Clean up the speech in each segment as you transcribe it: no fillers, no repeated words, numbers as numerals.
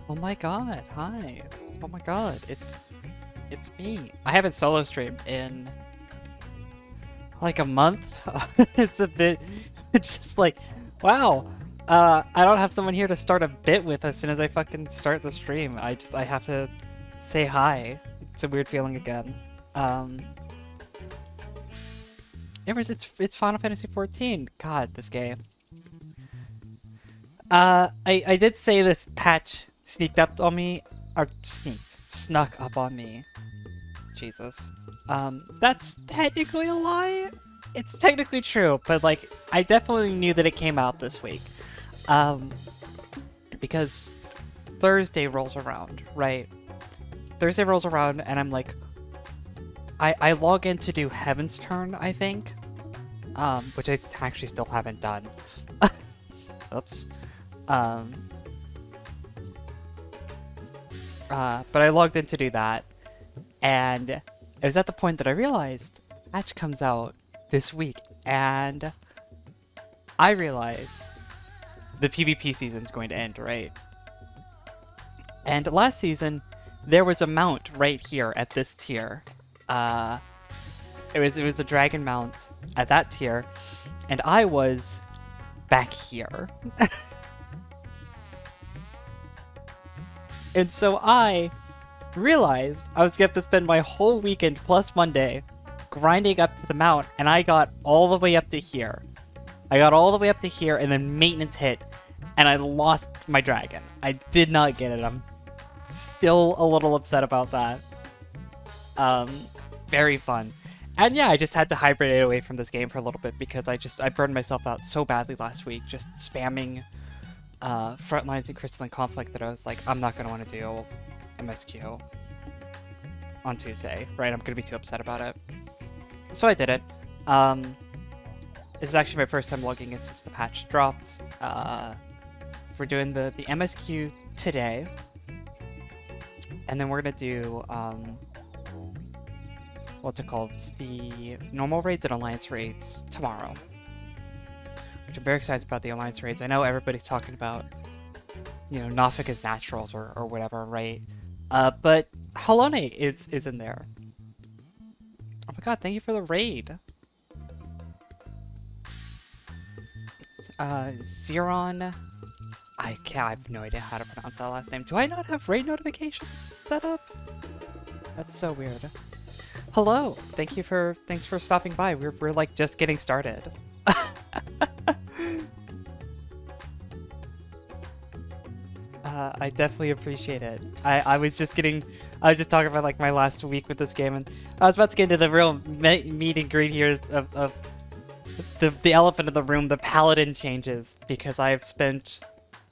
Oh my god, hi. Oh my god, it's me. I haven't solo streamed in like a month. It's a bit it's just like, wow. I don't have someone here to start a bit with as soon as I fucking start the stream. I have to say hi. It's a weird feeling again. Um it's Final Fantasy 14. God, this game. I did say this patch sneaked up on me, or snuck up on me. Jesus. That's technically a lie. It's technically true, but like, I definitely knew that it came out this week. Um, because Thursday rolls around, right? Thursday rolls around, and I'm like, I log in to do Heaven's Turn, I think, which I actually still haven't done. Oops. Um, but I logged in to do that, and it was at the point that I realized patch comes out this week, and I realize the PvP season's going to end, right? And last season, there was a mount right here at this tier. It was a dragon mount at that tier, and I was back here. And so I realized I was going to have to spend my whole weekend plus Monday grinding up to the mount, and I got all the way up to here. I got all the way up to here, and then maintenance hit, and I lost my dragon. I did not get it. I'm still a little upset about that. Very fun. And yeah, I just had to hibernate away from this game for a little bit because I burned myself out so badly last week, just spamming Frontlines and Crystalline Conflict, that I was like, I'm not going to want to do MSQ on Tuesday, right? I'm going to be too upset about it. So I did it. This is actually my first time logging in since the patch dropped. We're doing the MSQ today. And then we're going to do, what's it called? The normal raids and alliance raids tomorrow. Which I'm very excited about the alliance raids. I know everybody's talking about, you know, Nothic naturals or whatever, right? But Halone is in there. Oh my god, thank you for the raid. Xeron. I have no idea how to pronounce that last name. Do I not have raid notifications set up? That's so weird. Hello. Thanks for stopping by. We're like just getting started. I definitely appreciate it. I was just talking about like my last week with this game, and I was about to get into the real meet and greet here of the elephant in the room, the paladin changes, because I've been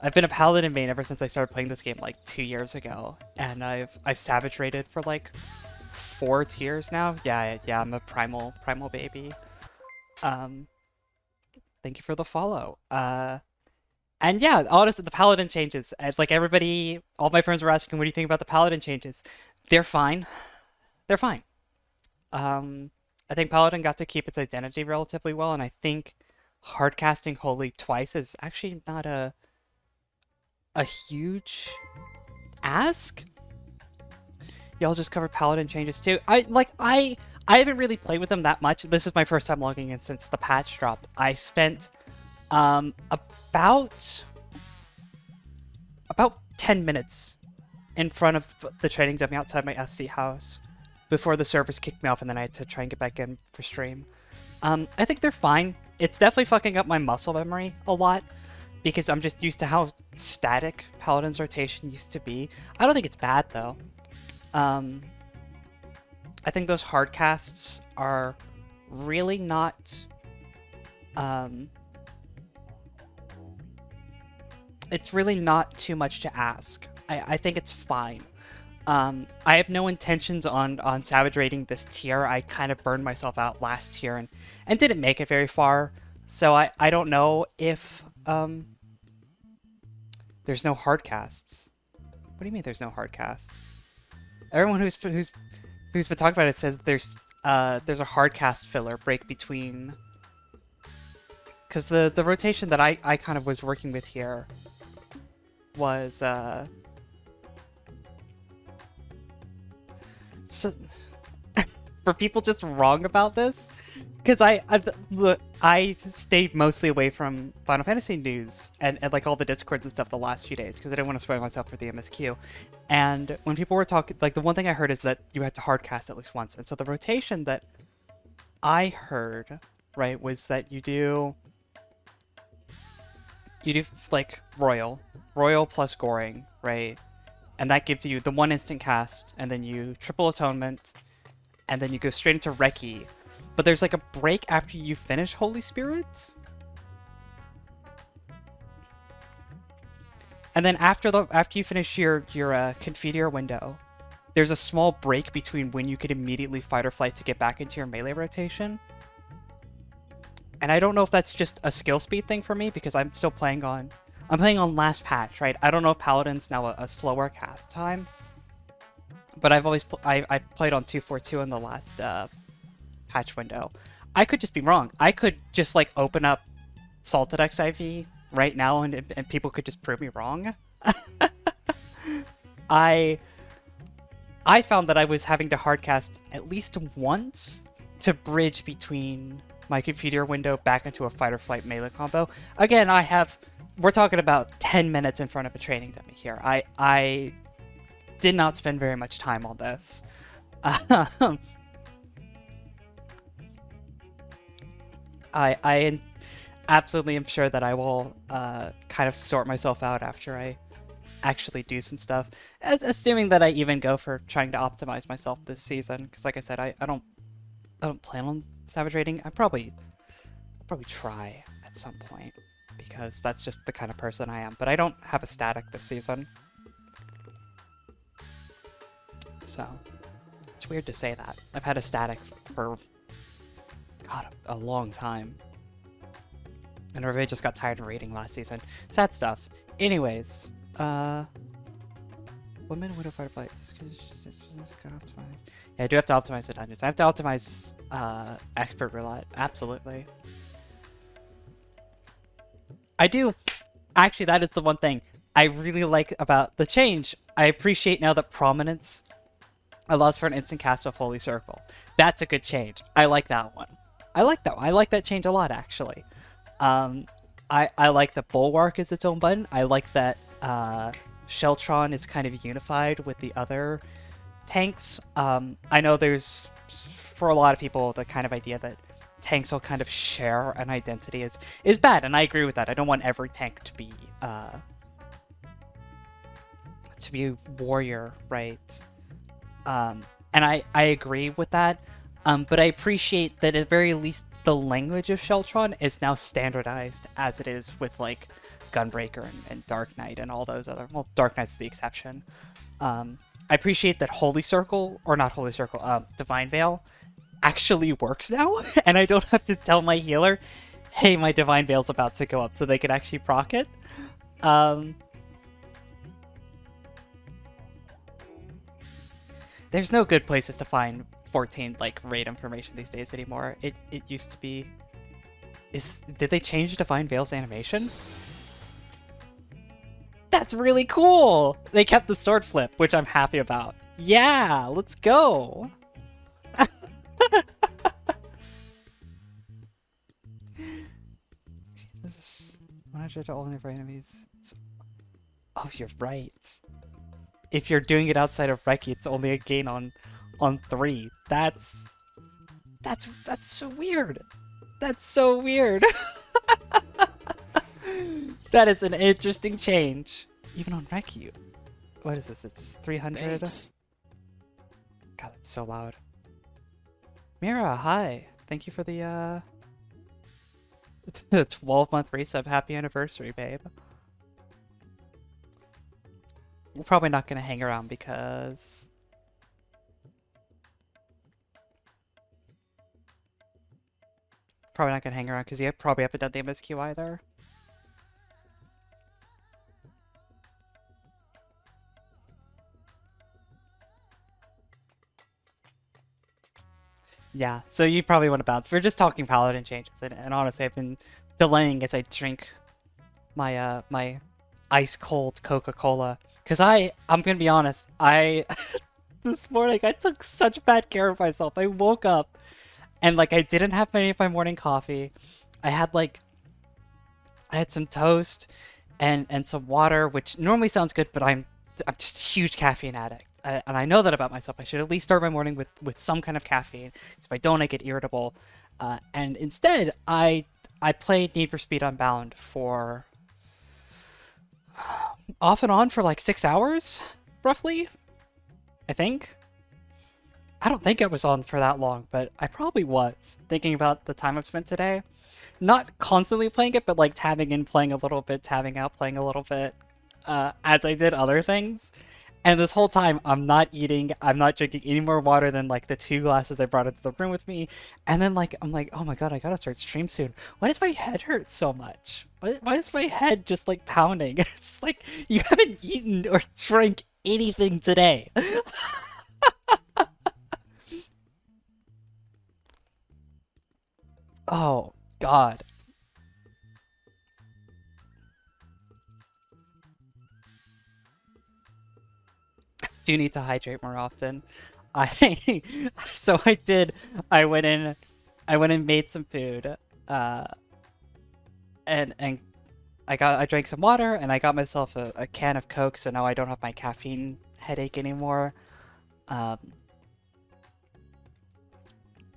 a paladin main ever since I started playing this game like 2 years ago, and I've savage raided for like 4 tiers now. Yeah, I'm a primal baby. Thank you for the follow. And yeah, honestly, the paladin changes. Like everybody, all my friends were asking, what do you think about the paladin changes? They're fine. They're fine. I think paladin got to keep its identity relatively well, and I think hardcasting Holy twice is actually not a huge ask. Y'all just covered paladin changes too. I haven't really played with them that much. This is my first time logging in since the patch dropped. I spent about 10 minutes in front of the training dummy outside my FC house before the servers kicked me off, and then I had to try and get back in for stream. I think they're fine. It's definitely fucking up my muscle memory a lot, because I'm just used to how static Paladin's rotation used to be. I don't think it's bad, though. I think those hard casts are really not... it's really not too much to ask. I think it's fine. I have no intentions on savage raiding this tier. I kind of burned myself out last tier and didn't make it very far. So I don't know if... there's no hard casts. What do you mean there's no hard casts? Everyone who's been talking about it says there's a hard cast filler break between, because the rotation that I kind of was working with here was So, for people just wrong about this, because I stayed mostly away from Final Fantasy news and like all the Discords and stuff the last few days because I didn't want to spoil myself for the MSQ. And when people were talking, like the one thing I heard is that you had to hardcast at least once. And so the rotation that I heard, right, was that you do like Royal plus Goring, right? And that gives you the one instant cast, and then you triple Atonement, and then you go straight into Reki. But there's like a break after you finish Holy Spirit. And then after you finish your Confiteor window, there's a small break between when you could immediately fight or flight to get back into your melee rotation. And I don't know if that's just a skill speed thing for me because I'm still playing on last patch, right? I don't know if Paladin's now a slower cast time. But I've always I played on 242 in the last patch window. I could just be wrong. I could just like open up Salted XIV right now and people could just prove me wrong. I found that I was having to hardcast at least once to bridge between my Confiteor window back into a fight or flight melee combo. Again, we're talking about 10 minutes in front of a training dummy here. I did not spend very much time on this. I absolutely am sure that I will kind of sort myself out after I actually do some stuff. Assuming that I even go for trying to optimize myself this season, because like I said, I don't plan on Savage Raiding. I'll probably try at some point, because that's just the kind of person I am. But I don't have a static this season. So, it's weird to say that. I've had a static for, God, a long time. And everybody just got tired of raiding last season. Sad stuff. Anyways, Women Widow Fighter Flight. Yeah, I do have to optimize the dungeons. I have to optimize Expert Roulette. Absolutely. I do. Actually, that is the one thing I really like about the change. I appreciate now that Prominence allows for an instant cast of Holy Circle. That's a good change. I like that one. I like that one. I like that change a lot, actually. I like that Bulwark is its own button. I like that Sheltron is kind of unified with the other tanks. I know there's, for a lot of people, the kind of idea that tanks will kind of share an identity is bad, and I agree with that. I don't want every tank to be warrior, right? And I agree with that, but I appreciate that at very least the language of Sheltron is now standardized as it is with like Gunbreaker and Dark Knight and all those other, well, Dark Knight's the exception. I appreciate that Holy Circle, or not Holy Circle, Divine Veil actually works now, and I don't have to tell my healer, hey, my Divine Veil's about to go up, so they can actually proc it. There's no good places to find 14 like raid information these days anymore. It used to be. Did they change Divine Veil's animation? That's really cool! They kept the sword flip, which I'm happy about. Yeah, let's go! This is 100 to all nearby enemies. Oh, you're right. If you're doing it outside of Reki, it's only a gain on 3. That's so weird. That's so weird. That is an interesting change. Even on Reki. What is this? It's 300. Thanks. God, it's so loud. Mira, hi. Thank you for the 12-month resub. Happy anniversary, babe. We're probably not going to hang around because you probably haven't done the MSQ either. Yeah, so you probably want to bounce. We're just talking Paladin changes, and honestly, I've been delaying as I drink my my ice cold Coca-Cola. Because I'm gonna be honest, this morning. I took such bad care of myself. I woke up and like I didn't have any of my morning coffee. I had like I had some toast and some water, which normally sounds good, but I'm just a huge caffeine addict. And I know that about myself. I should at least start my morning with some kind of caffeine. Because if I don't, I get irritable. And instead, I played Need for Speed Unbound for off and on for like 6 hours, roughly. I think. I don't think I was on for that long, but I probably was. Thinking about the time I've spent today. Not constantly playing it, but like tabbing in, playing a little bit, tabbing out, playing a little bit, as I did other things. And this whole time, I'm not eating, I'm not drinking any more water than like the 2 glasses I brought into the room with me. And then like, I'm like, oh my god, I gotta start stream soon. Why does my head hurt so much? Why is my head just like pounding? It's just like, you haven't eaten or drank anything today. Oh, God. Do need to hydrate more often. I so I did. I went in. I went and made some food. And I drank some water and I got myself a can of Coke. So now I don't have my caffeine headache anymore. Um,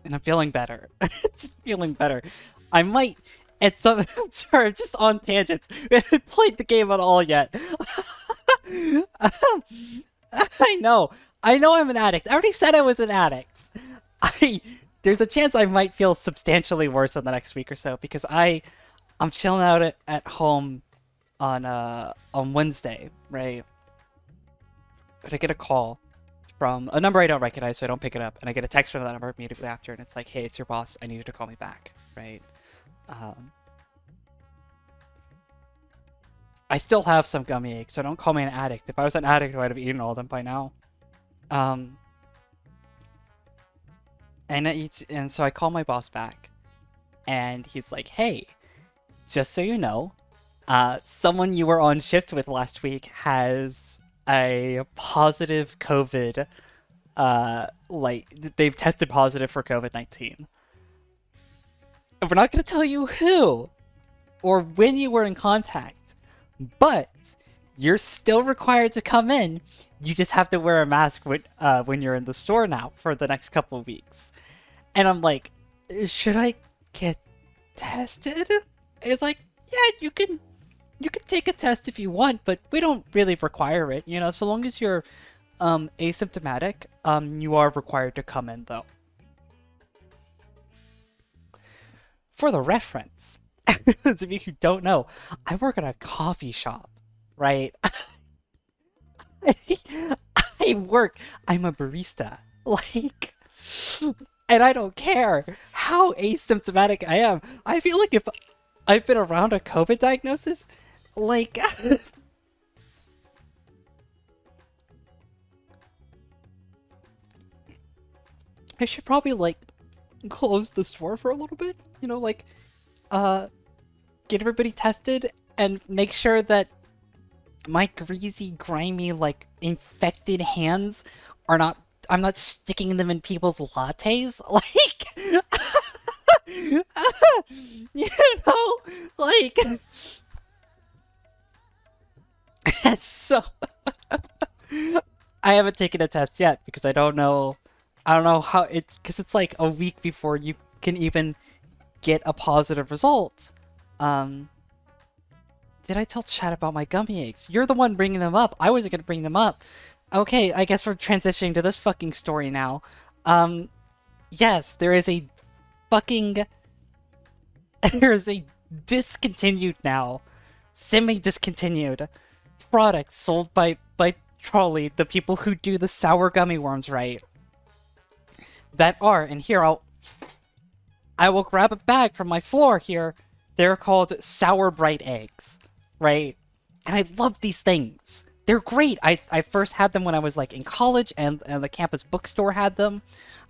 and I'm feeling better. Just feeling better. I might. At some. I'm sorry. I'm just on tangents. We haven't played the game at all yet. I know. I know I'm an addict. I already said I was an addict. There's a chance I might feel substantially worse in the next week or so because I'm chilling out at home on Wednesday, right? But I get a call from a number I don't recognize, so I don't pick it up, and I get a text from that number immediately after, and it's like, "Hey, it's your boss. I need you to call me back," right? I still have some gummy eggs, so don't call me an addict. If I was an addict, I would have eaten all of them by now. And so I call my boss back, and he's like, "Hey, just so you know, someone you were on shift with last week has a positive COVID. Like they've tested positive for COVID-19. We're not going to tell you who or when you were in contact, but you're still required to come in. You just have to wear a mask when you're in the store now for the next couple of weeks." And I'm like, should I get tested? And it's like, yeah, you can take a test if you want, but we don't really require it. You know, so long as you're asymptomatic, you are required to come in though. For the reference, those of you who don't know, I work at a coffee shop, right? I'm a barista. Like, and I don't care how asymptomatic I am. I feel like if I've been around a COVID diagnosis, like, I should probably, like, close the store for a little bit. You know, like, get everybody tested and make sure that my greasy, grimy, like, infected hands are not... I'm not sticking them in people's lattes. Like... you know? Like... so... I haven't taken a test yet because I don't know how it... Because it's like a week before you can even get a positive result. Did I tell Chad about my gummy eggs? You're the one bringing them up. I wasn't going to bring them up. Okay, I guess we're transitioning to this fucking story now. Yes, there is a fucking... there is a discontinued now, semi-discontinued product sold by Trolley, the people who do the sour gummy worms, right? That are, and here I will grab a bag from my floor here. They're called Sour Bright Eggs, right? And I love these things. They're great. I first had them when I was like in college, and the campus bookstore had them.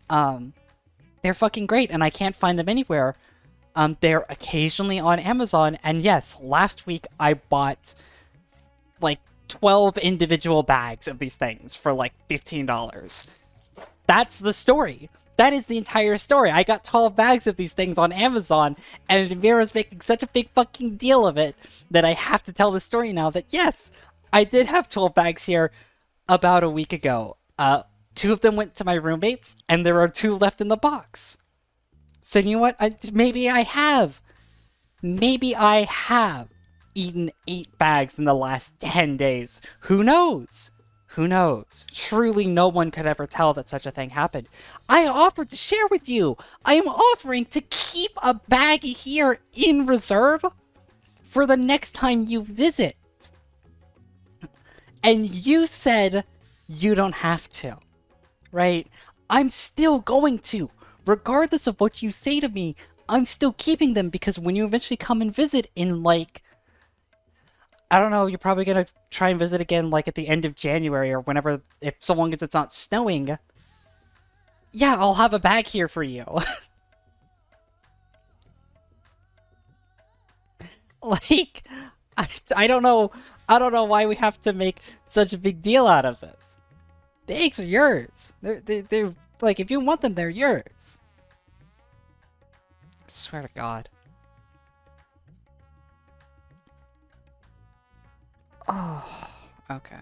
They're fucking great, and I can't find them anywhere. They're occasionally on Amazon, and yes, last week I bought like 12 individual bags of these things for like $15. That's the story. That is the entire story. I got 12 bags of these things on Amazon, and Mira's making such a big fucking deal of it that I have to tell the story now that yes, I did have 12 bags here about a week ago. 2 of them went to my roommates, and there are 2 left in the box. So you know what? Maybe I have eaten 8 bags in the last 10 days. Who knows? Who knows? Truly no one could ever tell that such a thing happened. I offered to share with you. I am offering to keep a bag here in reserve for the next time you visit. And you said you don't have to, right? I'm still going to. Regardless of what you say to me, I'm still keeping them because when you eventually come and visit in like, I don't know, you're probably going to try and visit again like at the end of January or whenever, if so long as it's not snowing. Yeah, I'll have a bag here for you. Like, I don't know why we have to make such a big deal out of this. The eggs are yours. They're like, if you want them, they're yours. I swear to God. Oh, okay.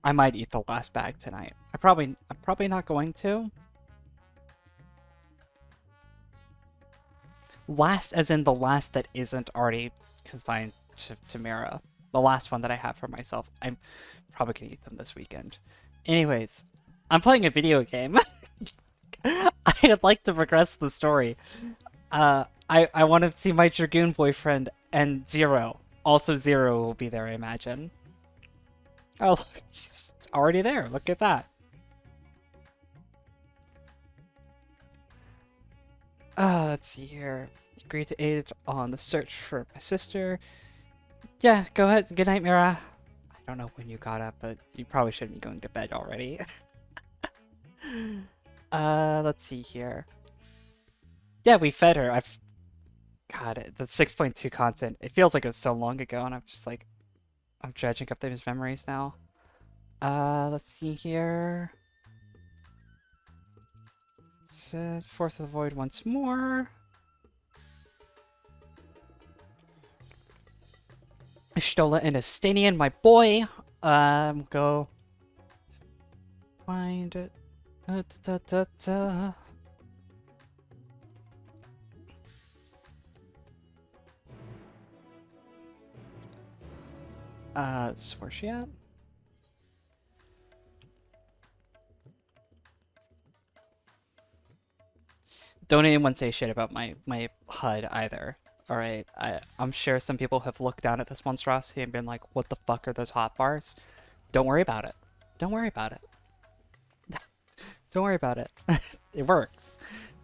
I might eat the last bag tonight. I'm probably not going to. Last as in the last that isn't already consigned to Mira. The last one that I have for myself. I'm probably gonna eat them this weekend. Anyways, I'm playing a video game. I'd like to progress the story. I want to see my Dragoon boyfriend and Zero. Also Zero will be there, I imagine. Oh, she's already there. Look at that. Let's see here. You agreed to aid on the search for my sister. Yeah, go ahead. Good night, Mira. I don't know when you got up, but you probably shouldn't be going to bed already. Let's see here. Yeah, we fed her. God, the 6.2 content. It feels like it was so long ago, and I'm just like, I'm dredging up those memories now. Let's see here. Force of the Void once more. Stola and Estanian, my boy. Go find it. So where's she at? Don't anyone say shit about my HUD either. Alright, I'm sure some people have looked down at this monstrosity and been like, what the fuck are those hotbars? Don't worry about it. Don't worry about it. Don't worry about it. It works.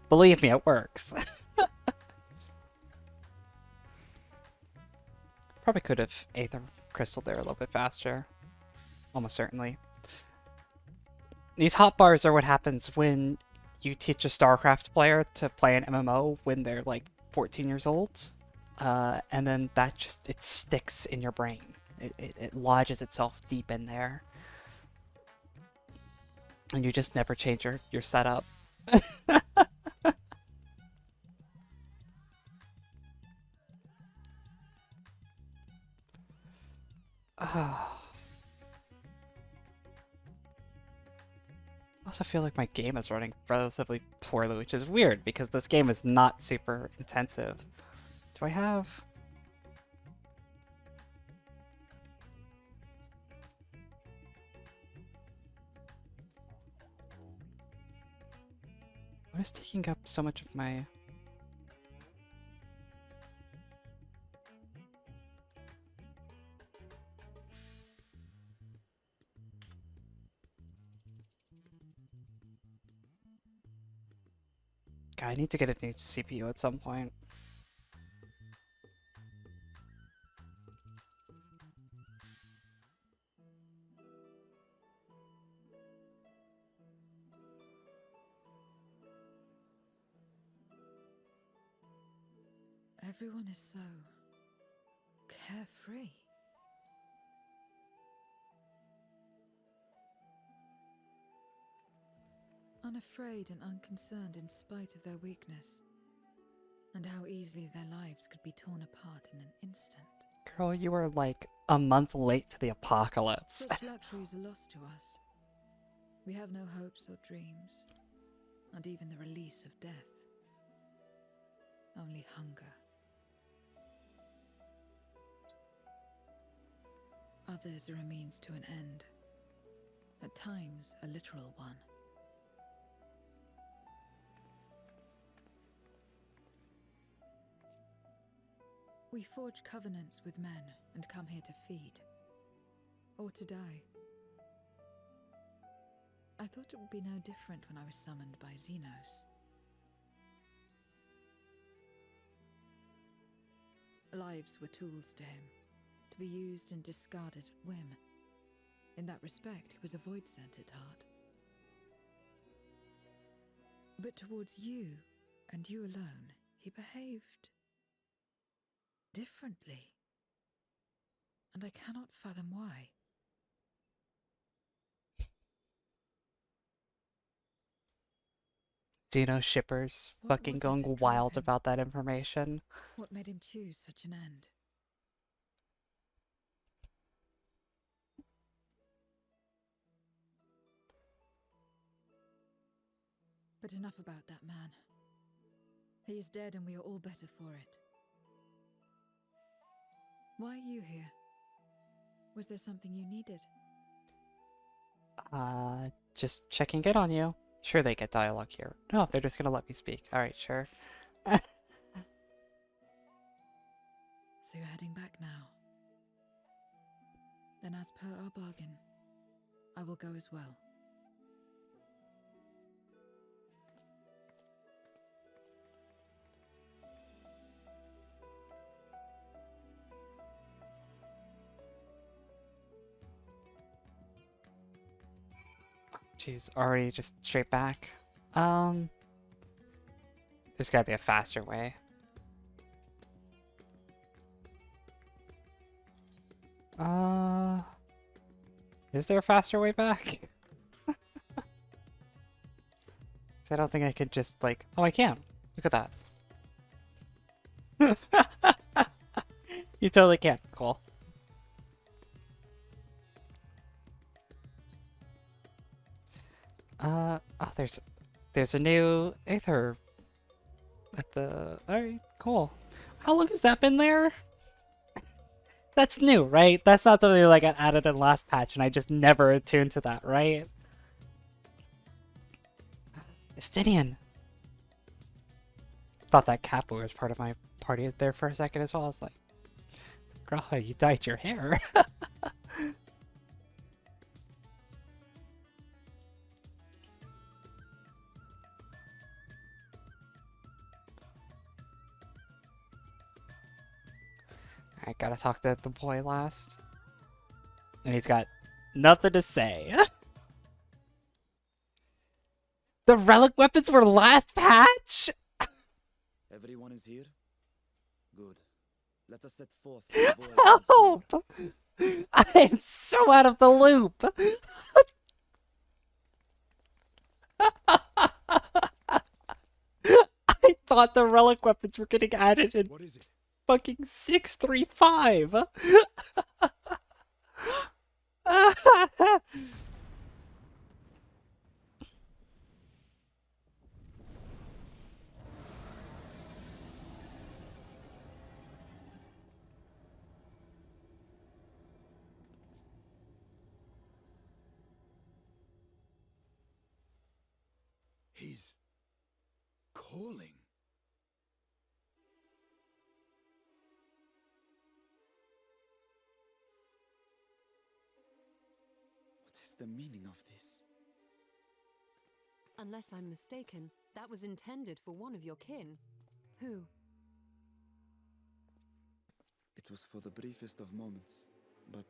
Believe me, it works. Probably could have ate the crystal there a little bit faster. Almost certainly. These hotbars are what happens when you teach a StarCraft player to play an MMO when they're like 14 years old. And then that just, it sticks in your brain. It lodges itself deep in there. And you just never change your setup. I also feel like my game is running relatively poorly, which is weird because this game is not super intensive. Do I have... What is taking up so much of my... God, I need to get a new CPU at some point. Everyone is so carefree. unafraid and unconcerned in spite of their weakness, and how easily their lives could be torn apart in an instant. Girl, you were like a month late to the apocalypse. Such luxuries are lost to us. We have no hopes or dreams, and even the release of death. Only hunger. Others are a means to an end, at times a literal one. We forge covenants with men and come here to feed, or to die. I thought it would be no different when I was summoned by Xenos. Lives were tools to him, to be used and discarded at whim. In that respect, he was a void-sent at heart. But towards you, and you alone, he behaved differently. And I cannot fathom why. Xeno shippers What fucking was it going that drove wild him? about that information. What made him choose such an end? But enough about that man. He is dead and we are all better for it. Why are you here? Was there something you needed? Just checking in on you. Sure, they get dialogue here. No, they're just gonna let me speak. Alright, sure. So you're heading back now. Then as per our bargain, I will go as well. She's already just straight back. There's gotta be a faster way. Is there a faster way back? 'Cause I don't think I could just like, oh, I can. Look at that. You totally can. Cool. Oh, there's a new Aether at the. Alright, cool. How long has that been there? That's new, right? That's not something like I added in last patch and I just never attuned to that, right? Estinian. Thought that Kappa was part of my party there for a second as well. I was like, girl, you dyed your hair. I gotta talk to the boy last. And he's got nothing to say. The relic weapons were last patch? Everyone is here? Good. Let us set forth the voyage once more. Help! I am so out of the loop. I thought the relic weapons were getting added in What is it? fucking 635. He's calling. What is the meaning of this? Unless I'm mistaken, that was intended for one of your kin. Who? It was for the briefest of moments, but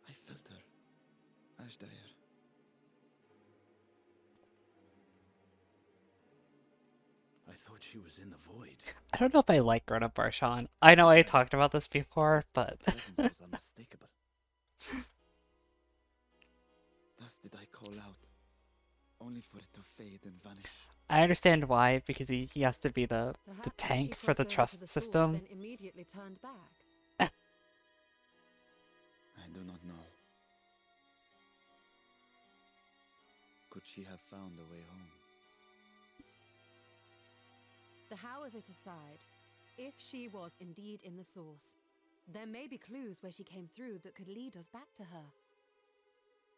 I felt her. Ashdire. I thought she was in the void. I don't know if I like Grown Up Barshan. I know I talked about this before, but Presence was unmistakable. Thus did I call out, only for it to fade and vanish. I understand why, because he has to be the Perhaps tank she for the crossed over to trust the source, system. then immediately turned back. I do not know. Could she have found a way home? The how of it aside, if she was indeed in the source, there may be clues where she came through that could lead us back to her.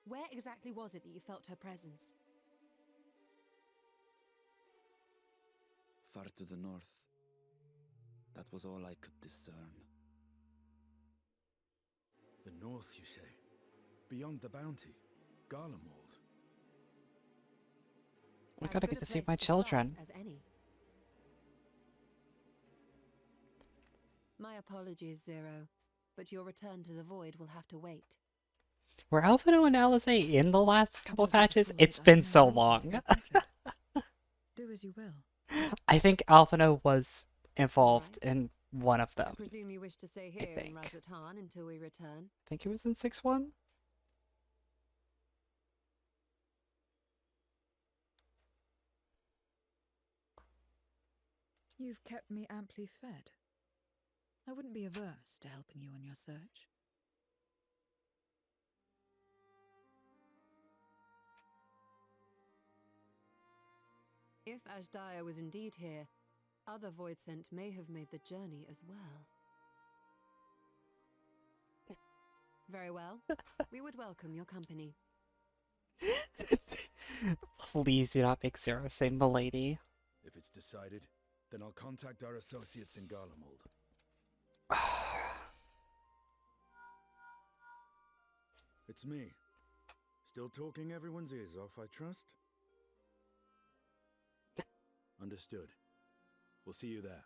Where exactly was it that you felt her presence? Far to the north. That was all I could discern. The north, you say? Beyond the bounty? Garlemald? I As gotta good get a to see place my start children. as any. My apologies, Zero, but your return to the void will have to wait. Were Alvino and Alizé in the last couple Don't get patches? fooled, It's I have been no so reason to long. go backward. Do as you will. I think Alvino was involved Alright. in one of I them. presume you wish to stay here in think. Razatan until we return. I think it was in 6-1. You've kept me amply fed. I wouldn't be averse to helping you on your search. If Ashdaya was indeed here, other Void Scent may have made the journey as well. Very well. We would welcome your company. Please do not make Zero say milady. If it's decided, then I'll contact our associates in Garlemald. It's me. Still talking everyone's ears off, I trust? Understood. We'll see you there.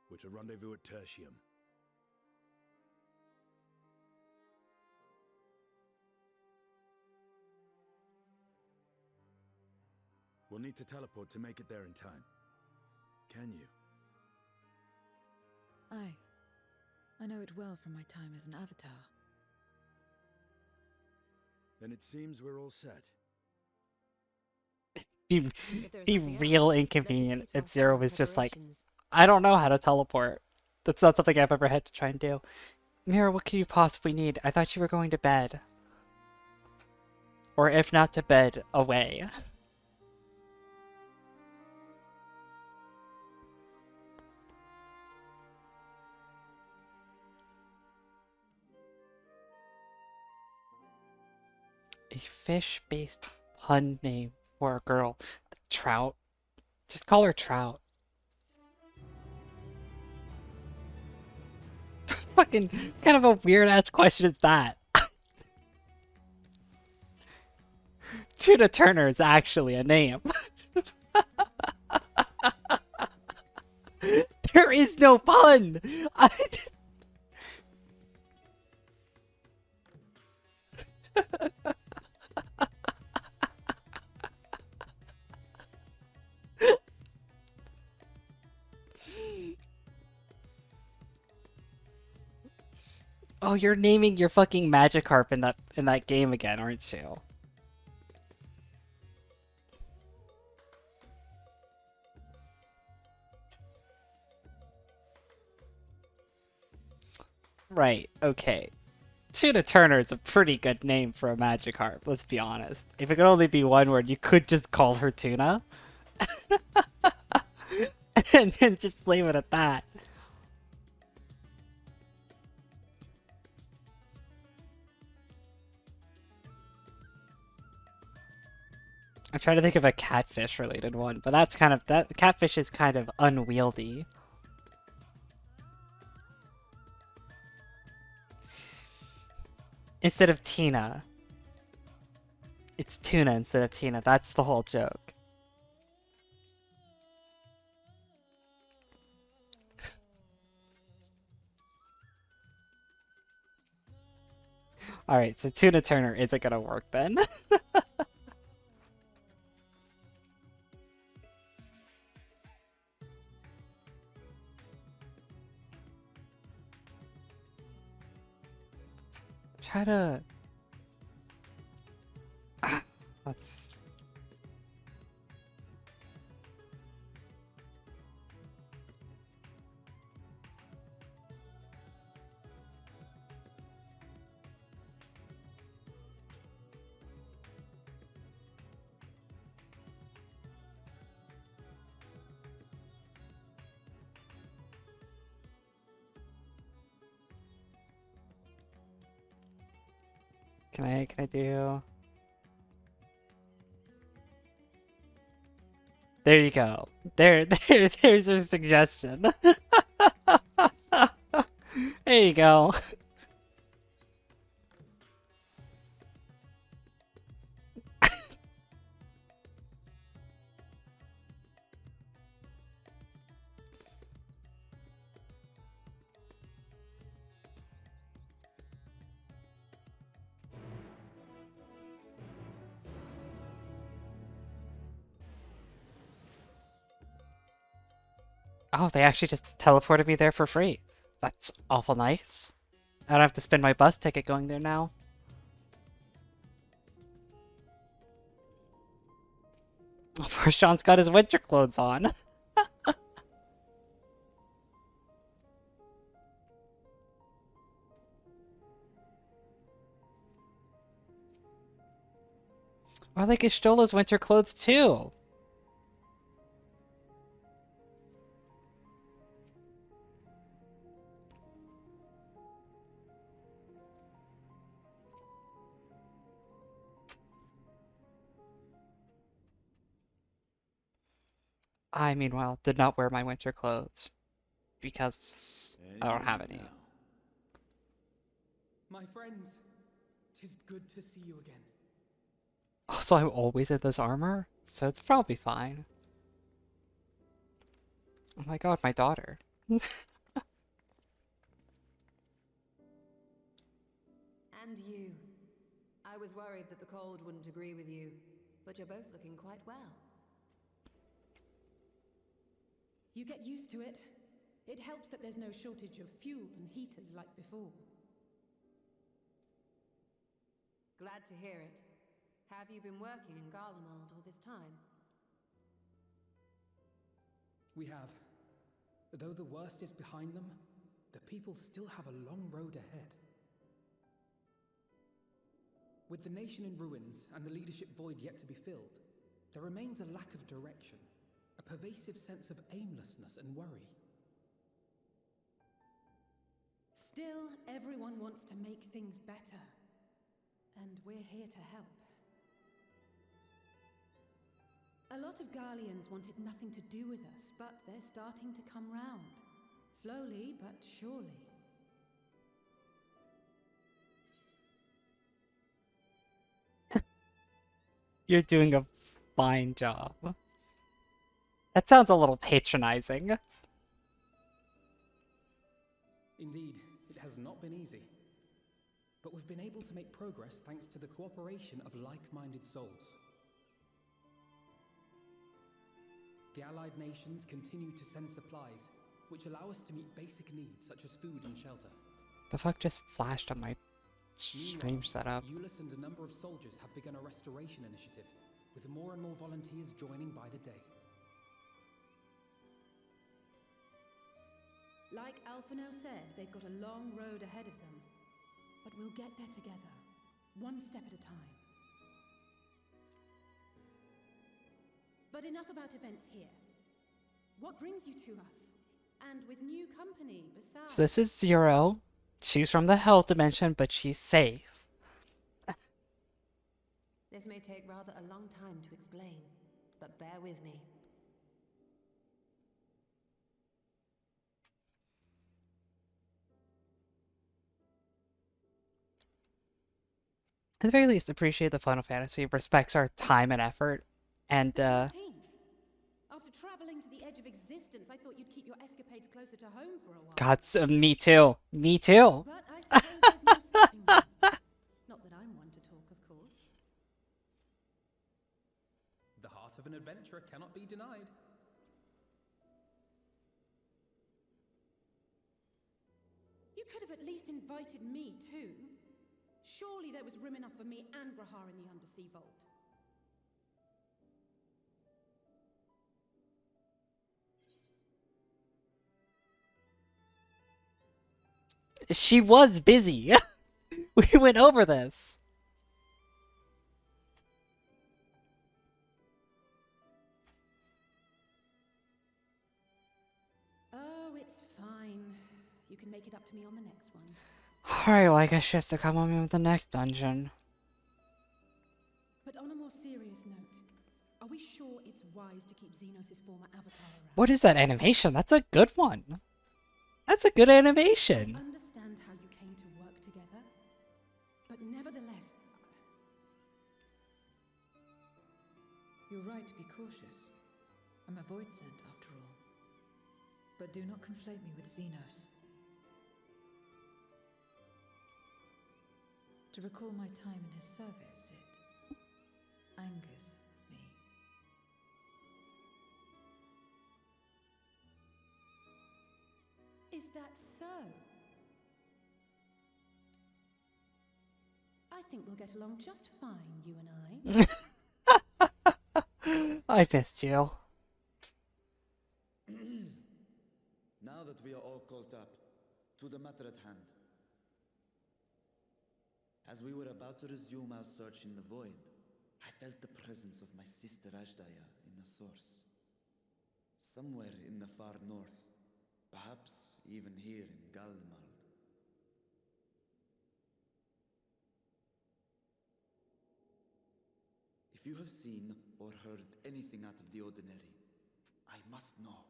We're to rendezvous at Tertium. We'll need to teleport to make it there in time. Can you? Aye. I know it well from my time as an avatar. Then it seems we're all set. Be If there's be nothing real else, let us inconvenient see to if our Zero final was just like, preparations. I don't know how to teleport. That's not something I've ever had to try and do. Mira, what could you possibly need? I thought you were going to bed. Or if not to bed, away. A fish-based pun name for a girl. Trout. Just call her Trout. Fucking kind of a weird-ass question is that? Tuna Turner is actually a name. There is no pun! Oh, you're naming your fucking Magikarp in that game again, aren't you? Right, okay. Tuna Turner is a pretty good name for a Magikarp, let's be honest. If it could only be one word, you could just call her Tuna. And then just leave it at that. I'm trying to think of a catfish related one, but that's kind of that catfish is kind of unwieldy. Instead of Tina, it's tuna instead of Tina. That's the whole joke. Alright, so Tuna Turner isn't gonna work then. Try to... Let's... Can I do... There you go. There's your suggestion. There you go. Oh, they actually just teleported me there for free. That's awful nice. I don't have to spend my bus ticket going there now. Oh, poor Sean's got his winter clothes on. Or like Ishtola's winter clothes too. I, meanwhile, did not wear my winter clothes because I don't have any. My friends, 'tis good to see you again. Oh, so I'm always in this armor? So it's probably fine. Oh my god, my daughter. And you. I was worried that the cold wouldn't agree with you, but you're both looking quite well. You get used to it. It helps that there's no shortage of fuel and heaters like before. Glad to hear it. Have you been working in Garlemald all this time? We have. Though the worst is behind them, the people still have a long road ahead. With the nation in ruins and the leadership void yet to be filled, there remains a lack of direction, a pervasive sense of aimlessness and worry. Still, everyone wants to make things better. And we're here to help. A lot of Garleans wanted nothing to do with us, but they're starting to come round. Slowly, but surely. You're doing a fine job. That sounds a little patronizing. Indeed, it has not been easy. But we've been able to make progress thanks to the cooperation of like-minded souls. The allied nations continue to send supplies, which allow us to meet basic needs such as food and shelter. The fuck just flashed on my stream setup? Euless and a number of soldiers have begun a restoration initiative, with more and more volunteers joining by the day. Like Alphino said, they've got a long road ahead of them. But we'll get there together, one step at a time. But enough about events here. What brings you to us? And with new company besides... So this is Zero. She's from the Hell Dimension, but she's safe. This may take rather a long time to explain, but bear with me. At the very least, appreciate the Final Fantasy respects our time and effort. And, After traveling to the edge of existence, I thought you'd keep your escapades closer to home for a while. God, me too. Me too. But I suppose there's no stopping you. Not that I'm one to talk, of course. The heart of an adventurer cannot be denied. You could have at least invited me too. Surely there was room enough for me and Grahar in the Undersea Vault. She was busy. We went over this. Oh, it's fine. You can make it up to me on the next one. Alright, well, I guess she has to come on me with the next dungeon. But on a more serious note, are we sure it's wise to keep Xenos' former avatar around? What is that animation? That's a good one. That's a good animation. I understand how you came to work together, but nevertheless... You're right to be cautious. I'm a void sent, after all. But do not conflate me with Xenos. To recall my time in his service, it angers me. Is that so? I think we'll get along just fine, you and I. I missed you. Now that we are all caught up, to the matter at hand. As we were about to resume our search in the void, I felt the presence of my sister Ajdaya in the source. Somewhere in the far north, perhaps even here in Galmald. If you have seen or heard anything out of the ordinary, I must know.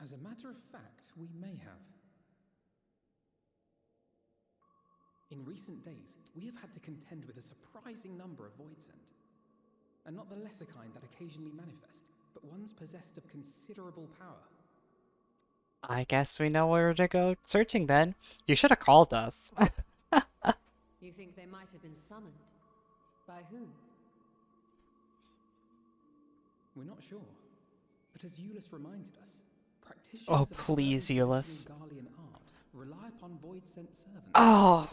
As a matter of fact, we may have. In recent days, we have had to contend with a surprising number of Voidsent. And not the lesser kind that occasionally manifest, but ones possessed of considerable power. I guess we know where to go searching then. You should have called us. You think they might have been summoned? By whom? We're not sure. But as Euless reminded us, practitioners Oh, of a please, certain Euless. traditional Garlean art rely upon void-sent servants. Oh,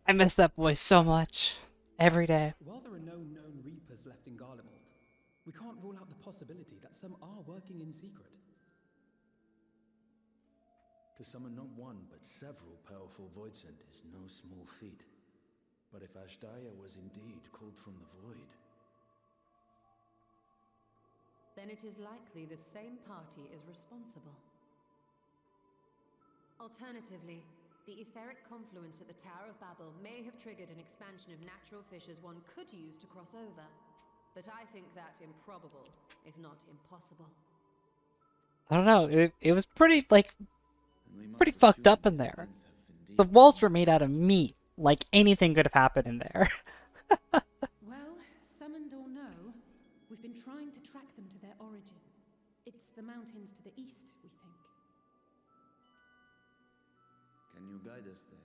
I miss that voice so much. Every day. While there are no known Reapers left in Garlemald, we can't rule out the possibility that some are working in secret. To summon not one, but several powerful Voidsent is no small feat. But if Ajdaya was indeed called from the void... Then it is likely the same party is responsible. Alternatively, the etheric confluence at the Tower of Babel may have triggered an expansion of natural fissures one could use to cross over. But I think that improbable, if not impossible. I don't know. It was pretty, like, And we must pretty fucked assume up in these there. events have indeed The walls were made out of meat. Like, anything could have happened in there. Well, summoned or no, we've been trying to track them to their origin. It's the mountains to the east, we think. Can you guide us there?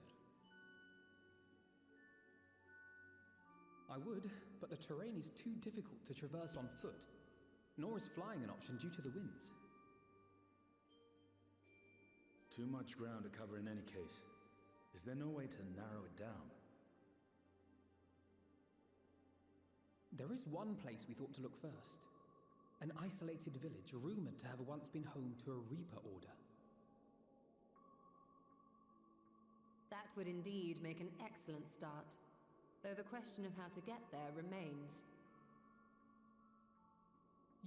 I would, but the terrain is too difficult to traverse on foot. Nor is flying an option due to the winds. Too much ground to cover in any case. Is there no way to narrow it down? There is one place we thought to look first. An isolated village rumored to have once been home to a Reaper order. That would indeed make an excellent start, though the question of how to get there remains.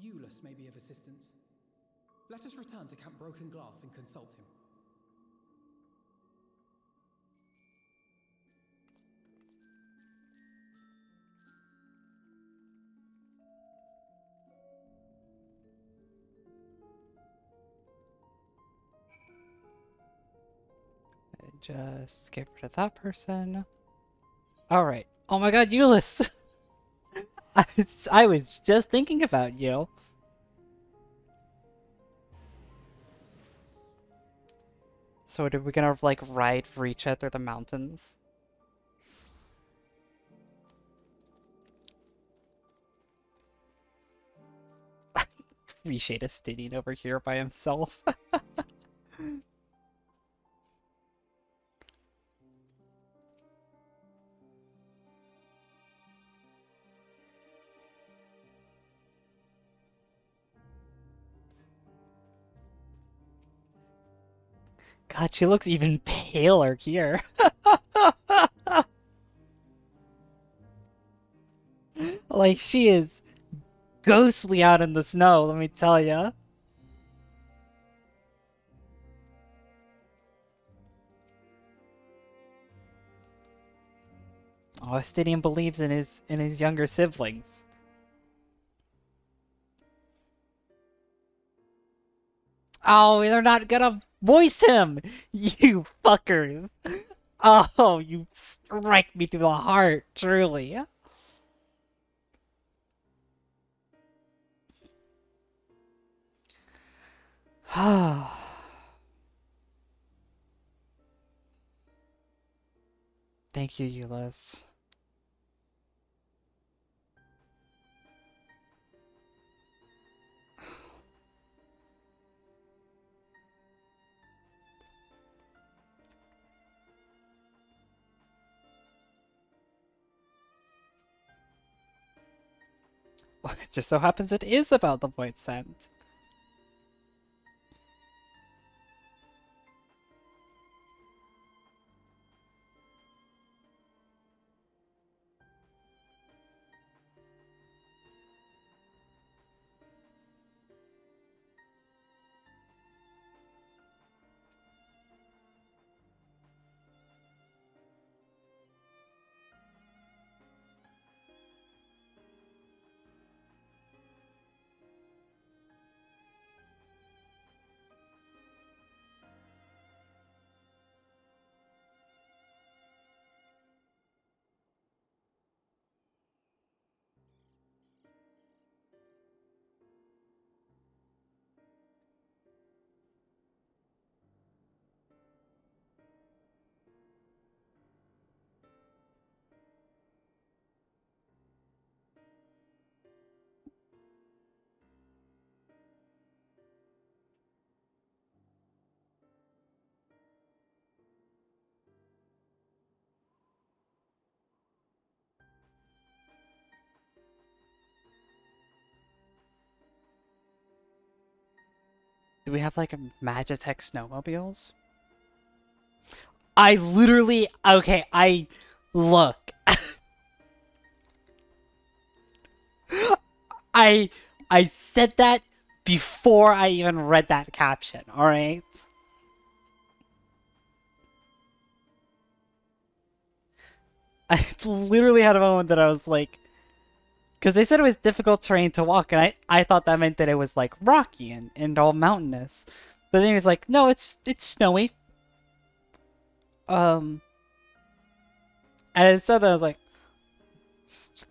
Euless may be of assistance. Let us return to Camp Broken Glass and consult him. Just get rid of that person. Alright. Oh my god, Euless! I was just thinking about you. So are we gonna, like, ride Vricha through the mountains? Reshade is standing over here by himself. God, she looks even paler here. Like, she is ghostly out in the snow, let me tell ya. Oh, Astidian believes in his younger siblings. Oh, they're not gonna voice him! You fuckers! Oh, you strike me through the heart, truly. Thank you, Euless. It just so happens it is about the void scent. Do we have like Magitech snowmobiles? I literally okay, look. I I said that before I even read that caption, alright? I literally had a moment that I was like, because they said it was difficult terrain to walk, and I thought that meant that it was like rocky and all mountainous. But then he was like, no, it's snowy. And instead I was like,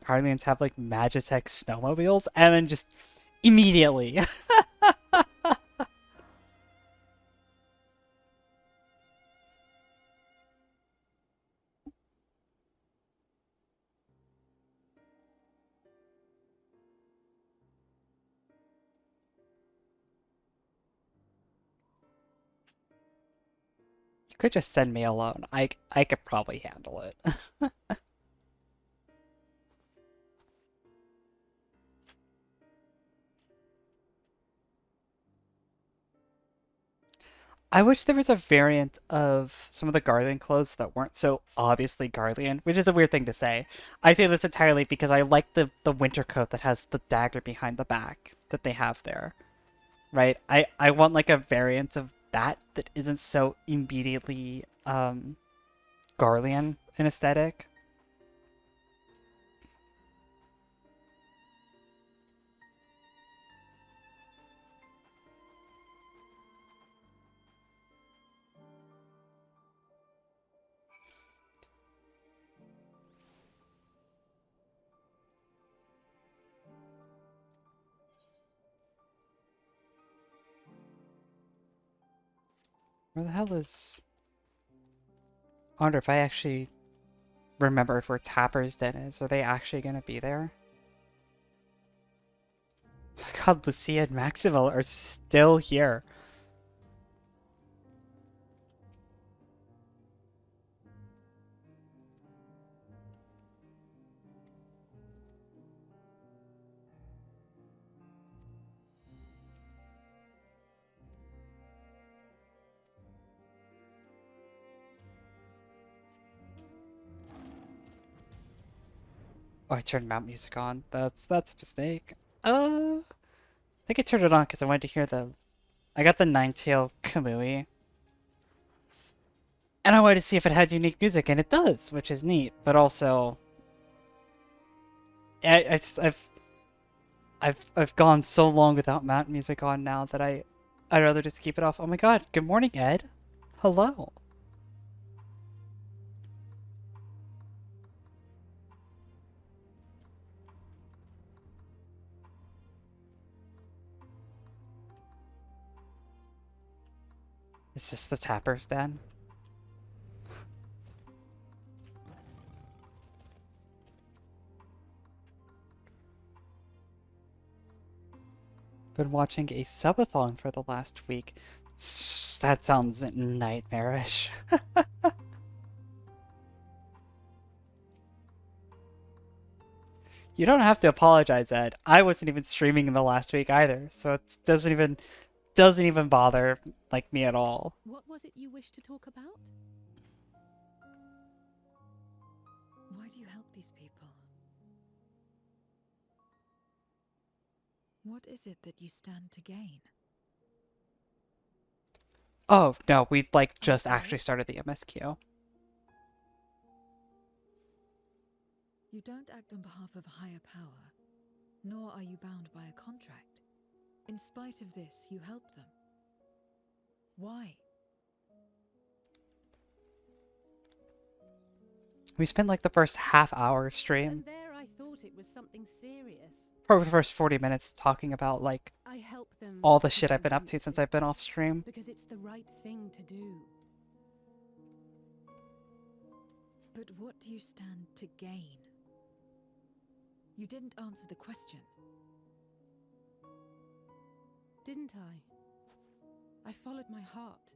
Guardians have like Magitech snowmobiles, and then just immediately. You could just send me alone. I could probably handle it. I wish there was a variant of some of the Guardian clothes that weren't so obviously Guardian, which is a weird thing to say. I say this entirely because I like the winter coat that has the dagger behind the back that they have there. Right? I want like a variant of that isn't so immediately Garlean in aesthetic. Where the hell is... I wonder if I actually remembered where Tapper's Den is. Are they actually going to be there? Oh my god, Lucia and Maxwell are still here. Oh, I turned mount music on. That's a mistake. I think I turned it on because I wanted to hear the. I got the Ninetail Kamui, and I wanted to see if it had unique music, and it does, which is neat. But also, I've gone so long without mount music on now that I'd rather just keep it off. Oh my god! Good morning, Ed. Hello. Is this the Tapper's Den? Been watching a subathon for the last week. That sounds nightmarish. You don't have to apologize, Ed. I wasn't even streaming in the last week either, so it doesn't even bother like me at all. What was it you wished to talk about? Why do you help these people? What is it that you stand to gain? Oh no, we like just actually started the MSQ. You don't act on behalf of a higher power, nor are you bound by a contract. In spite of this, you help them. Why? We spent like the first half hour of stream, And there I thought it was something serious. probably the first 40 minutes talking about like I help them all the because shit I I've been up want to since I've been off stream. because it's the right thing to do. But what do you stand to gain? You didn't answer the question. Didn't I? I followed my heart.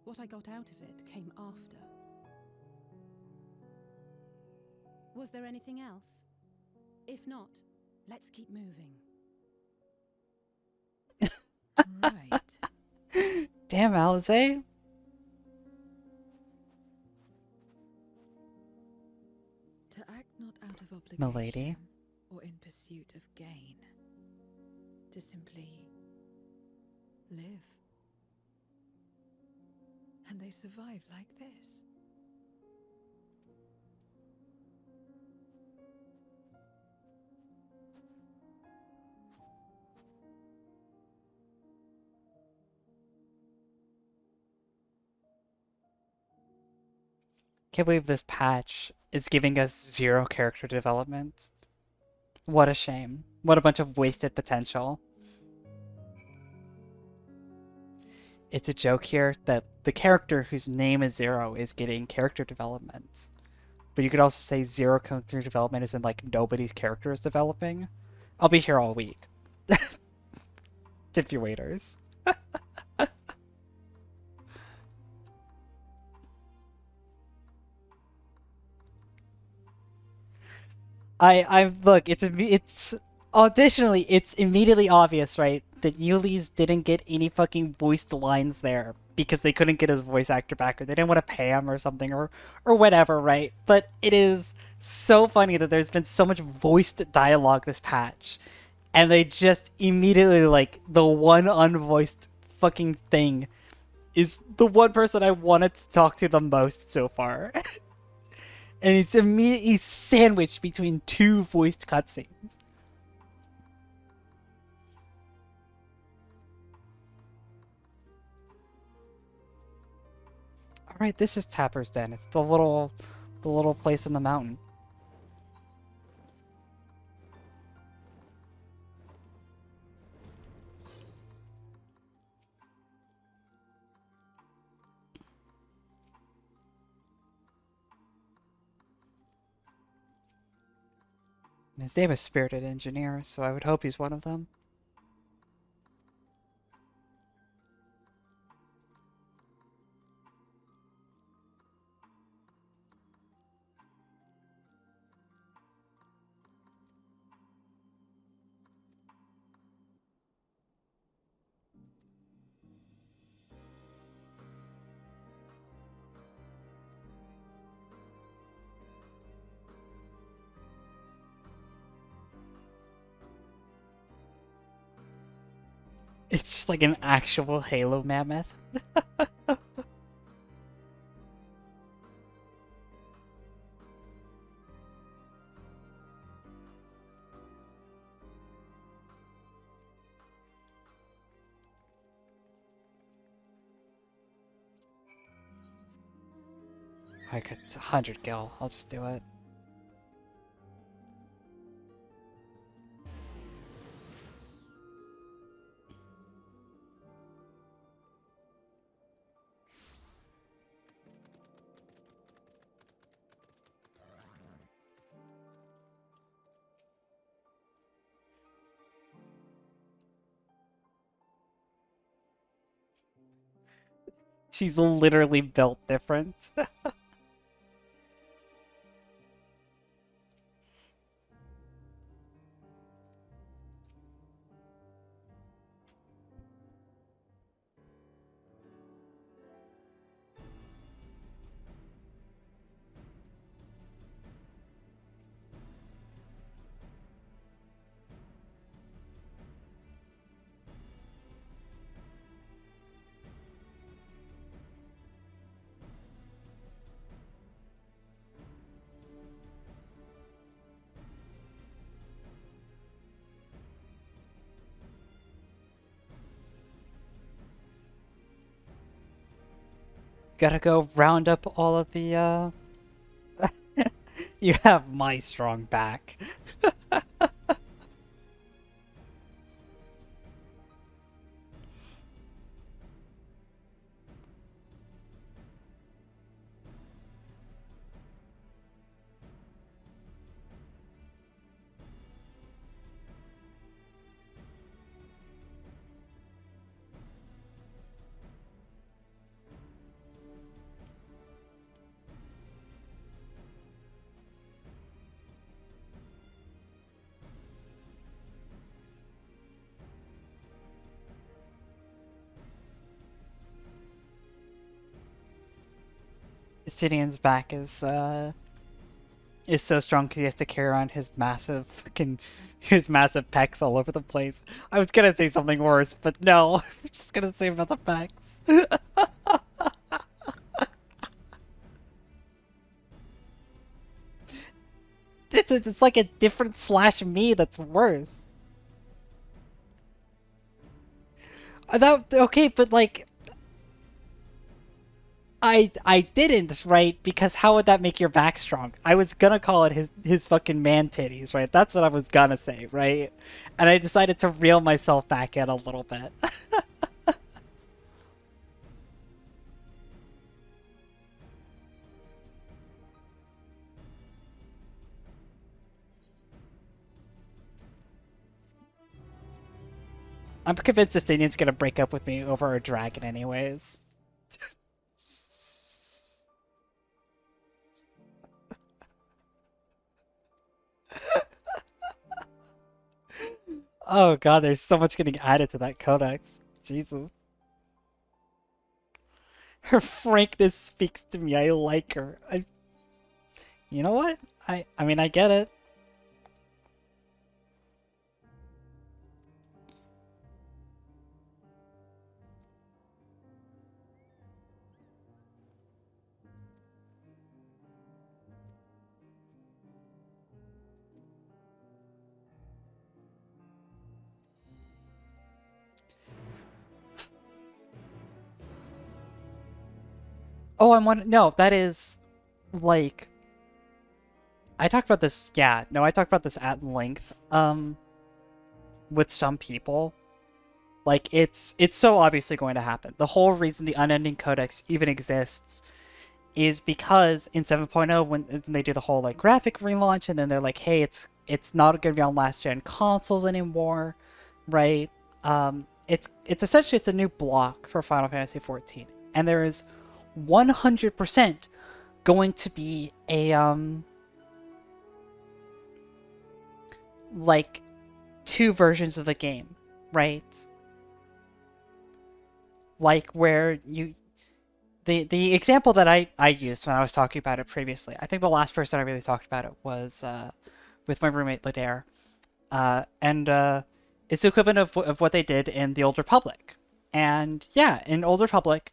What I got out of it came after. Was there anything else? If not, let's keep moving. Right. Damn, Alize. To act not out of obligation Milady. or in pursuit of gain. To simply live. And they survive like this. Can't believe this patch is giving us 0 character development. What a shame. What a bunch of wasted potential. It's a joke here that the character whose name is 0 is getting character development. But you could also say 0 character development is in like nobody's character is developing. I'll be here all week. Tip your waiters. I look, additionally, it's immediately obvious, right, that Yuli's didn't get any fucking voiced lines there because they couldn't get his voice actor back or they didn't want to pay him or something or whatever, right? But it is so funny that there's been so much voiced dialogue this patch and they just immediately like the one unvoiced fucking thing is the one person I wanted to talk to the most so far. And it's immediately sandwiched between 2 voiced cutscenes. Alright, this is Tapper's Den. It's the little place in the mountain. His name is Spirited Engineer, so I would hope he's one of them. It's just like an actual Halo mammoth. I could 100 gil. I'll just do it. She's literally built different. Gotta go round up all of the, You have my strong back. Sidian's back is so strong because he has to carry around his massive pecs all over the place. I was gonna say something worse, but no. I'm just gonna say about the pecs. It's like a different slash me that's worse. Okay, but like I didn't, right? Because how would that make your back strong? I was gonna call it his fucking man titties, right? That's what I was gonna say, right? And I decided to reel myself back in a little bit. I'm convinced Justinian's gonna break up with me over a dragon anyways. Oh god, there's so much getting added to that codex. Jesus. Her frankness speaks to me. I like her. You know what? I mean, I get it. Oh, no, that is like I talked about this, yeah, no, I talked about this at length, with some people. Like, it's so obviously going to happen. The whole reason the Unending Codex even exists is because in 7.0, when they do the whole, like, graphic relaunch, and then they're like, hey, it's not going to be on last-gen consoles anymore, right? It's essentially, it's a new block for Final Fantasy XIV, and there is 100% going to be a, like, two versions of the game, right? Like, where you... The example that I used when I was talking about it previously, I think the last person I really talked about it was with my roommate, Ladair. It's the equivalent of what they did in the Old Republic. And yeah, in Old Republic,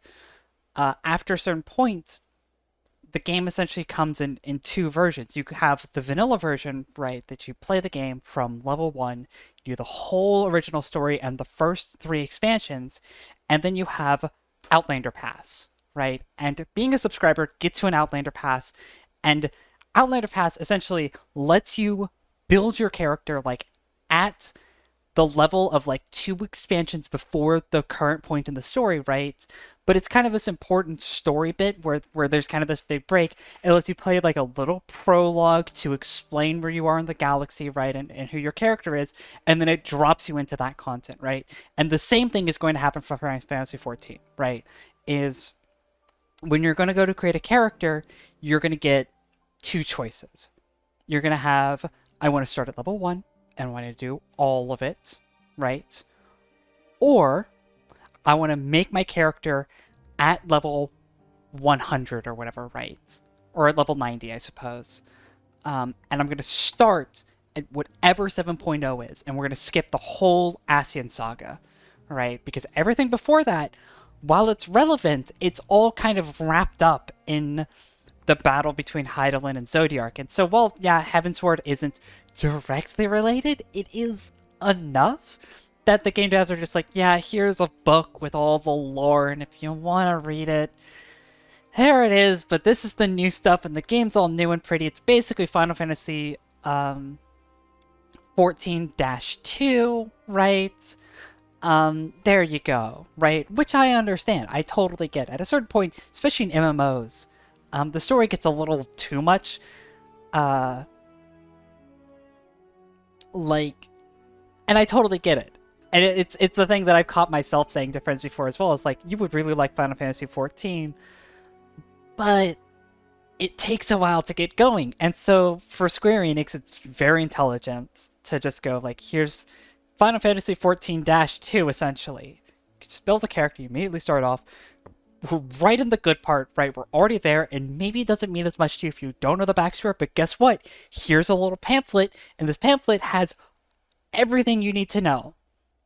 after a certain point, the game essentially comes in two versions. You have the vanilla version, right, that you play the game from level 1, you do the whole original story and the first 3 expansions, and then you have Outlander Pass, right? And being a subscriber gets you an Outlander Pass, and Outlander Pass essentially lets you build your character like at the level of like 2 expansions before the current point in the story, right? But it's kind of this important story bit where there's kind of this big break. It lets you play like a little prologue to explain where you are in the galaxy, right? And who your character is. And then it drops you into that content, right? And the same thing is going to happen for Final Fantasy XIV, right? Is when you're going to go to create a character, you're going to get 2 choices. You're going to have, I want to start at level 1 and want to do all of it, right? Or I want to make my character at level 100 or whatever, right? Or at level 90, I suppose. And I'm going to start at whatever 7.0 is, and we're going to skip the whole Ascian saga, right? Because everything before that, while it's relevant, it's all kind of wrapped up in the battle between Hydaelyn and Zodiark. And so, while, yeah, Heavensward isn't directly related, it is enough that the game devs are just like, yeah, here's a book with all the lore, and if you want to read it, here it is, but this is the new stuff, and the game's all new and pretty. It's basically Final Fantasy 14-2, right? There you go, right? Which I understand. I totally get. At a certain point, especially in MMOs, the story gets a little too much, like, and I totally get it. And it's the thing that I've caught myself saying to friends before as well. It's like, you would really like Final Fantasy XIV, but it takes a while to get going. And so for Square Enix, it's very intelligent to just go like, here's Final Fantasy XIV-2, essentially. You just build a character, you immediately start off. We're right in the good part, right? We're already there, and maybe it doesn't mean as much to you if you don't know the backstory, but guess what? Here's a little pamphlet, and this pamphlet has everything you need to know.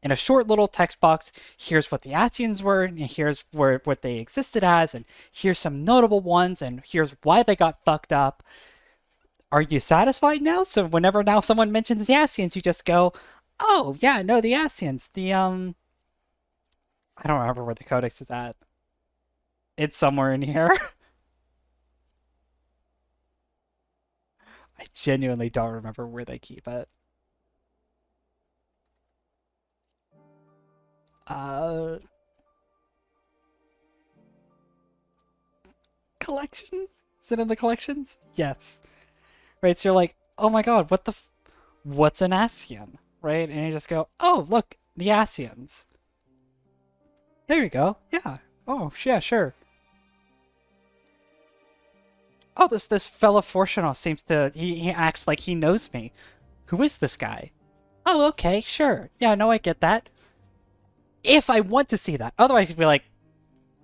In a short little text box, here's what the Ascians were, and here's what they existed as, and here's some notable ones, and here's why they got fucked up. Are you satisfied now? So whenever now someone mentions the Ascians, you just go, oh, yeah, no, the Ascians. I don't remember where the codex is at. It's somewhere in here. I genuinely don't remember where they keep it. Collections? Is it in the collections? Yes. Right, so you're like, oh my god, what's an Ascian? Right? And you just go, oh, look, the Ascians. There you go. Yeah. Oh, yeah, sure. Oh, this fellow Fortunos seems to, he acts like he knows me. Who is this guy? Oh, okay, sure. Yeah, no, I get that. If I want to see that. Otherwise, you'd be like,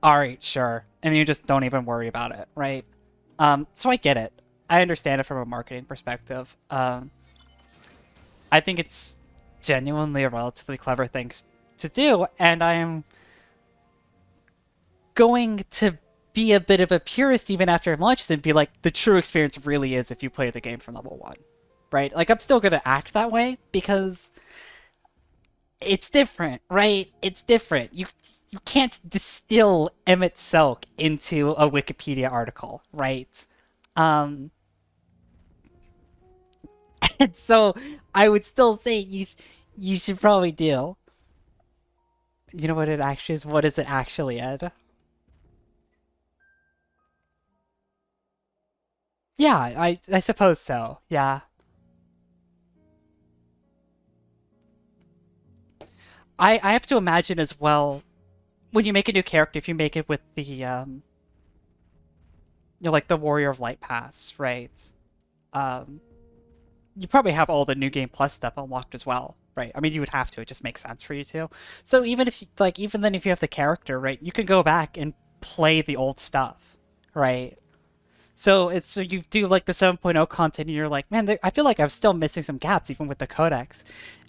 alright, sure. And you just don't even worry about it, right? So I get it. I understand it from a marketing perspective. I think it's genuinely a relatively clever thing to do, and I am going to be a bit of a purist even after it launches and be like, the true experience really is if you play the game from level 1, right? Like, I'm still going to act that way because it's different, right? It's different. You can't distill Emmett Selk into a Wikipedia article, right? And so I would still say you should probably do. You know what it actually is? What is it actually, Ed? Yeah, I suppose so. Yeah. I have to imagine as well, when you make a new character, if you make it with the like the Warrior of Light pass, right? You probably have all the New Game Plus stuff unlocked as well, right? I mean, you would have to. It just makes sense for you to. So even if even then, if you have the character, right, you can go back and play the old stuff, right? So you do like the 7.0 content and you're like, man, I feel like I'm still missing some gaps even with the codex,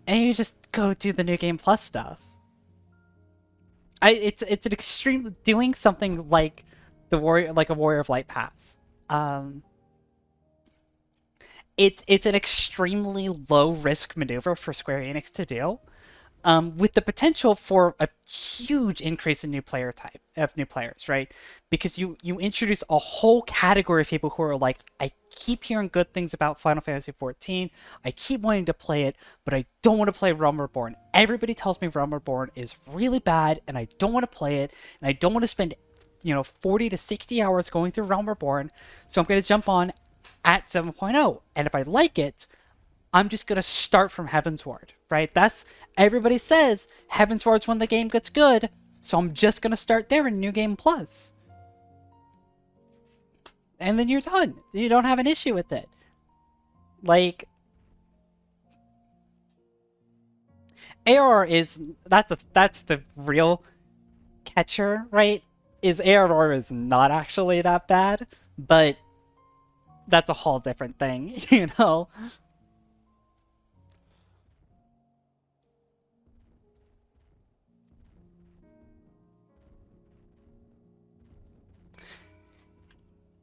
and you just go do the new game plus stuff. It's an extreme doing something like the warrior like a Warrior of Light pass. Um, it's an extremely low risk maneuver for Square Enix to do, with the potential for a huge increase in new players, right? Because you introduce a whole category of people who are like, I keep hearing good things about Final Fantasy XIV. I keep wanting to play it, but I don't want to play Realm Reborn. Everybody tells me Realm Reborn is really bad, and I don't want to play it, and I don't want to spend 40 to 60 hours going through Realm Reborn. So I'm going to jump on at 7.0, and if I like it, I'm just gonna start from Heavensward, right? That's everybody says Heavensward's when the game gets good, so I'm just gonna start there in New Game Plus. And then you're done. You don't have an issue with it. Like ARR is that's the real catcher, right? Is ARR is not actually that bad, but that's a whole different thing, you know?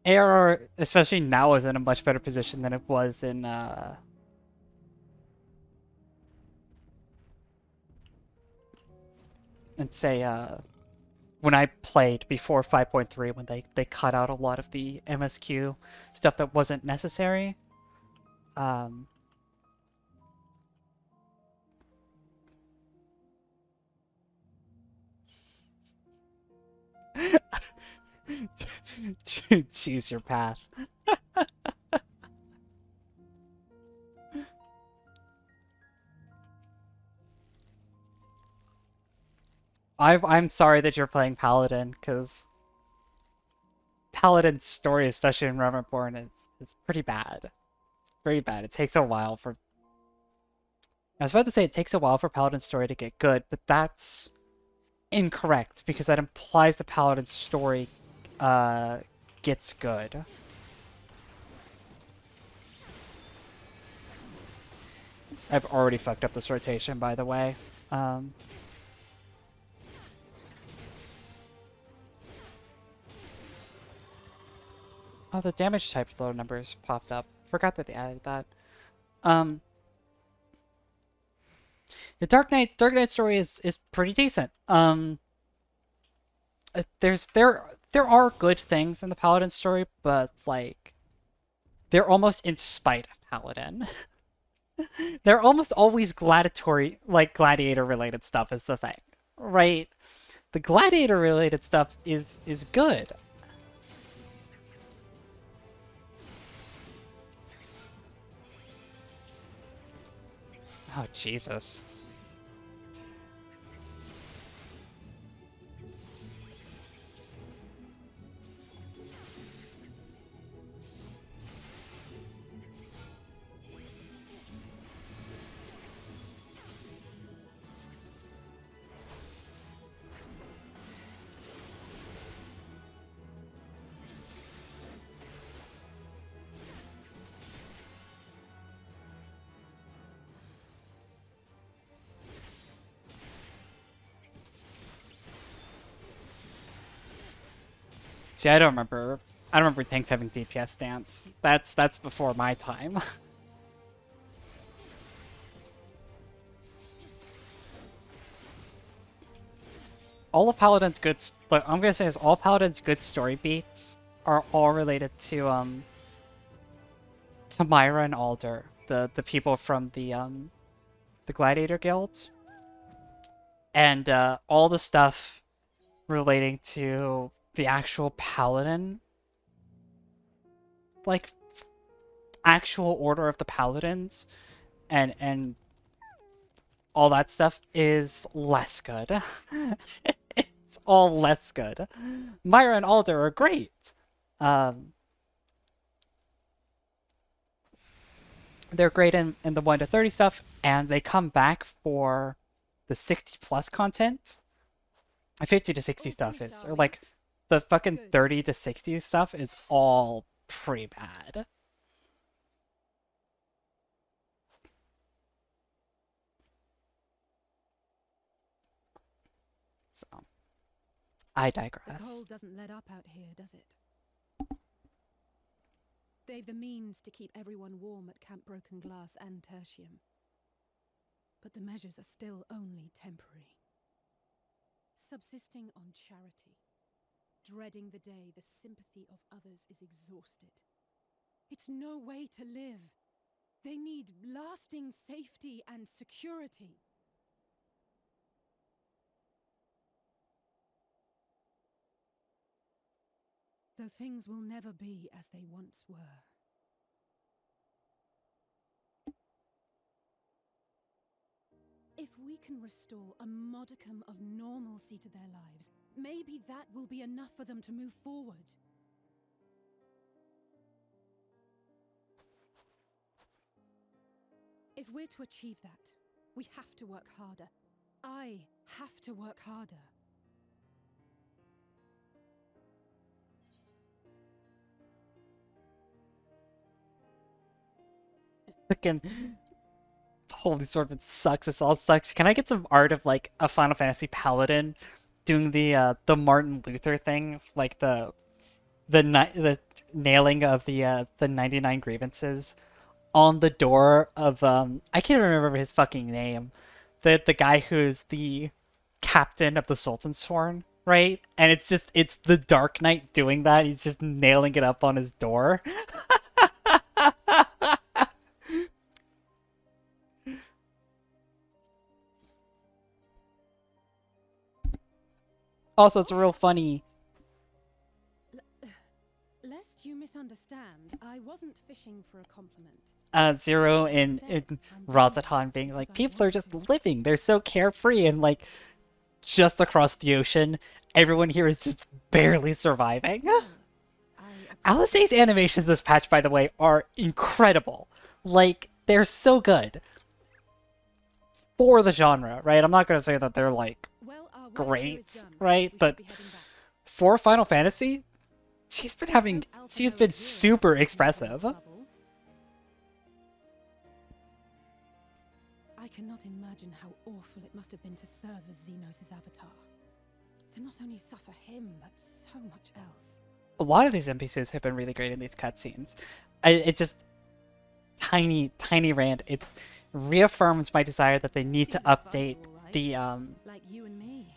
ARR, especially now, is in a much better position than it was in say when I played before 5.3, when they cut out a lot of the MSQ stuff that wasn't necessary. Choose your path. I'm sorry that you're playing Paladin, because Paladin's story, especially in Realm Reborn, is pretty bad. It's pretty bad. It takes a while for... I was about to say it takes a while for Paladin's story to get good, but that's incorrect, because that implies the Paladin's story gets good. I've already fucked up this rotation, by the way. Oh, the damage type low numbers popped up. Forgot that they added that. The Dark Knight story is pretty decent. There are good things in the Paladin story, but like they're almost in spite of Paladin. They're almost always gladiator related stuff is the thing, right? The gladiator related stuff is good. Oh, Jesus. See, I don't remember tanks having DPS stance. That's before my time. All of Paladin's good, what I'm gonna say is all Paladin's good story beats are all related to Myra and Alder, the people from the Gladiator Guild, and all the stuff relating to the actual Paladin, like actual order of the Paladins, and all that stuff is less good. It's all less good. Myra and Alder are great. They're great in the 1 to 30 stuff, and they come back for the 60 plus content. 50 to 60 stuff is, or like the fucking 30 to 60 stuff is all pretty bad. So, I The digress. cold doesn't let up out here, does it? They've the means to keep everyone warm at Camp Broken Glass and Tertium. But the measures are still only temporary. Subsisting on charity, dreading the day the sympathy of others is exhausted. It's no way to live. They need lasting safety and security. Though things will never be as they once were. If we can restore a modicum of normalcy to their lives, maybe that will be enough for them to move forward. If we're to achieve that, we have to work harder. I have to work harder. Fucking Holy Sword, it sucks. This all sucks. Can I get some art of like a Final Fantasy Paladin doing the Martin Luther thing, like the nailing of the 99 grievances on the door of I can't remember his fucking name, the guy who's the captain of the Sultan's Sworn, right? And it's the Dark Knight doing that. He's just nailing it up on his door. Also, it's real funny. Lest you misunderstand, I wasn't fishing for a compliment. Zero in Razatan being like, people are just living. They're so carefree, and like just across the ocean, everyone here is just barely surviving. Alisaie's animations this patch, by the way, are incredible. Like, they're so good for the genre, right? I'm not gonna say that they're like great, right? But for Final Fantasy, she's been super expressive. I cannot imagine how awful it must have been to serve as Xenos' avatar. To not only suffer him, but so much else. A lot of these NPCs have been really great in these cutscenes. It just tiny rant. It reaffirms my desire that they need to update the like you and me.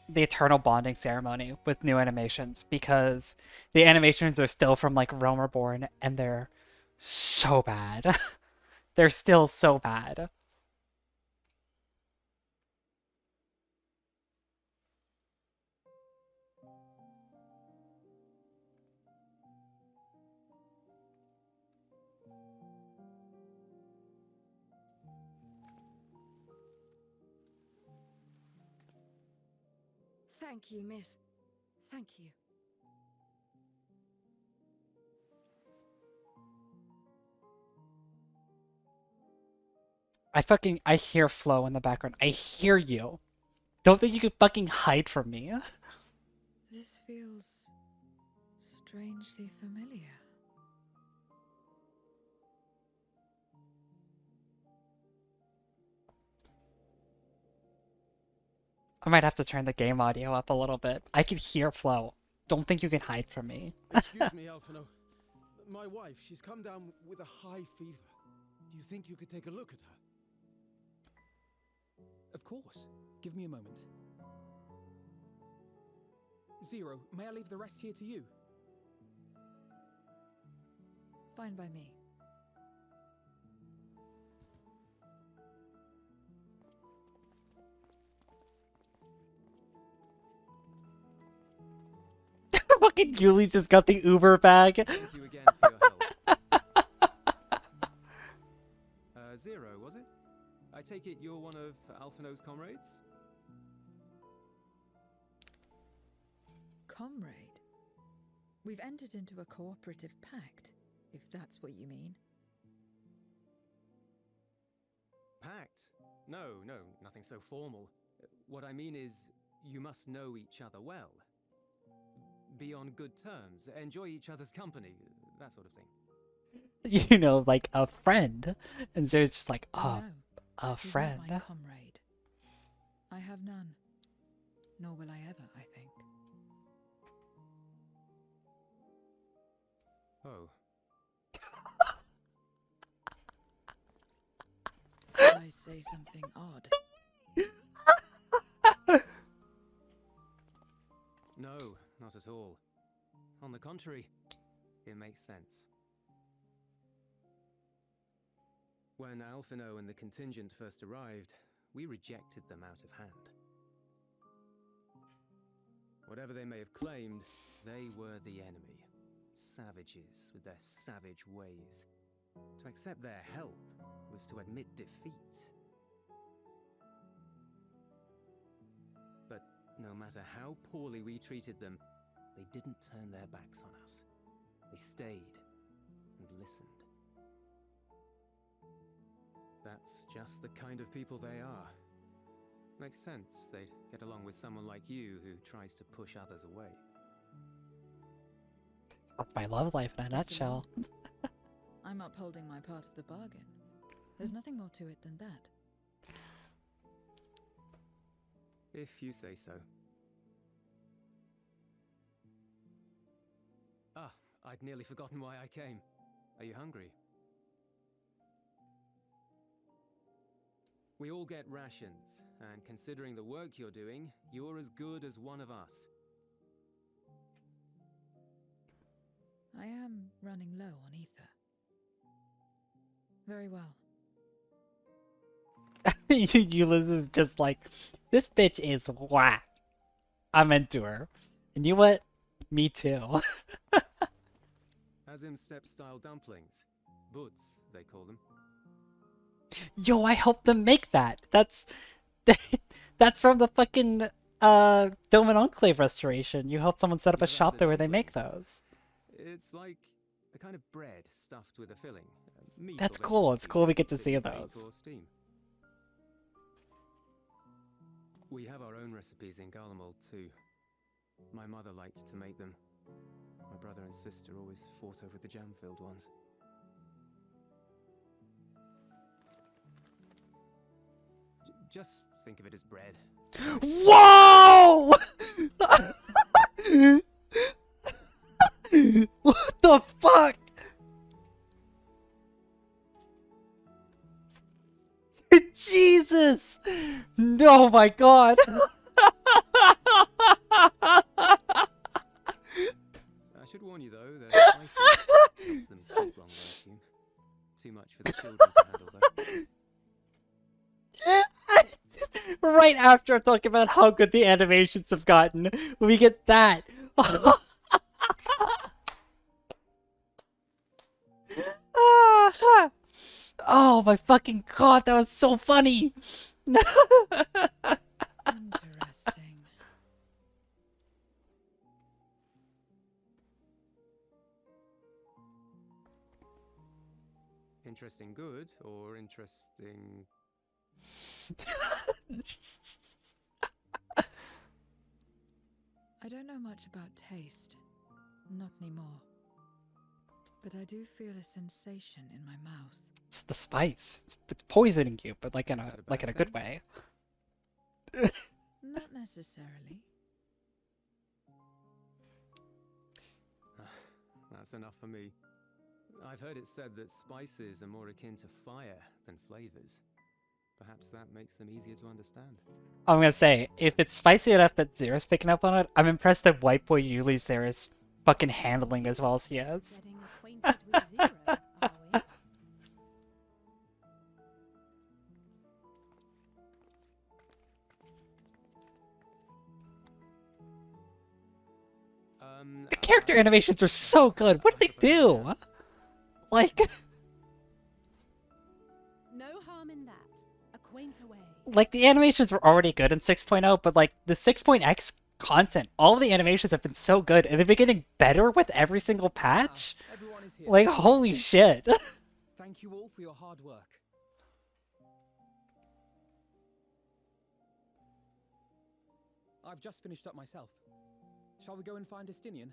The eternal bonding ceremony with new animations, because the animations are still from like Realm Reborn and they're so bad. They're still so bad. Thank you, miss. Thank you. I hear Flo in the background. I hear you. Don't think you can fucking hide from me. This feels strangely familiar. I might have to turn the game audio up a little bit. I can hear Flo. Don't think you can hide from me. Excuse me, Alphino. My wife, she's come down with a high fever. Do you think you could take a look at her? Of course. Give me a moment. Zero, may I leave the rest here to you? Fine by me. Fucking Yuli's just got the Uber bag. Thank you again for your help. Zero, was it? I take it you're one of Alphino's comrades? Comrade? We've entered into a cooperative pact, if that's what you mean. Pact? No, nothing so formal. What I mean is, you must know each other well. be on good terms, enjoy each other's company, that sort of thing. You know, like a friend. And so it's just like, oh, No, a he's friend. not my comrade. I have none. Nor will I ever, I think. Oh. Did I say something odd? No, not at all. On the contrary, it makes sense. When Alphino and the contingent first arrived, we rejected them out of hand. Whatever they may have claimed, they were the enemy. Savages with their savage ways. To accept their help was to admit defeat. But no matter how poorly we treated them, they didn't turn their backs on us. They stayed and listened. That's just the kind of people they are. Makes sense they'd get along with someone like you who tries to push others away. That's my love life in a nutshell. I'm upholding my part of the bargain. There's nothing more to it than that. If you say so. Ah, I'd nearly forgotten why I came. Are you hungry? We all get rations, and considering the work you're doing, you're as good as one of us. I am running low on ether. Very well. Ulysses is just like, this bitch is whack. I'm into her. And you know what? Me too. Azim step-style dumplings. Buds, they call them. Yo, I helped them make that. That's from the fucking Dome and Enclave restoration. You helped someone set up a shop there where they make those. It's like a kind of bread stuffed with a filling. Meat That's or cool. It's cool we get to vegetables, see bake those. or steam. We have our own recipes in Garlemald too. My mother liked to make them. My brother and sister always fought over the jam-filled ones. Just think of it as bread. Whoa! What the fuck? Jesus! No, my God! I should warn you though, they're spicy. Helps them cook longer, I assume. Too much for the children to handle though. Right after I'm talking about how good the animations have gotten, we get that. Oh my fucking God, that was so funny. Interesting. Interesting good or interesting... I don't know much about taste. Not anymore. But I do feel a sensation in my mouth. It's the spice. It's poisoning you, but like in Is a that a bad good thing? way. Not necessarily. That's enough for me. I've heard it said that spices are more akin to fire than flavors. Perhaps that makes them easier to understand. I'm gonna say, if it's spicy enough that Zero's picking up on it, I'm impressed that White Boy Yuli's there is fucking handling as well as he is. Getting acquainted with Zero, are we? The character animations are so good. What did they do? Like, No harm in that. Acquaint away. like the animations were already good in 6.0, but like the 6.x content, all of the animations have been so good, and they've been getting better with every single patch. Everyone is here. Like, holy shit. Thank you all for your hard work. I've just finished up myself. Shall we go and find Estinian?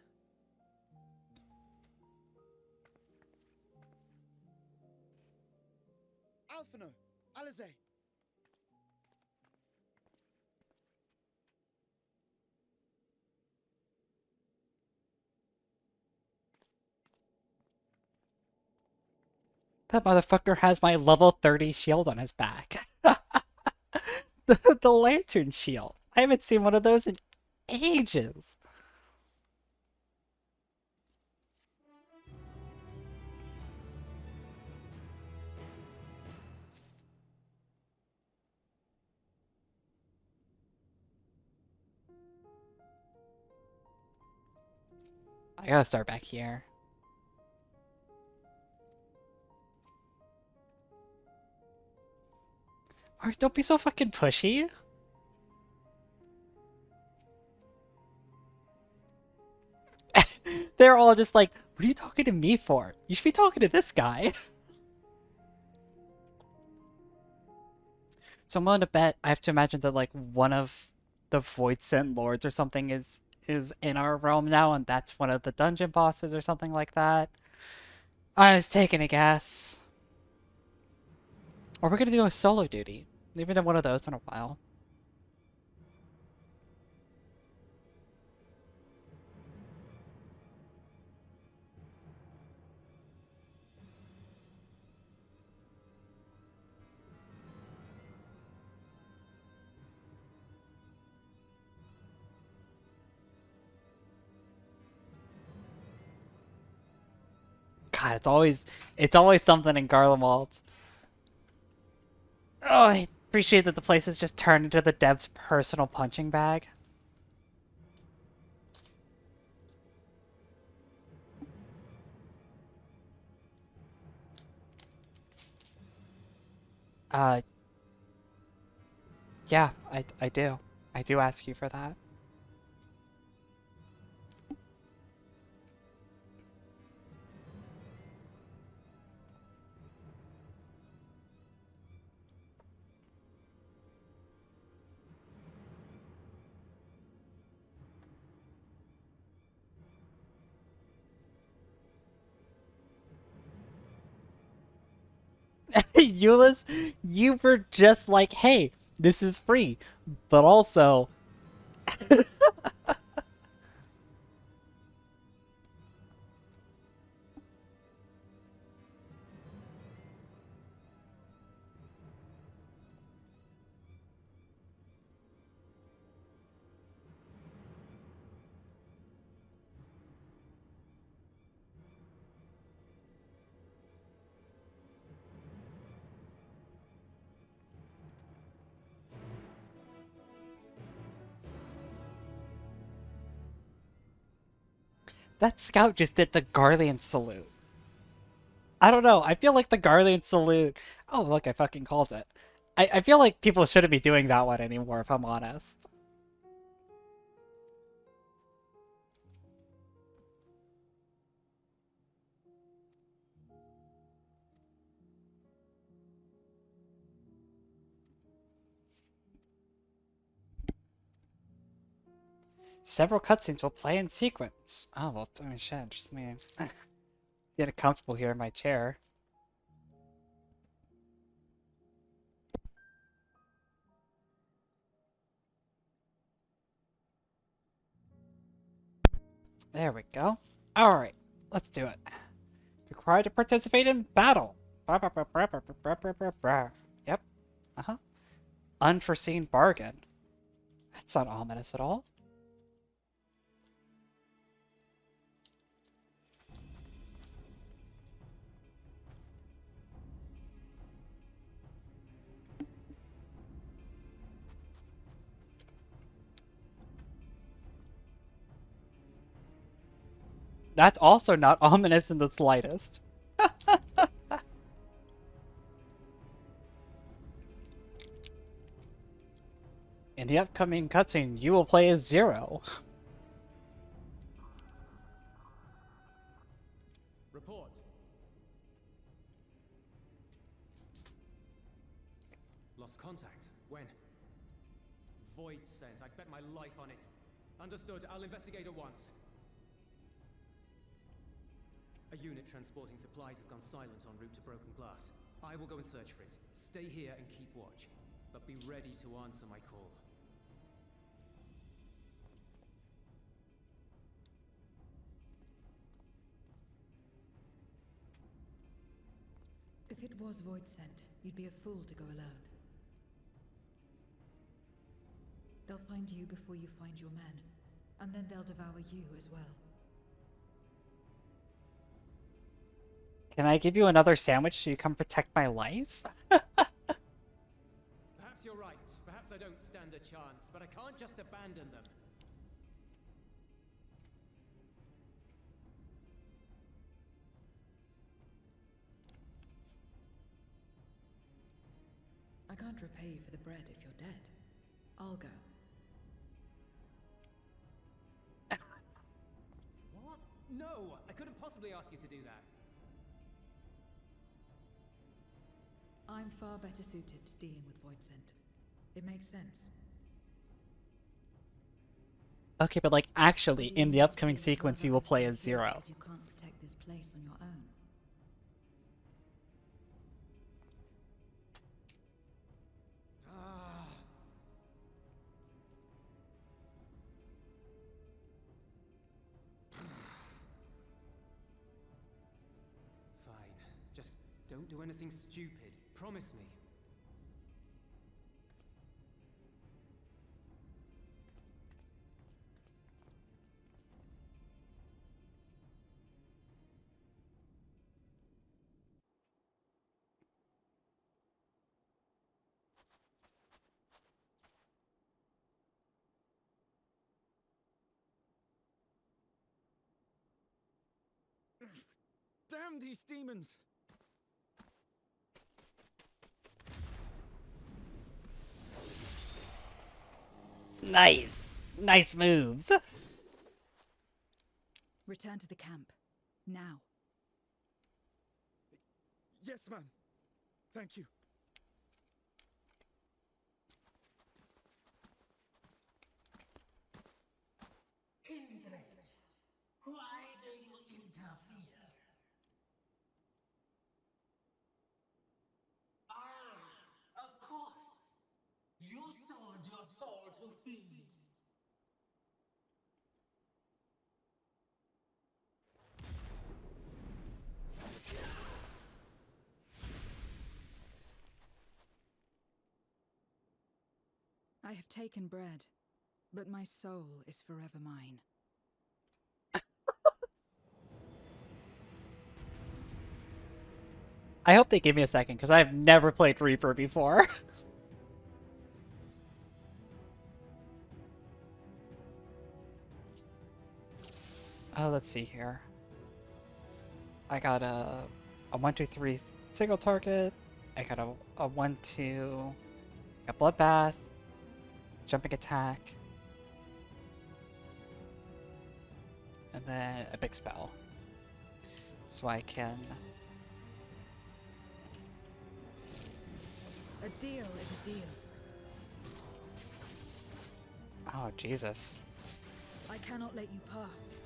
Alphino! Alize! That motherfucker has my level 30 shield on his back. The lantern shield. I haven't seen one of those in ages. I gotta start back here. Alright, don't be so fucking pushy. They're all just like, what are you talking to me for? You should be talking to this guy. So I'm willing to bet, I have to imagine that like one of the Void Sent Lords or something is in our realm now, and that's one of the dungeon bosses or something like that. I was taking a guess. Or we're gonna do a solo duty. We haven't done one of those in a while. God, it's always something in Garlemald. Oh, I appreciate that the place has just turned into the dev's personal punching bag. Uh, yeah, I do. I do ask you for that. Euless, you were just like, hey, this is free, but also... That scout just did the Garlean salute. I don't know, I feel like the Garlean salute... Oh, look, I fucking called it. I feel like people shouldn't be doing that one anymore, if I'm honest. Several cutscenes will play in sequence. Oh, well, I mean, shit, just me. Getting comfortable here in my chair. There we go. Alright, let's do it. Required to participate in battle. Yep. Uh-huh. Unforeseen bargain. That's not ominous at all. That's also not ominous in the slightest. In the upcoming cutscene, you will play as Zero. Report. Lost contact. When? Void sent. I'd bet my life on it. Understood. I'll investigate at once. A unit transporting supplies has gone silent en route to Broken Glass. I will go and search for it. Stay here and keep watch. But be ready to answer my call. If it was Void Sent, you'd be a fool to go alone. They'll find you before you find your men, and then they'll devour you as well. Can I give you another sandwich so you come protect my life? Perhaps you're right. Perhaps I don't stand a chance, but I can't just abandon them. I can't repay you for the bread if you're dead. I'll go. What? No! I couldn't possibly ask you to do that. I'm far better suited to dealing with Void Sent. It makes sense. Okay, but like actually, What do you in the mean to upcoming say sequence, you're you will play still as here Zero. because you can't protect this place on your own? Fine. Just don't do anything stupid. Promise me. Damn these demons! Nice! Nice moves! Return to the camp. Now. Yes, ma'am. Thank you. Kindred, why do you interfere? Ah, of course. You sold your soul to feed. I have taken bread, but my soul is forever mine. I hope they give me a second, because I've never played Reaper before. Oh, let's see here. I got a 1-2-3 single target. I got a 1-2, a bloodbath, jumping attack, and then a big spell. So I can. A deal is a deal. Oh, Jesus. I cannot let you pass.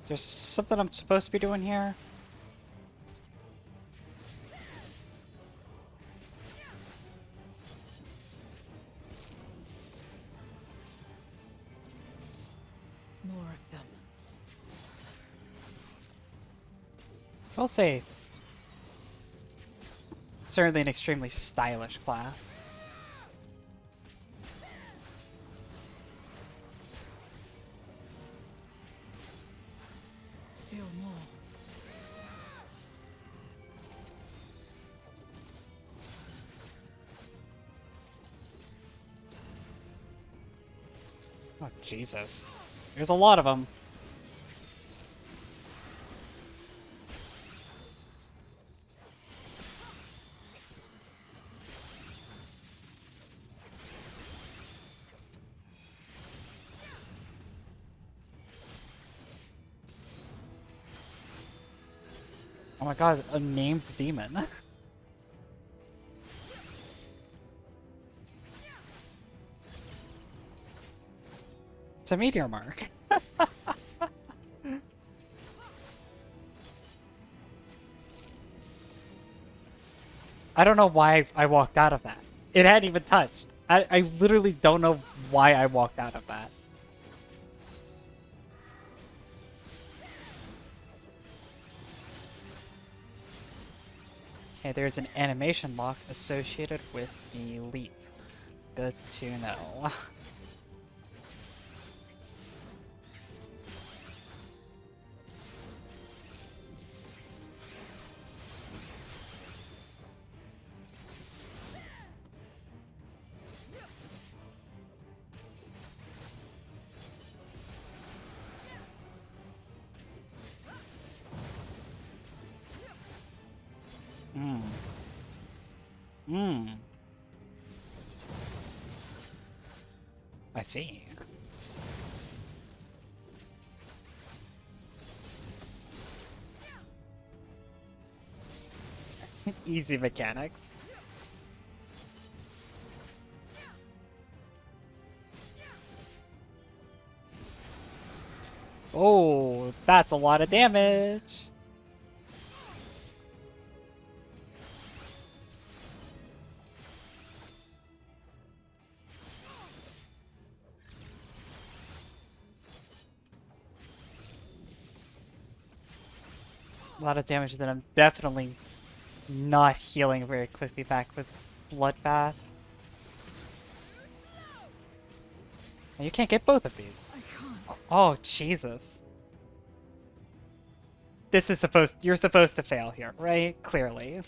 There's something I'm supposed to be doing here. More of them. I'll say, certainly an extremely stylish class. Still more. Oh, Jesus. There's a lot of them. Oh my god, a named demon. It's a meteor mark. I don't know why I walked out of that. It hadn't even touched. I literally don't know why I walked out of that. Okay, there's an animation lock associated with the leap. Good to know. Hmm. Hmm. I see. Easy mechanics. Oh, that's a lot of damage. A lot of damage that I'm definitely not healing very quickly back with Bloodbath. And you can't get both of these. Oh, Jesus. This is you're supposed to fail here, right? Clearly.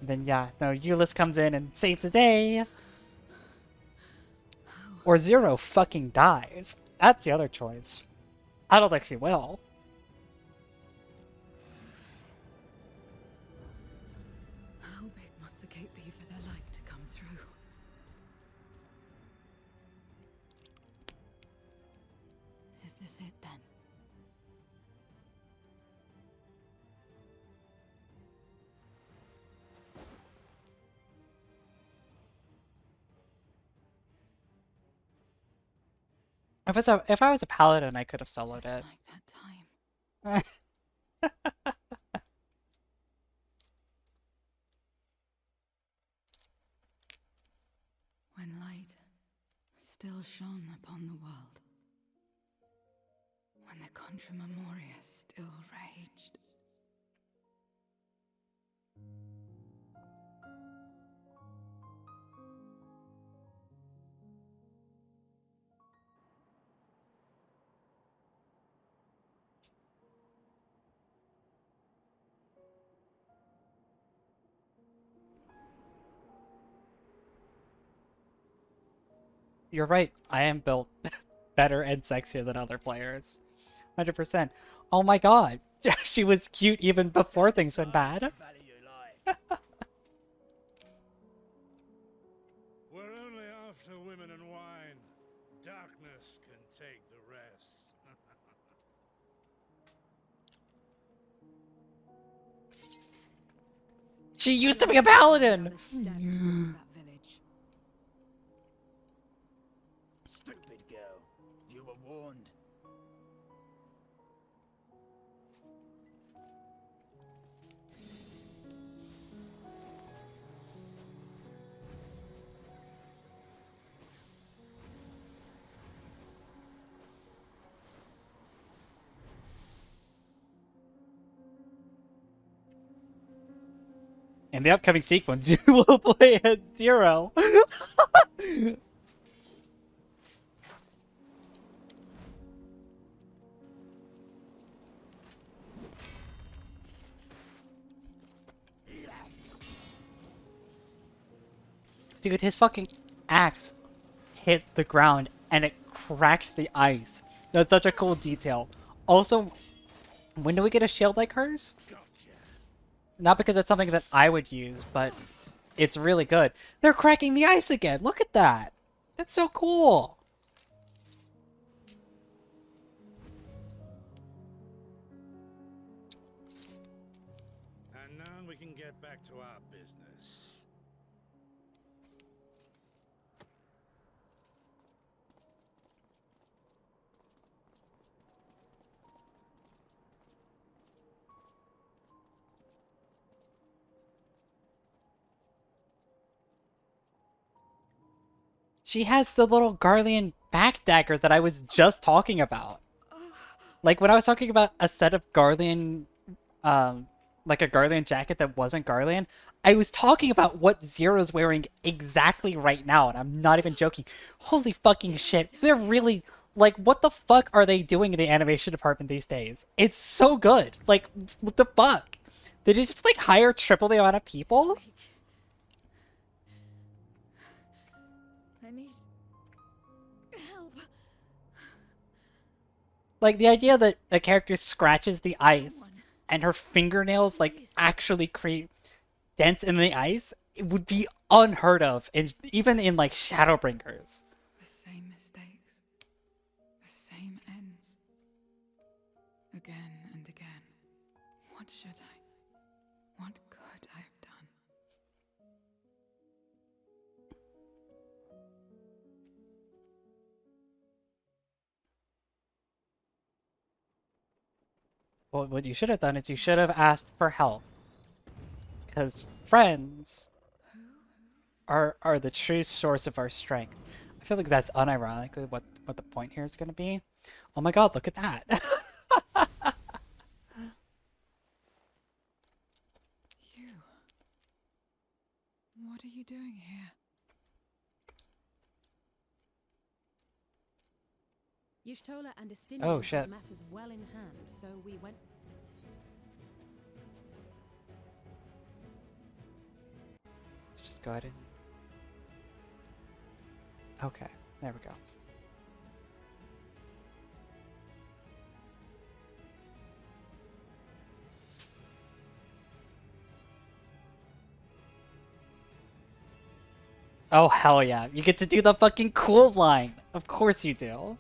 And then yeah, no, Euless comes in and saves the day. Or Zero fucking dies. That's the other choice. I don't think she will. How big must the gate be for their light to come through? Is this it then? If I was a paladin, I could have soloed it. Like that time. When light still shone upon the world. When the Contra Memoria still raged. You're right. I am built better and sexier than other players. 100%. Oh my god. She was cute even before things went bad. We're only after women and wine. Darkness can take the rest. She used to be a paladin! Stupid girl. You were warned. In the upcoming sequence, you will play at Zero. Dude, his fucking axe hit the ground and it cracked the ice. That's such a cool detail. Also, when do we get a shield like hers? Not because it's something that I would use, but it's really good. They're cracking the ice again. Look at that. That's so cool. And now we can get back to our business. She has the little Garlean back dagger that I was just talking about. Like, when I was talking about a set of Garlean, like a Garlean jacket that wasn't Garlean, I was talking about what Zero's wearing exactly right now, and I'm not even joking. Holy fucking shit. They're really, like, what the fuck are they doing in the animation department these days? It's so good. Like, what the fuck? Did they just, like, hire triple the amount of people? I need help. Like, the idea that a character scratches the ice and her fingernails, like, actually create dents in the ice, it would be unheard of, even in, like, Shadowbringers. The same mistakes. The same ends. Again and again. What should I? What could I have done? Well, what you should have done is you should have asked for help. Because friends are the true source of our strength. I feel like that's unironically what the point here is going to be. Oh my god, look at that. You. What are you doing here? Y'shtola and Estinian Oh, had shit. matters well in hand, so we went. Let's just go ahead and... Okay, there we go. Oh, hell yeah. You get to do the fucking cool line. Of course you do.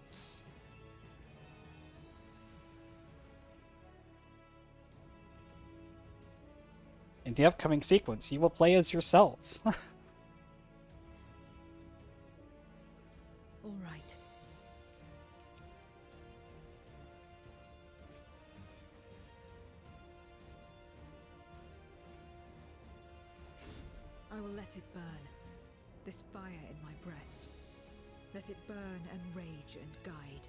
In the upcoming sequence, you will play as yourself. All right. I will let it burn. This fire in my breast. Let it burn and rage and guide.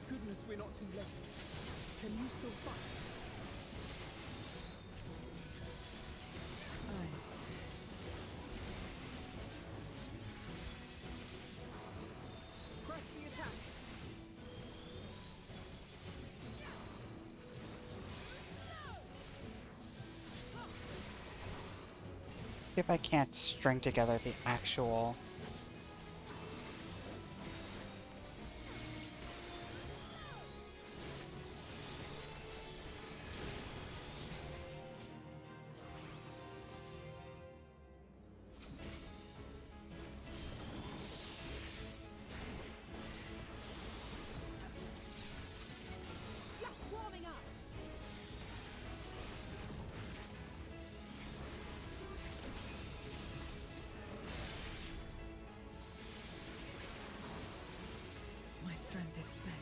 Goodness, we're not too late. Can you still fight? Press the attack. See if I can't string together the actual... Just warming up. My strength is spent.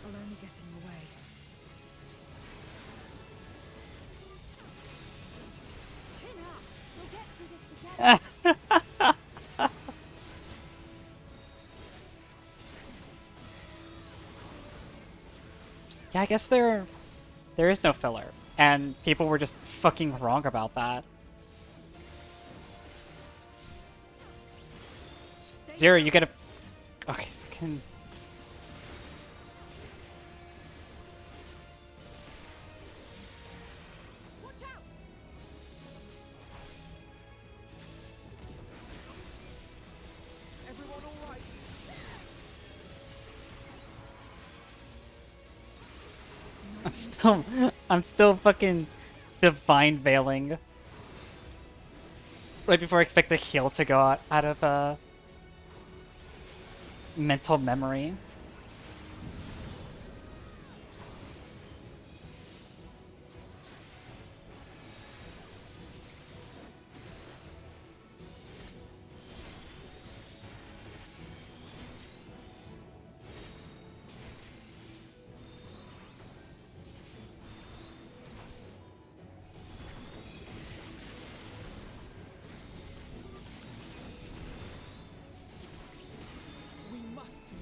I'll only get in your way. Chin up. We'll get through this together. Yeah, I guess there is no filler. And people were just fucking wrong about that. Zero, you gotta... Okay, can... Watch out. Everyone all right? I'm still fucking divine veiling. Right before I expect the heal to go out of, mental memory.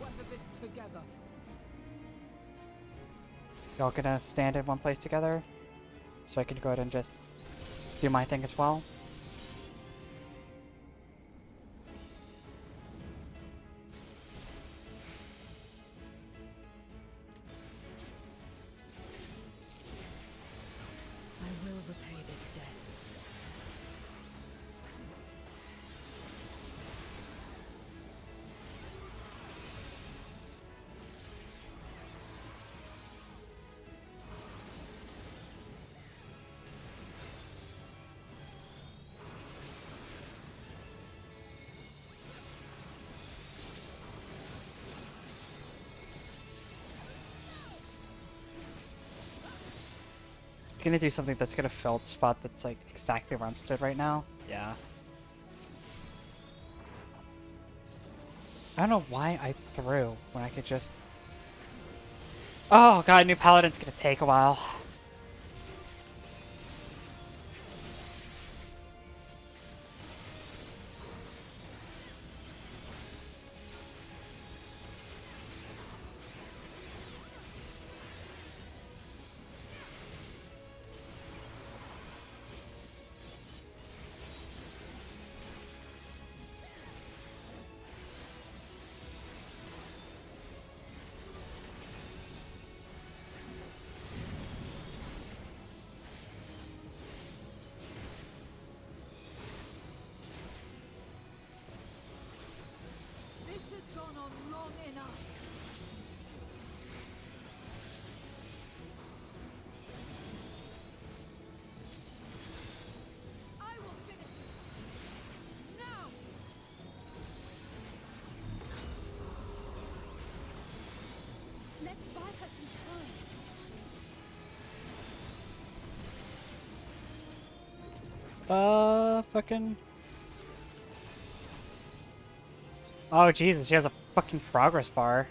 weather this together. Y'all gonna stand in one place together? So I can go ahead and just do my thing as well? I will repay this debt. Gonna do something that's gonna fill the spot that's like exactly where I'm stood right now. Yeah. I don't know why I threw when I could just... Oh god, new paladin's gonna take a while. This has gone on long enough. I will finish it. Now! Let's buy her some time. Fucking... Oh Jesus, she has a fucking progress bar.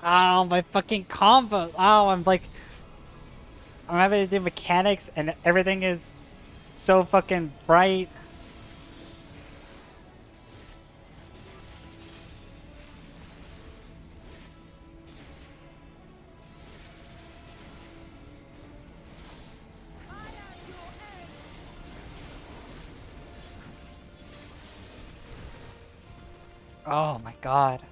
Oh, my fucking combo. Oh, I'm having to do mechanics and everything is so fucking bright. Oh my god.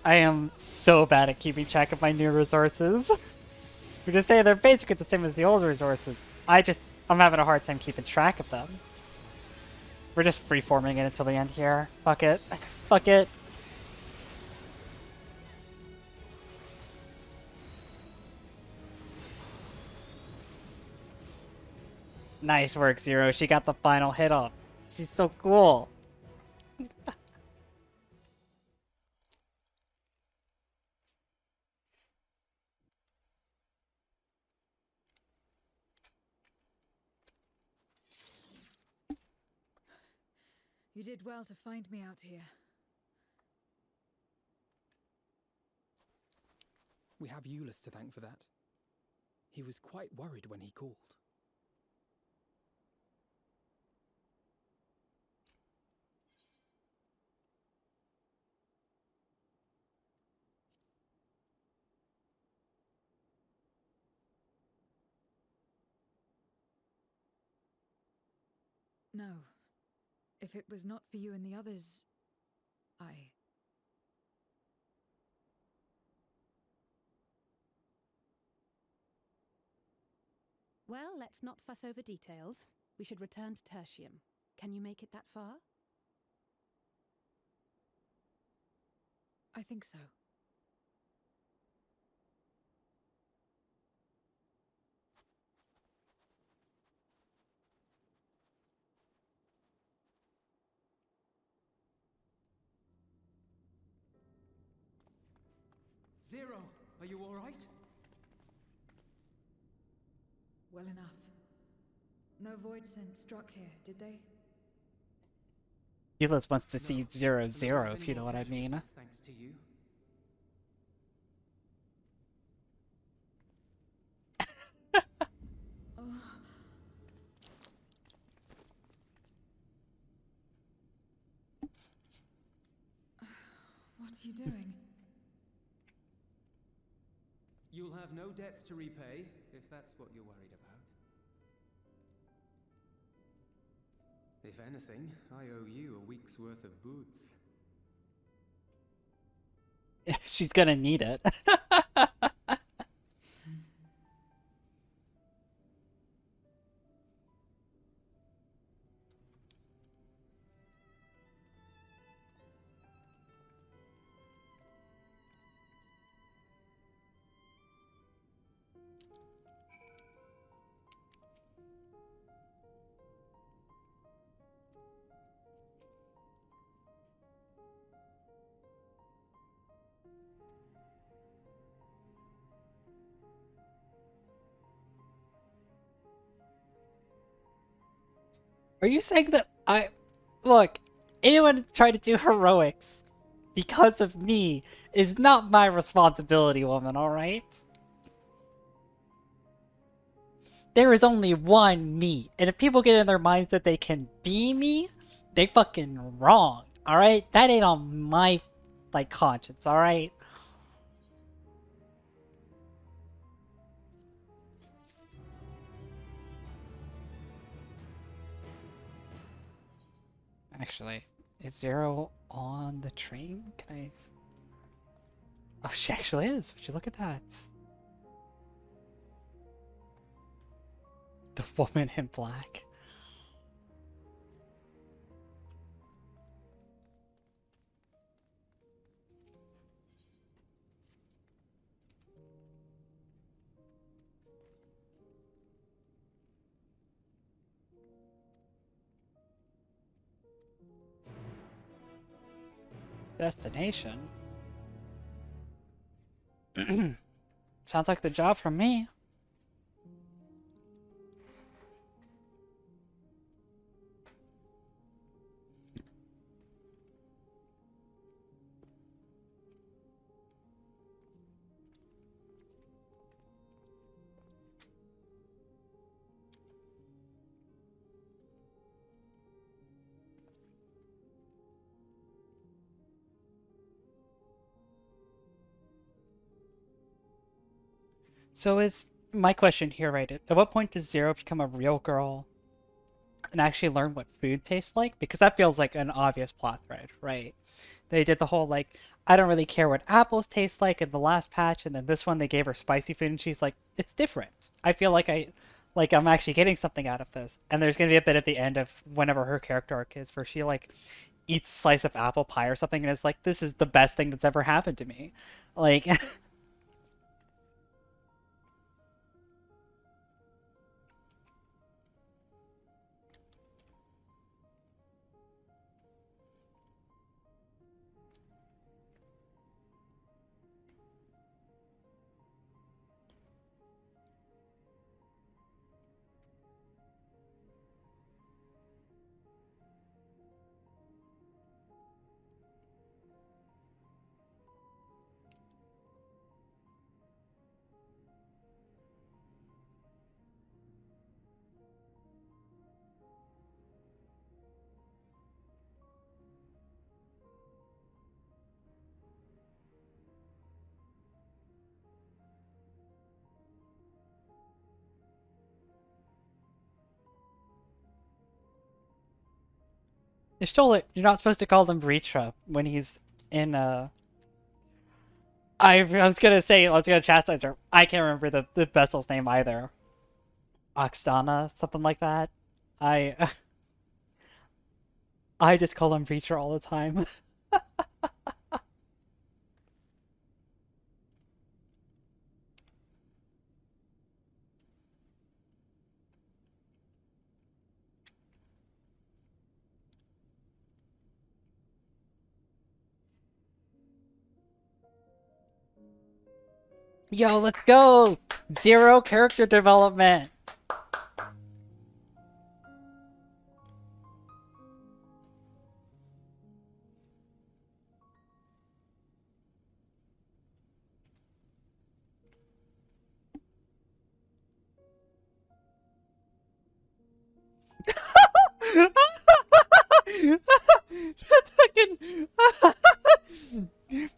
I am so bad at keeping track of my new resources. We're just saying they're basically the same as the old resources. I'm having a hard time keeping track of them. We're just freeforming it until the end here. Fuck it. Fuck it. Nice work, Zero. She got the final hit off. She's so cool. You did well to find me out here. We have Euless to thank for that. He was quite worried when he called. No. If it was not for you and the others, Well, let's not fuss over details. We should return to Tertium. Can you make it that far? I think so. Zero, are you all right? Well enough. No void scent struck here, did they? Helis wants to see No. 0, And there 0, weren't if any you know more what I mean. casualties, thanks to you. What are you doing? You'll have no debts to repay, if that's what you're worried about. If anything, I owe you a week's worth of boots. She's gonna need it. Are you saying that look, anyone trying to do heroics because of me is not my responsibility, woman, alright? There is only one me, and if people get in their minds that they can be me, they fucking wrong, alright? That ain't on my, like, conscience, alright? Actually, is Zero on the train? Can I... Oh, she actually is. Would you look at that? The woman in black. Destination? Sounds like the job for me. So is my question here, right? At what point does Zero become a real girl and actually learn what food tastes like? Because that feels like an obvious plot thread, right? They did the whole, like, I don't really care what apples taste like in the last patch, and then this one they gave her spicy food, and she's like, it's different. I feel like I'm actually getting something out of this. And there's gonna be a bit at the end of whenever her character arc is, where she, like, eats a slice of apple pie or something, and is like, this is the best thing that's ever happened to me. Like... You stole it. You're not supposed to call him Breacha when he's in I was gonna say, I was gonna chastise her. I can't remember the vessel's name either. Oxana, something like that. I I just call him Breacher all the time. Yo, let's go! 0 character development! That's fucking...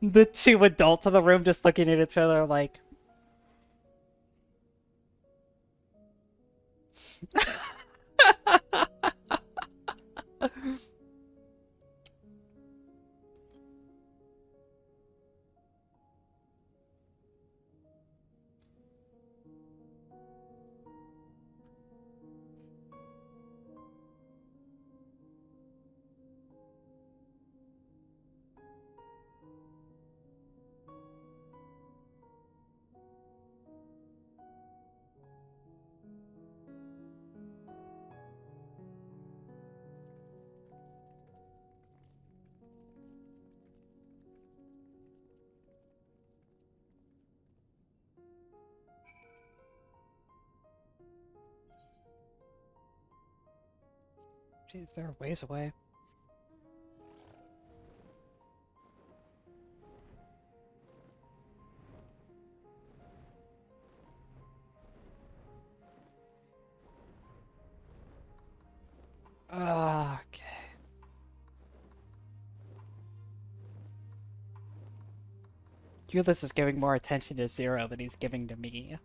The 2 adults in the room just looking at each other like... Jeez, they're ways away. Okay. Ulysses is giving more attention to 0 than he's giving to me.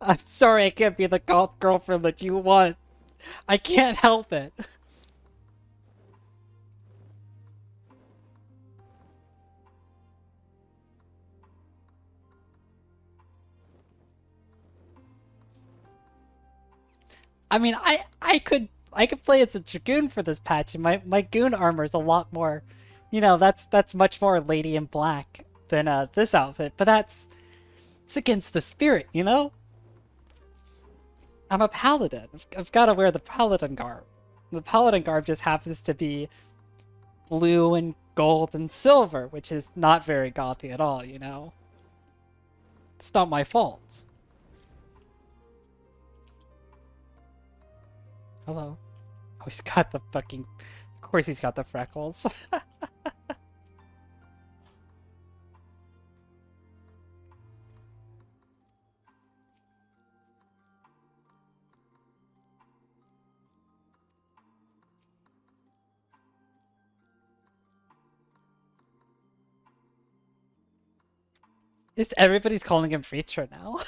I'm sorry I can't be the golf girlfriend that you want. I can't help it. I mean, I could play as a Dragoon for this patch, and my goon armor is a lot more, you know, that's much more Lady in Black than this outfit, but it's against the spirit, you know? I'm a paladin. I've got to wear the paladin garb. The paladin garb just happens to be blue and gold and silver, which is not very gothy at all, you know? It's not my fault. Hello. Oh, he's got the fucking... Of course he's got the freckles. Just everybody's calling him Preacher now.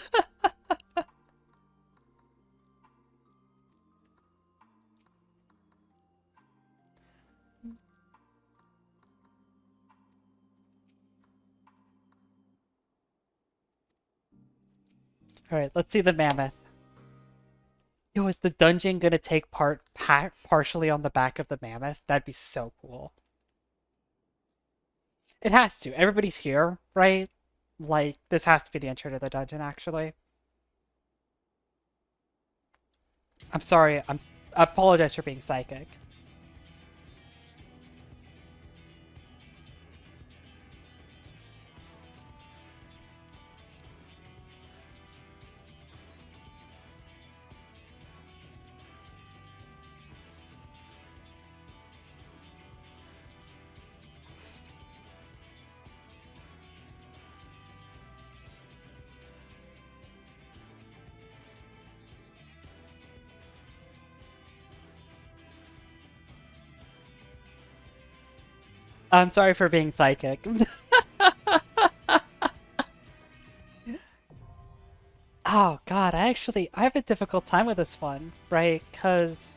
Alright, let's see the mammoth. Yo, is the dungeon gonna take part partially on the back of the mammoth? That'd be so cool. It has to. Everybody's here, right? Like, this has to be the intro to the dungeon, actually. I'm sorry, I apologize for being psychic. I'm sorry for being psychic. Oh god, I have a difficult time with this one, right? Because...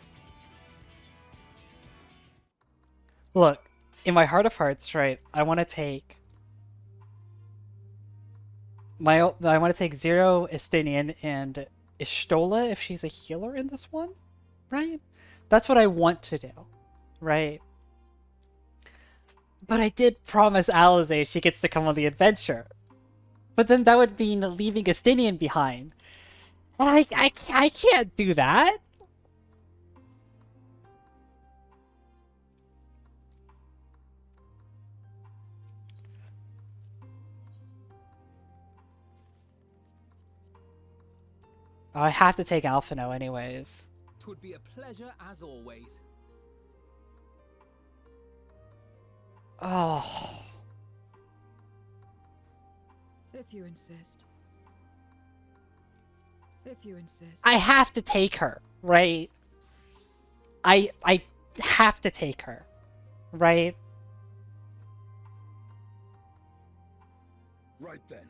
Look, in my heart of hearts, right, I want to take... I want to take 0, Estinian, and Ishtola if she's a healer in this one, right? That's what I want to do, right? But I did promise Alize she gets to come on the adventure. But then that would mean leaving Estinian behind. And I can't do that. Oh, I have to take Alphino anyways. 'Twould be a pleasure as always. Oh. If you insist. If you insist. I have to take her, right? I have to take her, right? Right then.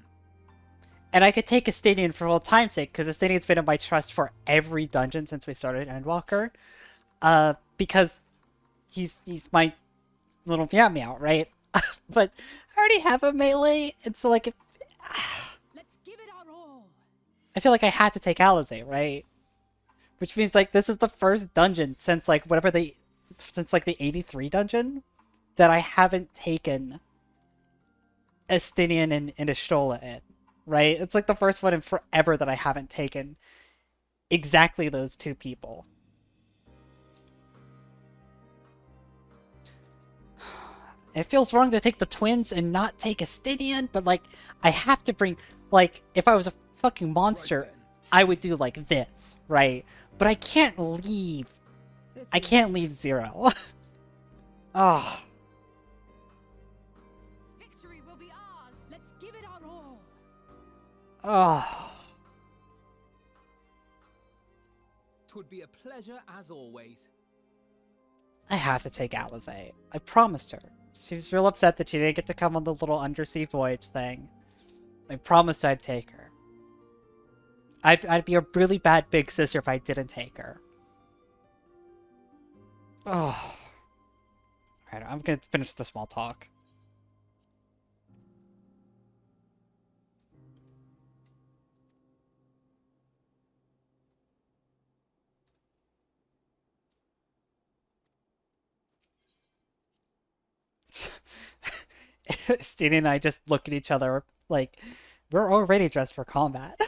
And I could take Estinian for old time's sake, because Estinian's been in my trust for every dungeon since we started Endwalker. Because he's my little meow meow, right? But I already have a melee, and so like if Let's give it our all. I feel like I had to take Alizé, right? Which means like this is the first dungeon since like since like the 83 dungeon that I haven't taken Estinian and Ishtola in, right? It's like the first one in forever that I haven't taken exactly those two people. It feels wrong to take the twins and not take Estinian, but like I have to bring, like, if I was a fucking monster, I would do like this, right? But I can't leave. I can't leave Zero. Oh. Victory will be ours. Let's give it our all. Oh. 'Twould be a pleasure as always. I have to take Alizé. I promised her. She was real upset that she didn't get to come on the little undersea voyage thing. I promised I'd take her. I'd be a really bad big sister if I didn't take her. Oh. Alright, I'm gonna finish the small talk. Stevie and I just look at each other like, we're already dressed for combat.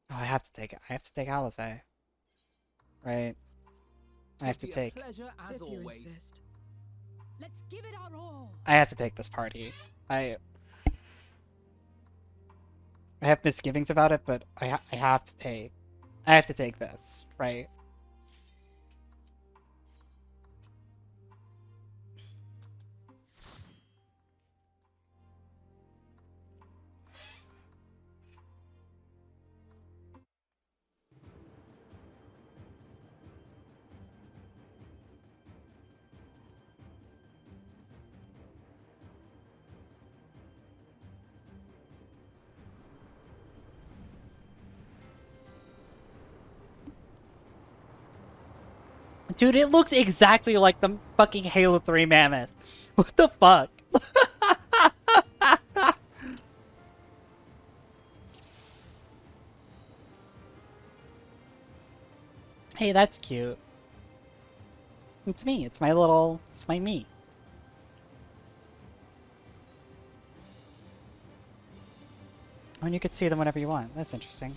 Oh, I have to take it. I have to take Alizé. Right. I have to take. Pleasure as always. Let's give it our all. I have to take this party. I have misgivings about it, but I have to take. I have to take this, right? Dude, it looks exactly like the fucking Halo 3 mammoth. What the fuck? Hey, that's cute. It's me. It's my me. Oh, and you could see them whenever you want. That's interesting.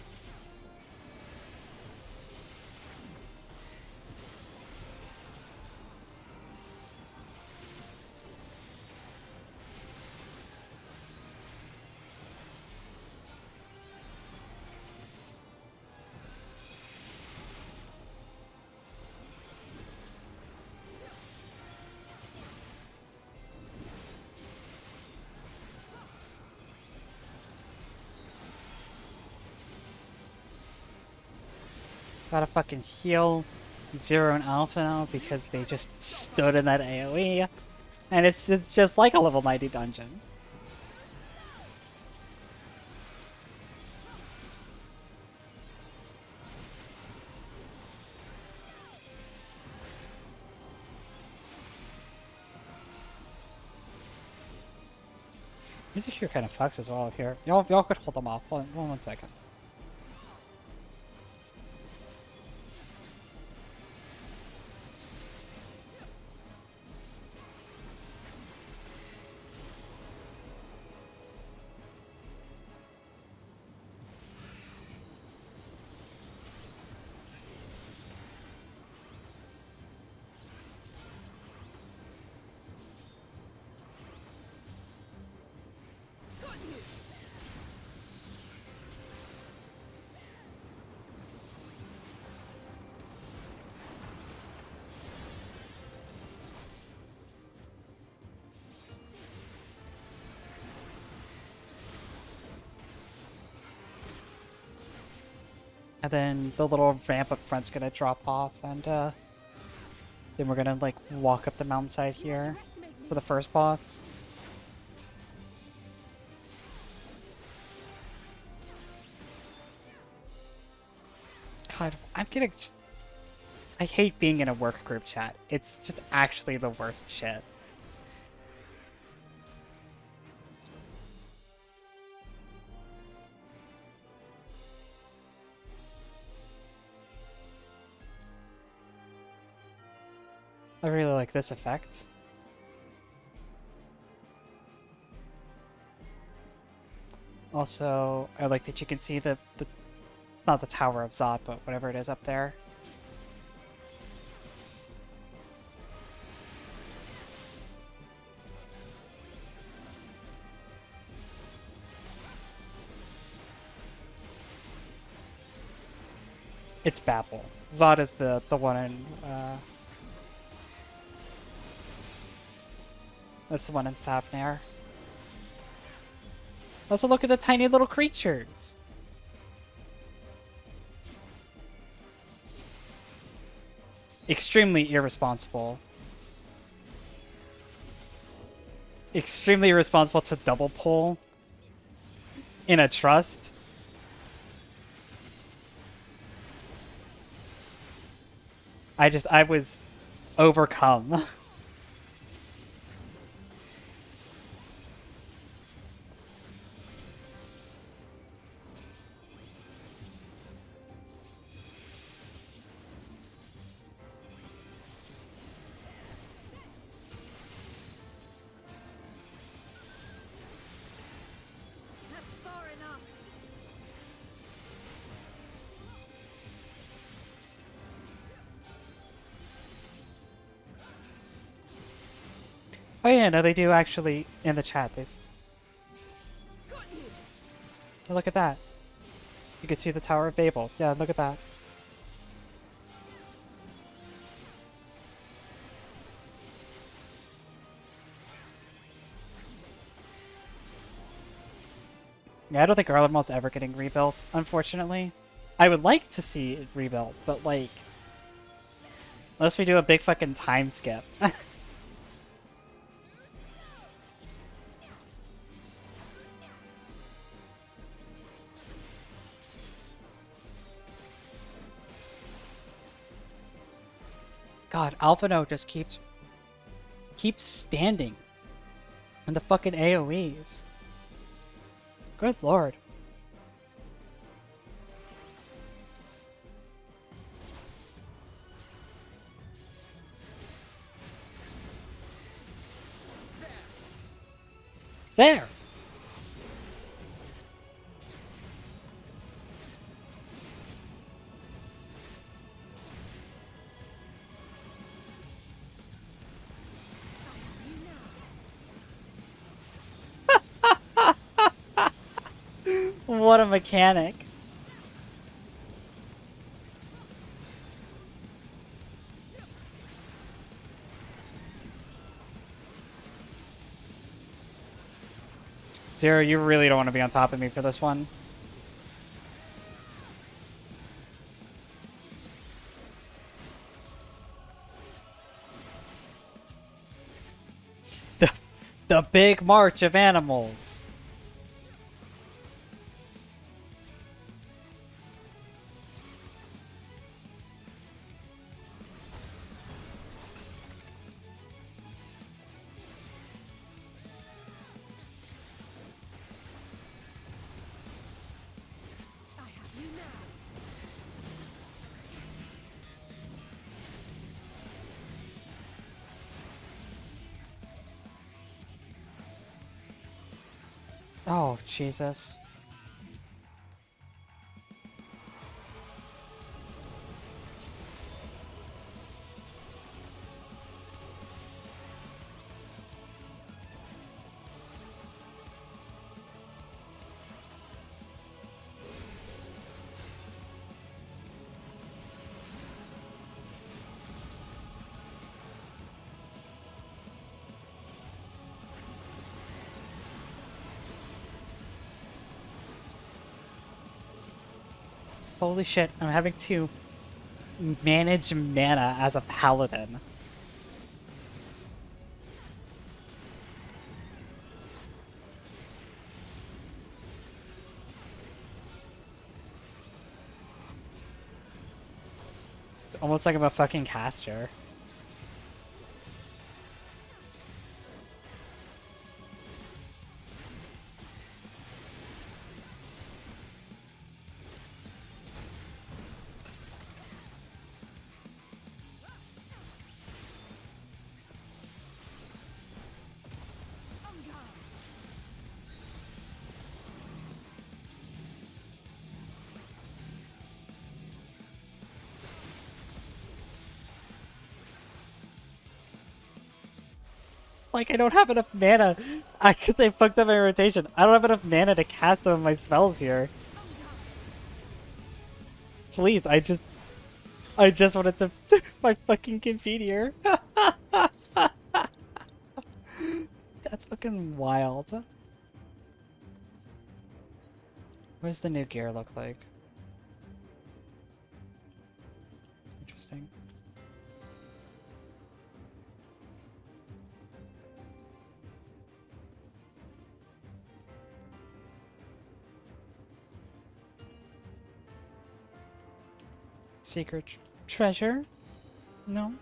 Gotta fucking heal Zero and Alpha now because they just stood in that AoE. And it's just like a level 90 dungeon. These are here kind of fucks as well here. Y'all could hold them off. One second. And then the little ramp up front's gonna drop off, and then we're gonna like walk up the mountainside here for the first boss. God, I'm getting just... I hate being in a work group chat. It's just actually the worst shit. I really like this effect. Also, I like that you can see the it's not the Tower of Zod, but whatever it is up there. It's Babel. Zod is the one in that's the one in Thavnair. Also, look at the tiny little creatures. Extremely irresponsible. Extremely irresponsible to double pull in a trust. I was overcome. That's far enough. Oh yeah, no, they do actually in the chat. Oh, look at that. You can see the Tower of Babel. Yeah, look at that. Yeah, I don't think Garlemald's ever getting rebuilt, unfortunately. I would like to see it rebuilt, but like... Unless we do a big fucking time skip. God, Alphino just keeps standing in the fucking AoEs. Good lord. There! What a mechanic. Zero, you really don't want to be on top of me for this one. The big march of animals. Oh, Jesus. Holy shit, I'm having to manage mana as a paladin. It's almost like I'm a fucking caster. Like, I don't have enough mana. They fucked up my rotation. I don't have enough mana to cast some of my spells here. Please, I just wanted to my fucking compete here. That's fucking wild. What does the new gear look like? Interesting. Secret treasure? No.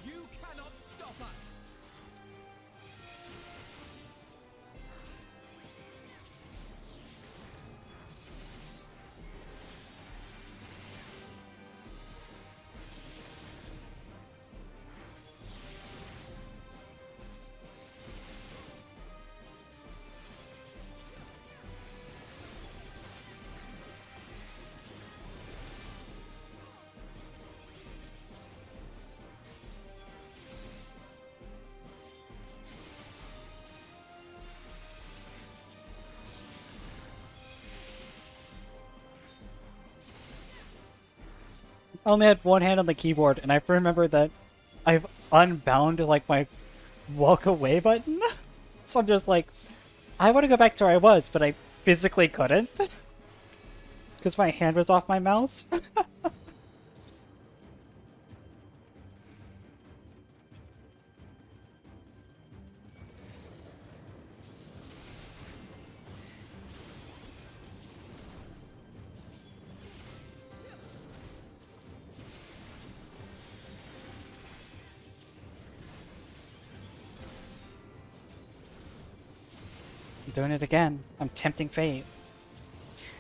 You cannot stop us! I only had one hand on the keyboard, and I remember that I've unbound like my walk away button. So I'm just like, I want to go back to where I was, but I physically couldn't because my hand was off my mouse. I'm doing it again. I'm tempting fate.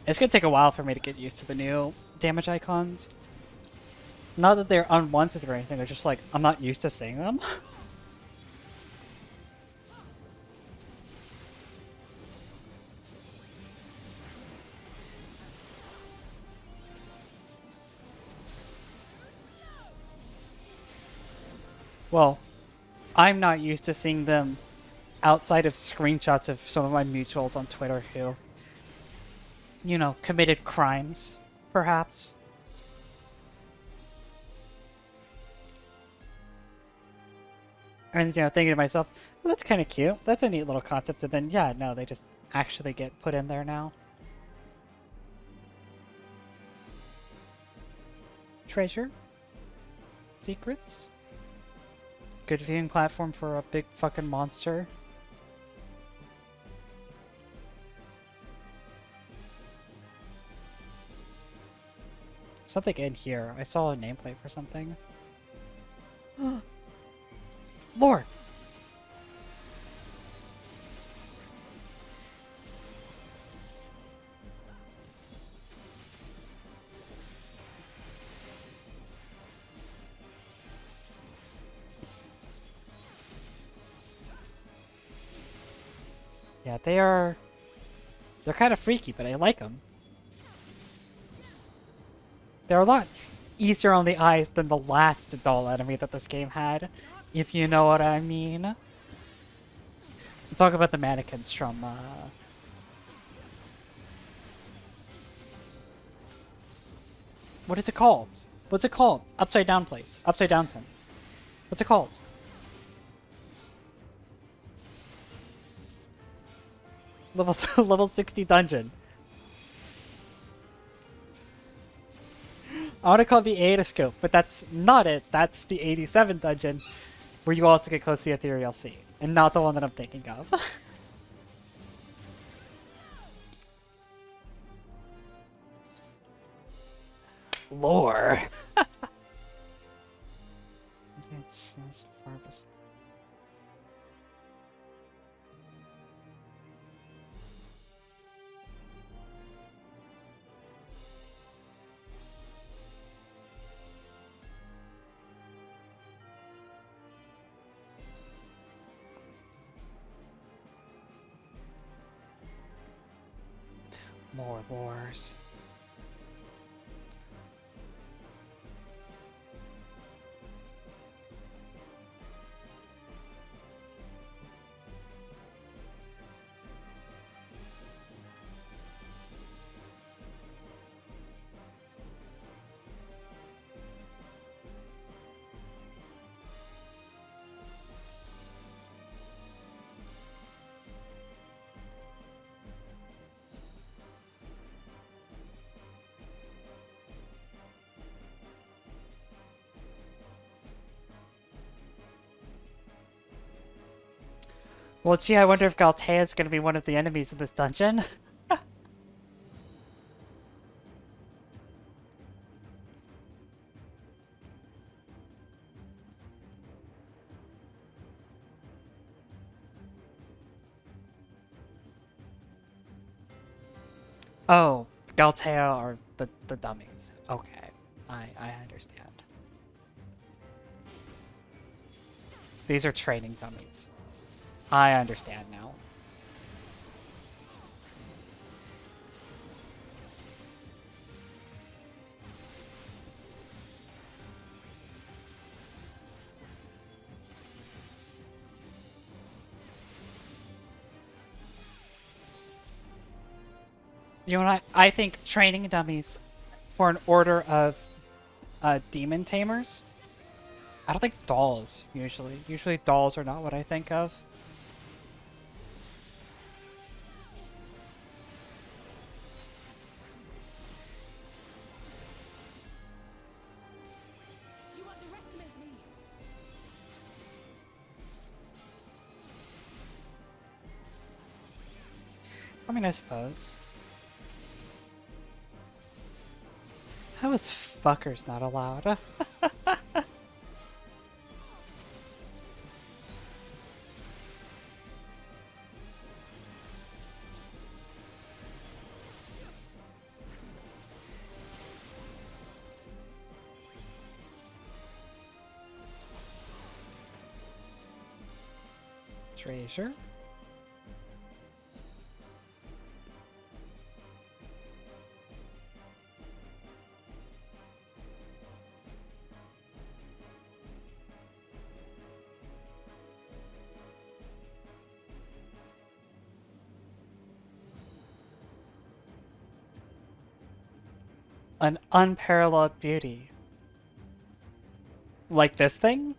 It's gonna take a while for me to get used to the new damage icons. Not that they're unwanted or anything, it's just like, I'm not used to seeing them. Well, I'm not used to seeing them outside of screenshots of some of my mutuals on Twitter who, you know, committed crimes, perhaps. And, you know, thinking to myself, well, that's kind of cute. That's a neat little concept. And then, yeah, no, they just actually get put in there now. Treasure? Secrets? Good viewing platform for a big fucking monster. Something in here. I saw a nameplate for something. Lord! Yeah, they're kind of freaky, but I like them. They're a lot easier on the eyes than the last dull enemy that this game had, if you know what I mean. I'm talking about the mannequins from, what is it called? What's it called? Upside down place. Upside downton. What's it called? Level 60 dungeon. I want to call it the Aetoscope, but that's not it. That's the 87 dungeon, where you also get close to the Ethereal Sea, and not the one that I'm thinking of. Lore. It's harvest. More lores. Well, gee, I wonder if Galtea is going to be one of the enemies in this dungeon. Oh, Galtea are the dummies. Okay, I understand. These are training dummies. I understand now. You know what? I think training dummies for an order of demon tamers. I don't think dolls, usually. Usually dolls are not what I think of. You underestimate me. I mean, I suppose. How is fuckers not allowed? Treasure. An unparalleled beauty. Like this thing?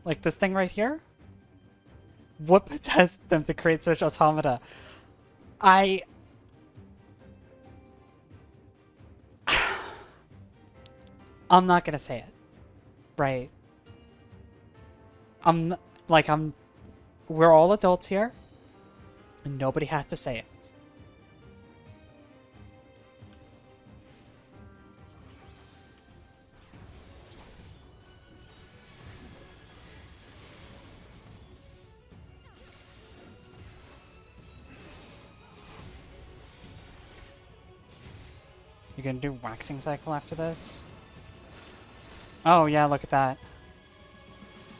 Like this thing right here? What possessed them to create such automata? I'm not gonna say it. Right. We're all adults here. And nobody has to say it. You gonna do waxing cycle after this? Oh yeah, look at that.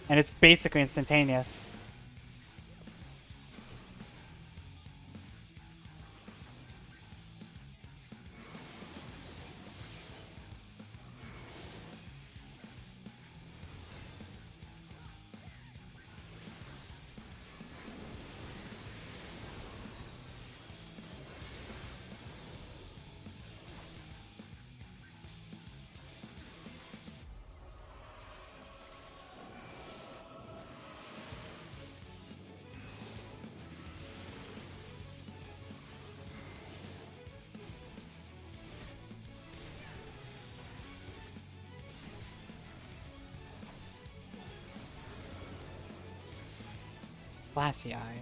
And it's basically instantaneous. Glassy-eyed.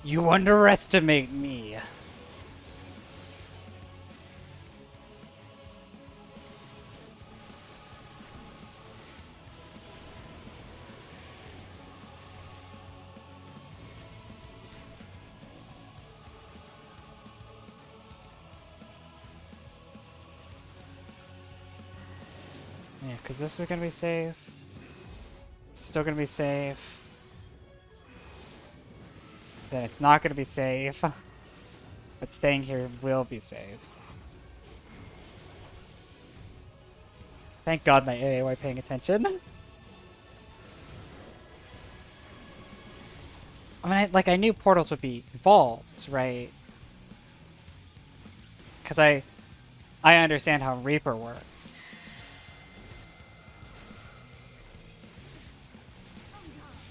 You underestimate me. Yeah, because this is going to be safe. It's still going to be safe. Then it's not going to be safe. But staying here will be safe. Thank God my AOI paying attention. I mean, I knew portals would be involved, right? Because I understand how Reaper works.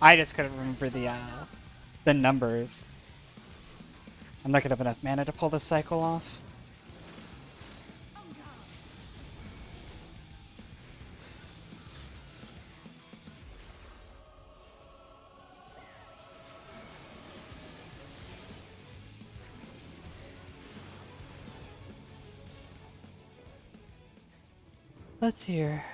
I just couldn't remember the numbers. I'm not gonna have enough mana to pull this cycle off. Let's hear.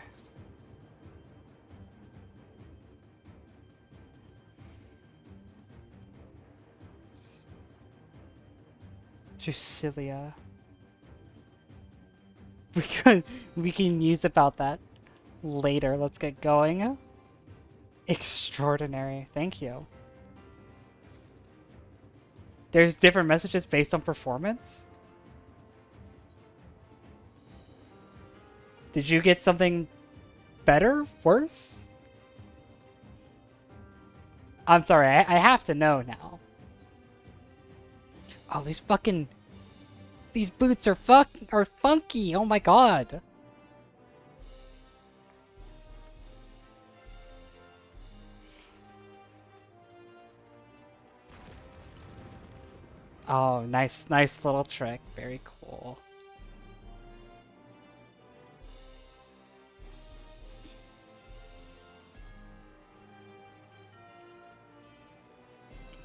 Drusilia. We can muse about that later. Let's get going. Extraordinary. Thank you. There's different messages based on performance? Did you get something better? Worse? I'm sorry, I have to know now. Oh, these boots are funky. Oh my god. Oh, nice little trick. Very cool.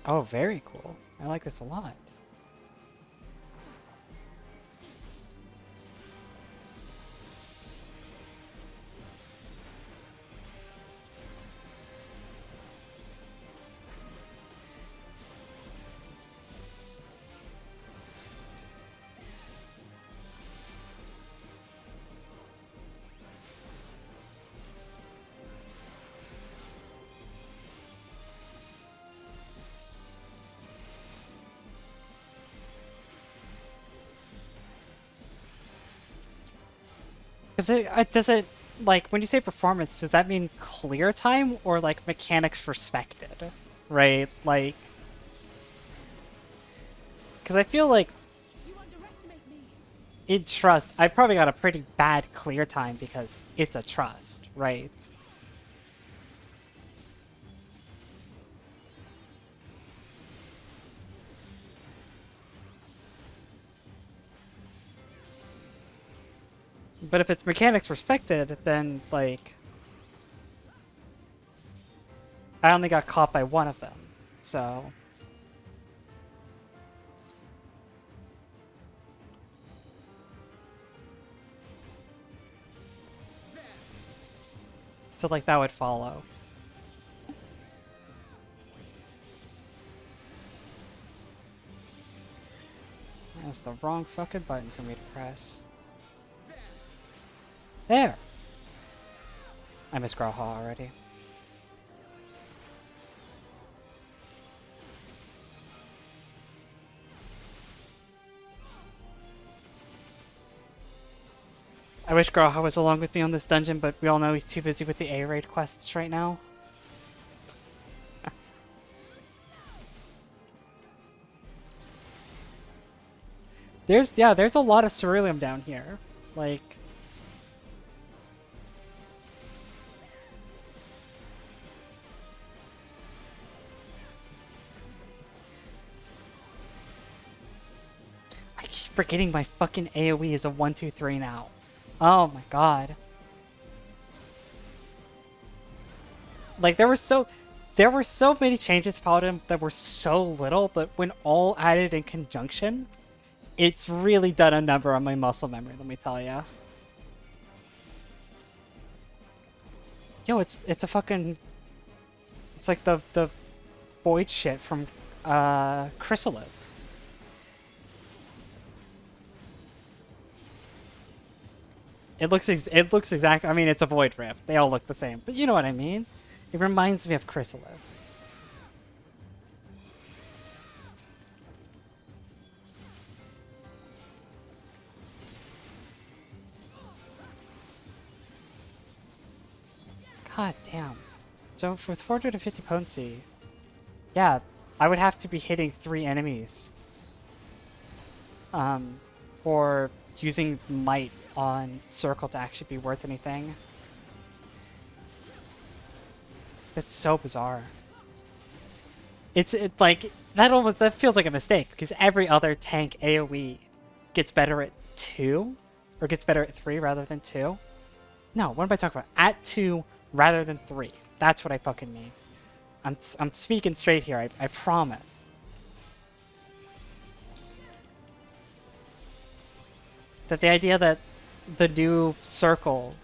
Oh, very cool. I like this a lot. Does it, like, when you say performance, does that mean clear time or, like, mechanics respected? Right? Like... Because I feel like... In Trust, I probably got a pretty bad clear time because it's a Trust, right? But if it's mechanics respected, then, like... I only got caught by one of them, so... So, like, that would follow. That's the wrong fucking button for me to press. There! I missed Growha already. I wish Growha was along with me on this dungeon, but we all know he's too busy with the A-raid quests right now. There's a lot of ceruleum down here. Like, I keep forgetting my fucking AoE is a 1-2-3 now. Oh my god. Like there were so many changes about him that were so little, but when all added in conjunction, it's really done a number on my muscle memory, let me tell ya. Yo, it's a fucking, it's like the void shit from Chrysalis. It looks exactly, I mean, it's a void rift. They all look the same, but you know what I mean. It reminds me of Chrysalis. God damn. So with 450 potency, yeah, I would have to be hitting 3 enemies. Or using might on circle to actually be worth anything. That's so bizarre. It's like that feels like a mistake because every other tank AoE gets better at 2 or gets better at 3 rather than 2. No, what am I talking about? At 2 rather than 3. That's what I fucking mean. I'm speaking straight here. I promise. That the idea that the new circle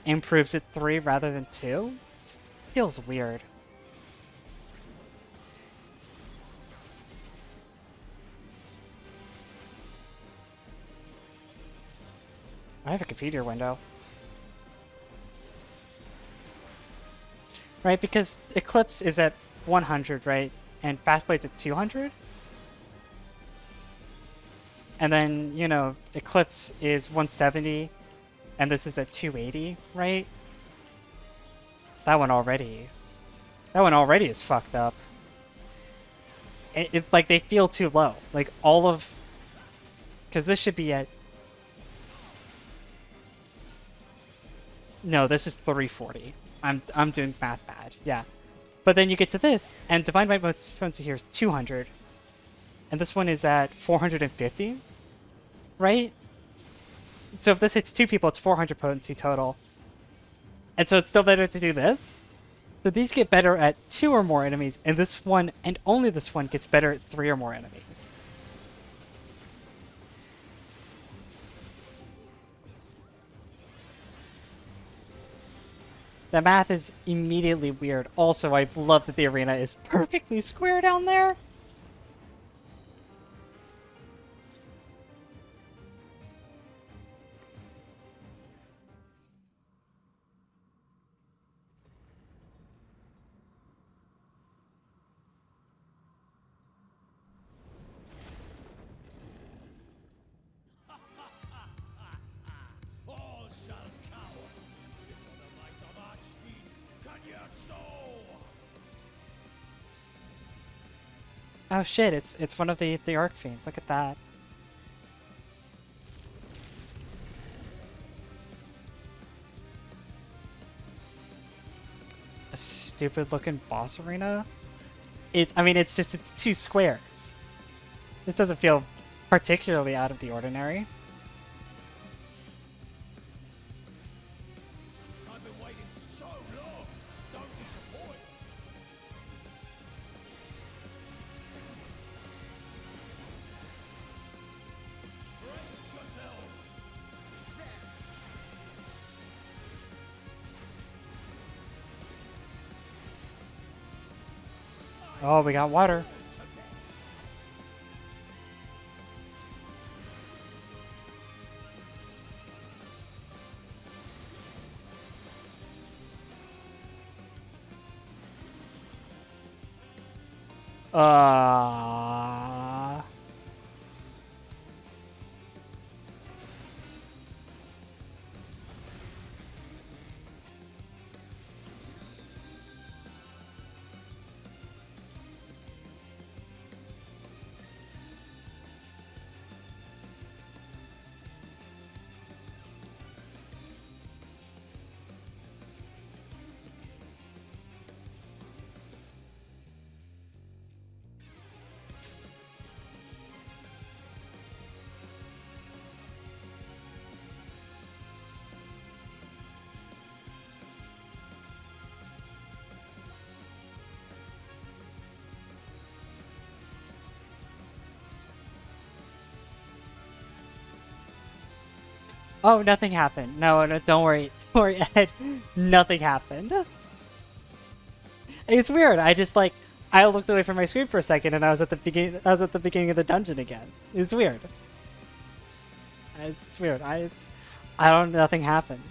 improves at 3 rather than 2 feels weird. I have a configure window. Right, because Eclipse is at 100, right? And Fastblade's at 200? And then, you know, Eclipse is 170, and this is at 280, right? That one already is fucked up. Like, they feel too low. Like, all of... Because this should be at... No, this is 340. I'm doing math bad, yeah. But then you get to this, and Divine Might potency here is 200. And this one is at 450, right? So if this hits 2 people, it's 400 potency total. And so it's still better to do this. So these get better at 2 or more enemies, and this one, and only this one, gets better at 3 or more enemies. The math is immediately weird. Also, I love that the arena is perfectly square down there. All shall cower before the might of Archfiend Kanyatso! Oh shit, it's one of the Archfiends. Look at that. A stupid looking boss arena? I mean, it's 2 squares. This doesn't feel particularly out of the ordinary. I've been waiting so long. Don't disappoint. Brace yourselves. Oh, we got water. Oh, nothing happened. No, no, don't worry. Don't worry, Ed. Nothing happened. It's weird. I just like I looked away from my screen for a second and I was at the beginning of the dungeon again. It's weird. It's weird. I don't nothing happened.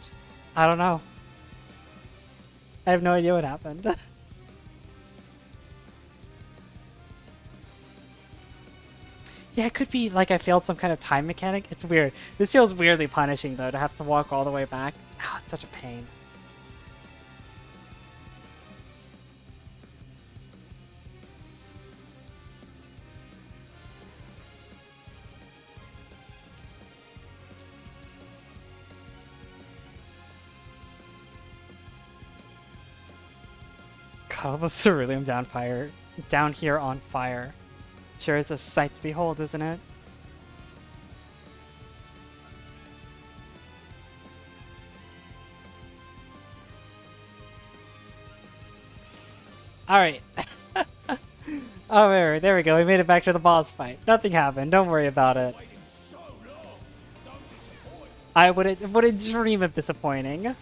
I don't know. I have no idea what happened. Yeah, it could be like I failed some kind of time mechanic. It's weird. This feels weirdly punishing though to have to walk all the way back. Oh, it's such a pain. God, the ceruleum down here on fire. Sure is a sight to behold, isn't it? Alright. Oh, there we go. We made it back to the boss fight. Nothing happened. Don't worry about it. I wouldn't dream of disappointing.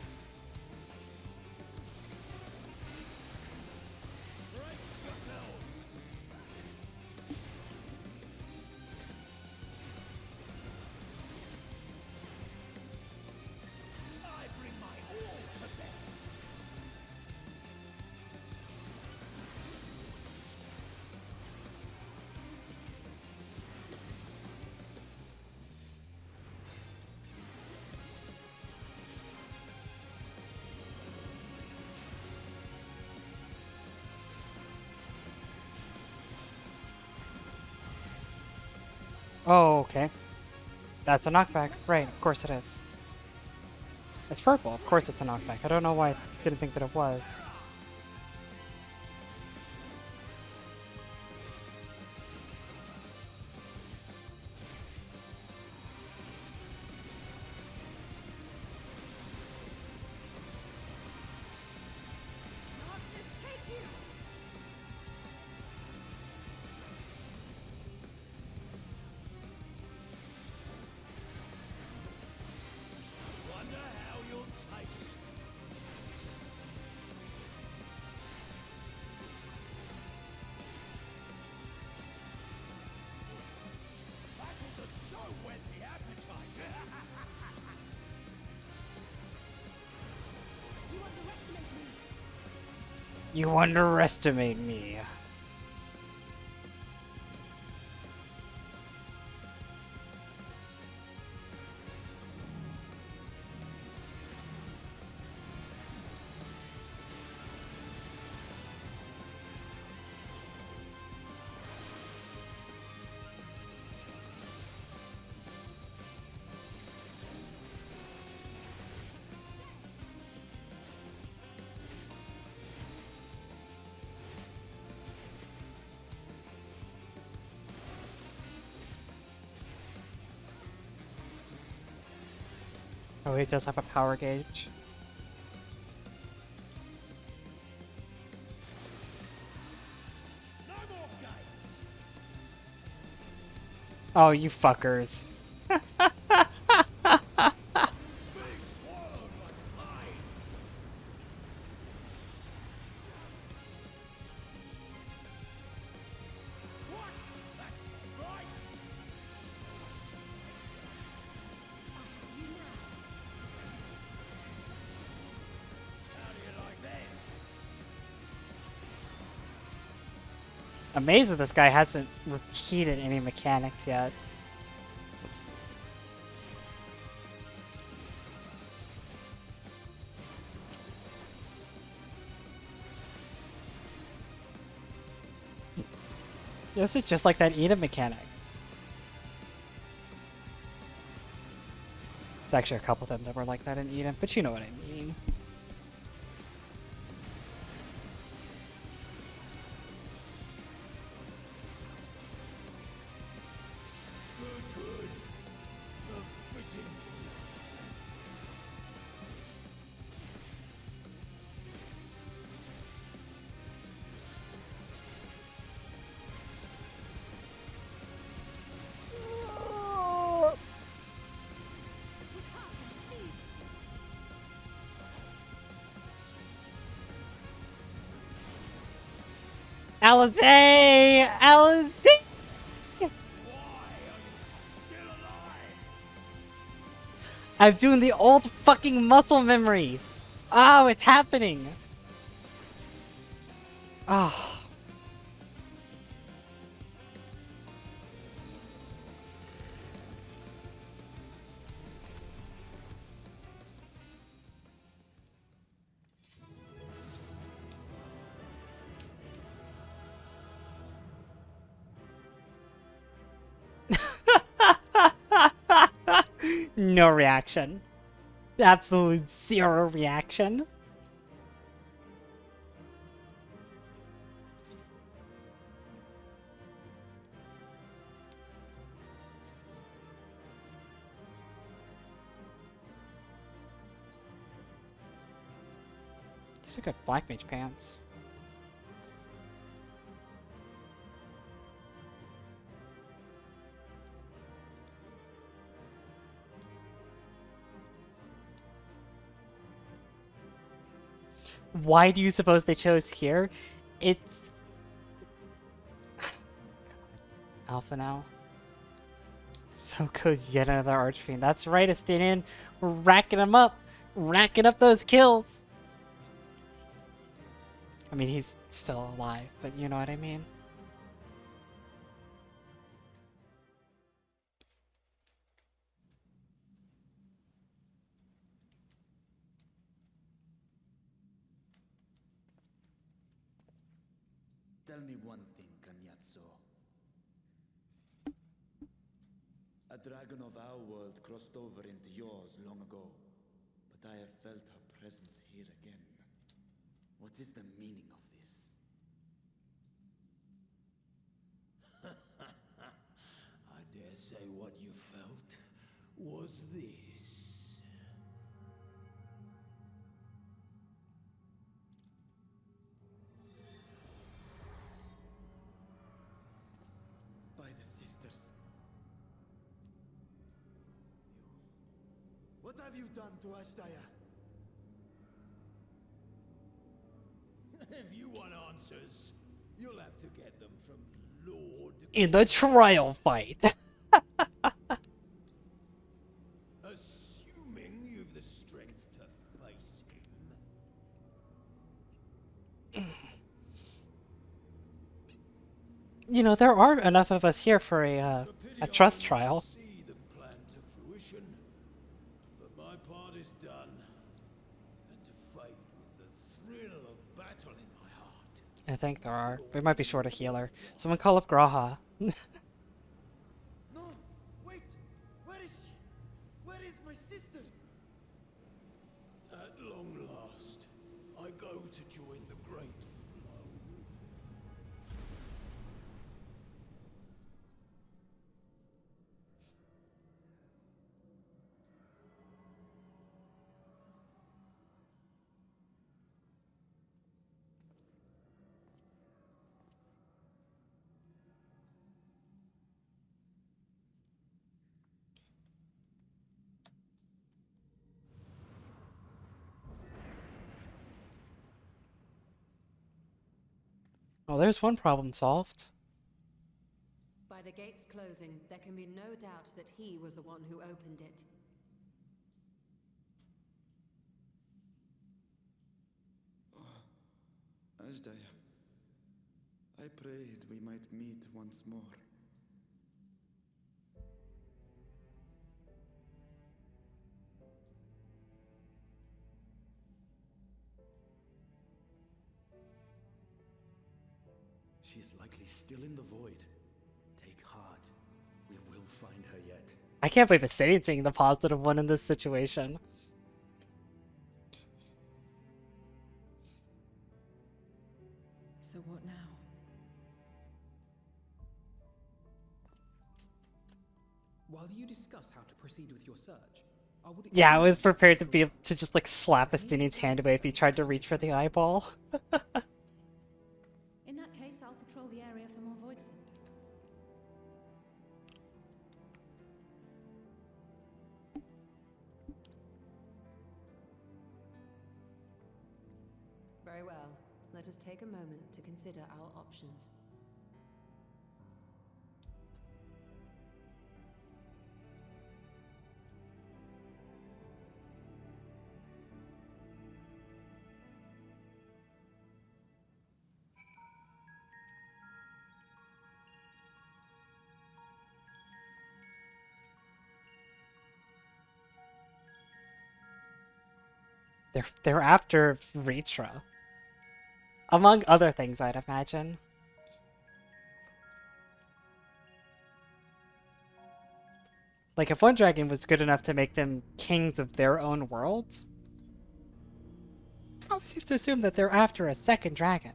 Oh, okay. That's a knockback. Right, of course it is. It's purple. Of course it's a knockback. I don't know why I didn't think that it was. You underestimate me. Oh, he does have a power gauge. Oh, you fuckers. Amazed that this guy hasn't repeated any mechanics yet. This is just like that Eden mechanic. It's actually a couple of them that were like that in Eden, but you know what I mean. Alizé! Alizé! I'm doing the old fucking muscle memory! Oh, it's happening! Oh. No reaction. Absolutely zero reaction. These are good black mage pants. Why do you suppose they chose here? It's... Alpha now. So goes yet another Archfiend. That's right, Estinian. We're racking them up. Racking up those kills. I mean, he's still alive, but you know what I mean? Tell me one thing, Cagnazzo. A dragon of our world crossed over into yours long ago, but I have felt her presence here again. What is the meaning of this? I dare say what you felt was this. By the sisters. What have you done to Ashdaya? If you want answers, you'll have to get them from Lord... In the trial fight. Assuming you've the strength to face him. You know, there are enough of us here for a trust trial. See them plan to fruition, but my part is done. And to fight with the thrill of battle in my heart. I think there are. We might be short a healer. Someone call up Graha. No! Wait! Where is she? Where is my sister? At long last, I go to join the great flow. Well, there's one problem solved. By the gates closing, there can be no doubt that he was the one who opened it. Ashdaya, I prayed we might meet once more. She is likely still in the void. Take heart. We will find her yet. I can't believe Estinian's being the positive one in this situation. So what now? While you discuss how to proceed with your search, I would... Yeah, I was prepared to just like slap Estinian's hand away if he tried to reach for the eyeball. In that case, I'll patrol the area for more voidsent. Very well. let us take a moment to consider our options. They're after Ritra. Among other things, I'd imagine. Like, if one dragon was good enough to make them kings of their own worlds, probably safe to assume that they're after a second dragon.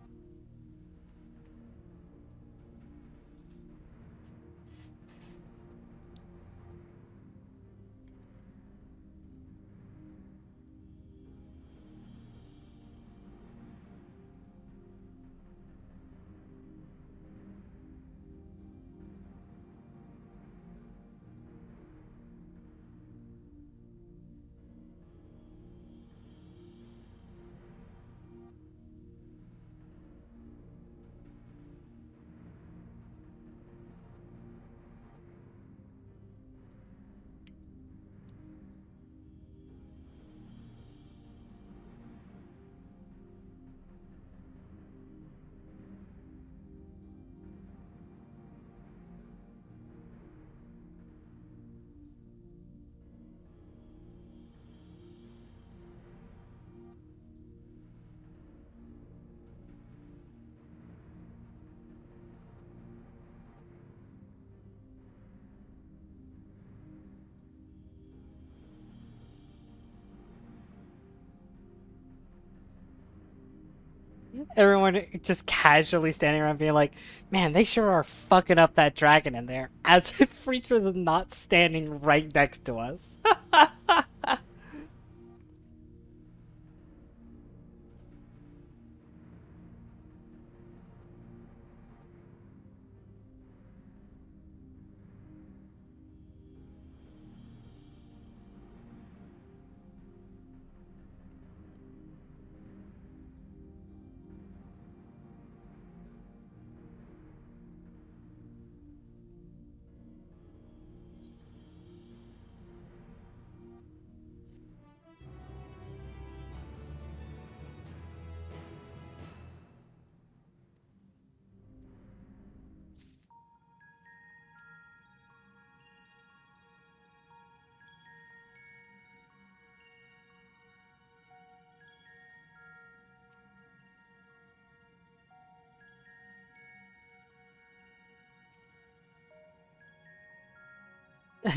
Everyone just casually standing around being like, man, they sure are fucking up that dragon in there. As if Ritra's not standing right next to us.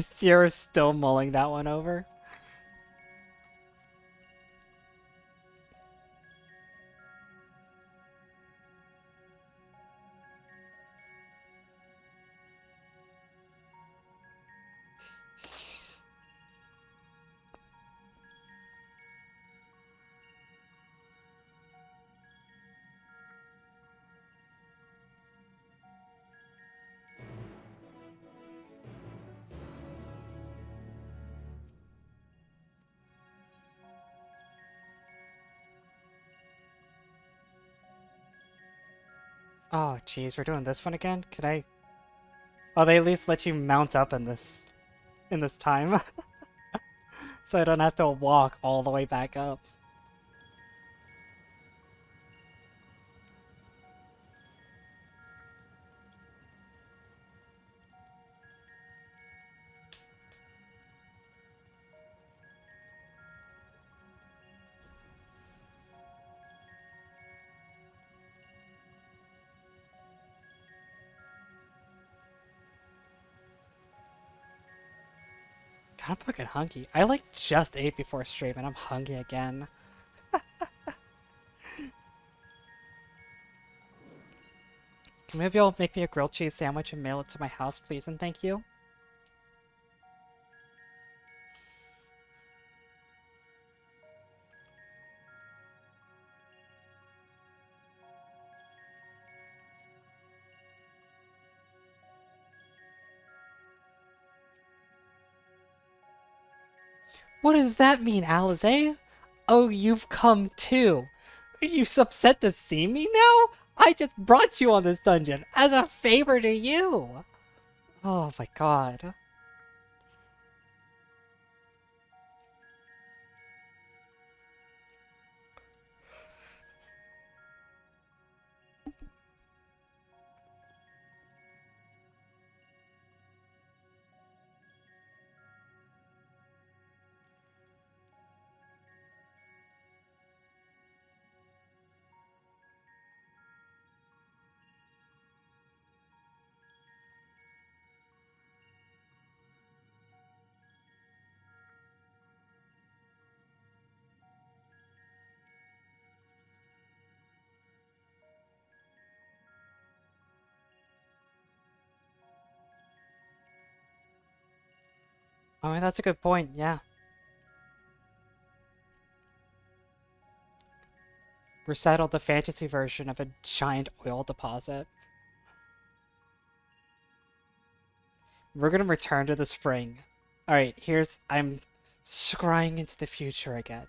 Sierra's still mulling that one over. Oh, jeez, we're doing this one again? Could I... Oh, they at least let you mount up in this time. So I don't have to walk all the way back up. God, I'm fucking hungry. I like just ate before stream and I'm hungry again. Maybe you'll make me a grilled cheese sandwich and mail it to my house, please, and thank you. What does that mean, Alize? Oh, you've come too. Are you upset to see me now? I just brought you on this dungeon as a favor to you. Oh my god. I mean, that's a good point, yeah. Resettled the fantasy version of a giant oil deposit. We're gonna return to the spring. Alright, I'm scrying into the future again.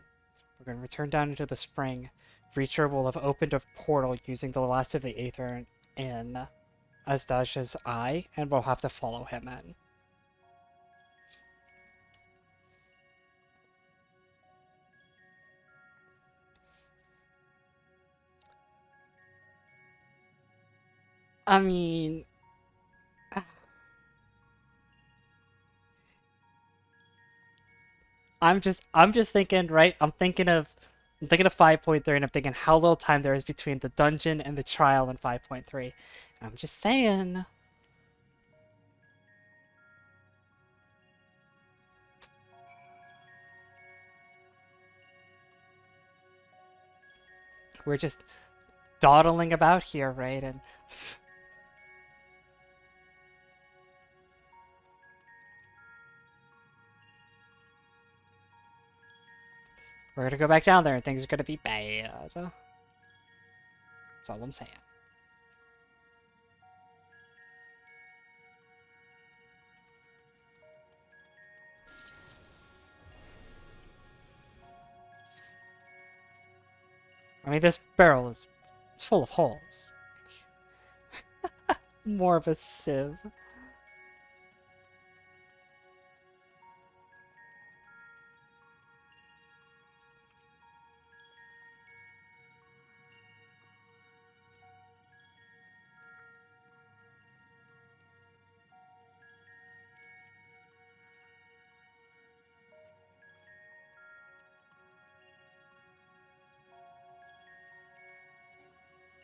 We're gonna return down into the spring. Reacher will have opened a portal using the last of the Aether in Asdaj's eye, and we'll have to follow him in. I mean, I'm just thinking, right? I'm thinking of 5.3 and I'm thinking how little time there is between the dungeon and the trial in 5.3. And I'm just saying. We're just dawdling about here, right? And we're gonna go back down there and things are gonna be bad. That's all I'm saying. I mean, this barrel it's full of holes. More of a sieve.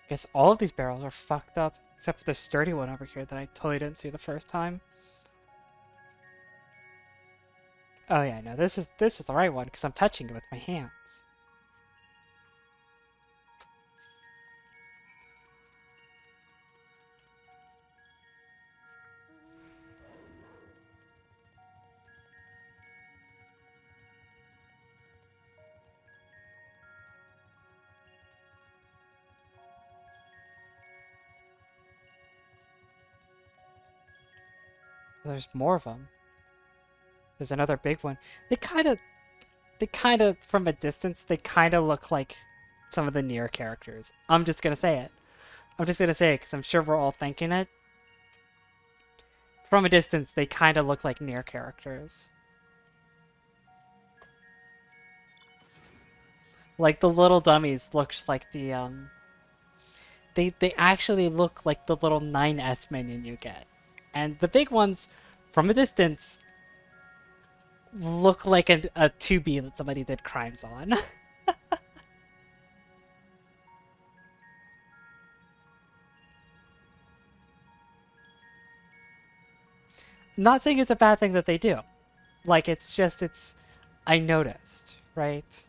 I guess all of these barrels are fucked up, except for the sturdy one over here that I totally didn't see the first time. Oh yeah, no, this is the right one because I'm touching it with my hands. There's more of them. There's another big one. They kind of, from a distance, they kind of look like some of the near characters. I'm just gonna say it. I'm just gonna say it because I'm sure we're all thinking it. From a distance, they kind of look like near characters. Like the little dummies looked like they actually look like the little 9S minion you get. And the big ones, from a distance, look like a 2B that somebody did crimes on. Not saying it's a bad thing that they do. Like, I noticed, right?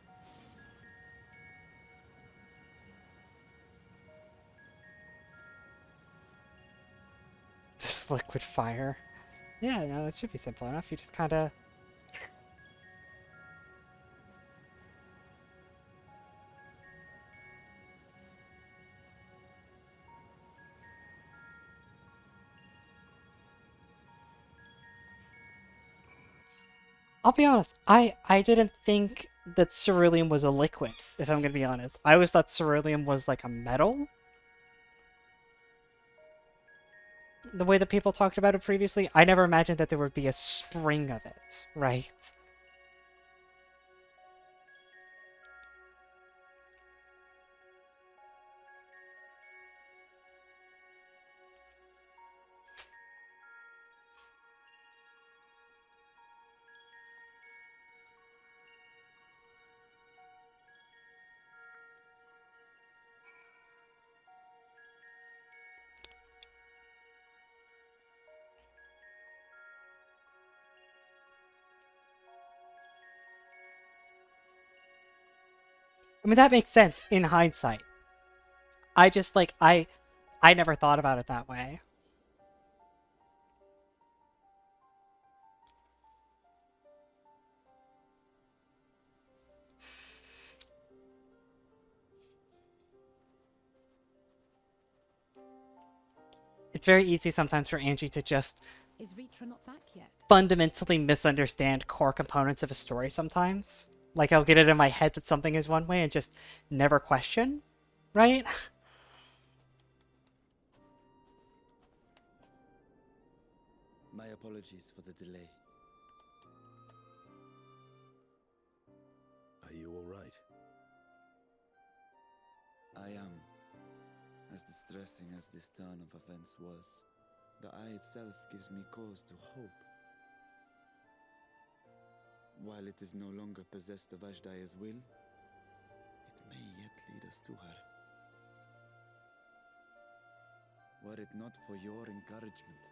This liquid fire. Yeah, no, it should be simple enough. You just kind of... I'll be honest, I didn't think that cerulean was a liquid, if I'm gonna be honest. I always thought cerulean was like a metal. The way that people talked about it previously, I never imagined that there would be a spring of it, right? I mean, that makes sense in hindsight. I just, like, I never thought about it that way. It's very easy sometimes for Angie to just Is Ritra not back yet? fundamentally misunderstand core components of a story sometimes. Like, I'll get it in my head that something is one way and just never question, right? My apologies for the delay. Are you all right? I am. As distressing as this turn of events was, the eye itself gives me cause to hope. While it is no longer possessed of Ashdaya's will, it may yet lead us to her. Were it not for your encouragement,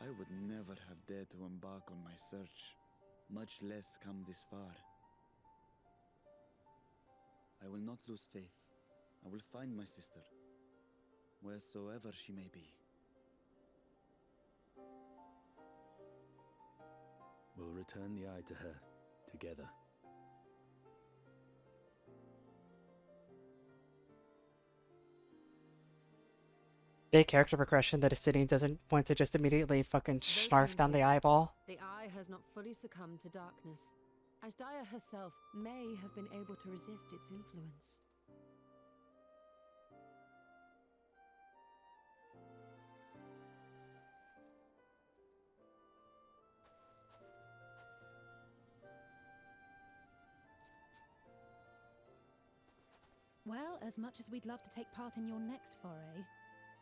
I would never have dared to embark on my search, much less come this far. I will not lose faith. I will find my sister, wheresoever she may be. We'll return the eye to her, together. Big character progression that Acidian doesn't want to just immediately fucking snarf down the eyeball. The eye has not fully succumbed to darkness. Ashdaya herself may have been able to resist its influence. Well, as much as we'd love to take part in your next foray,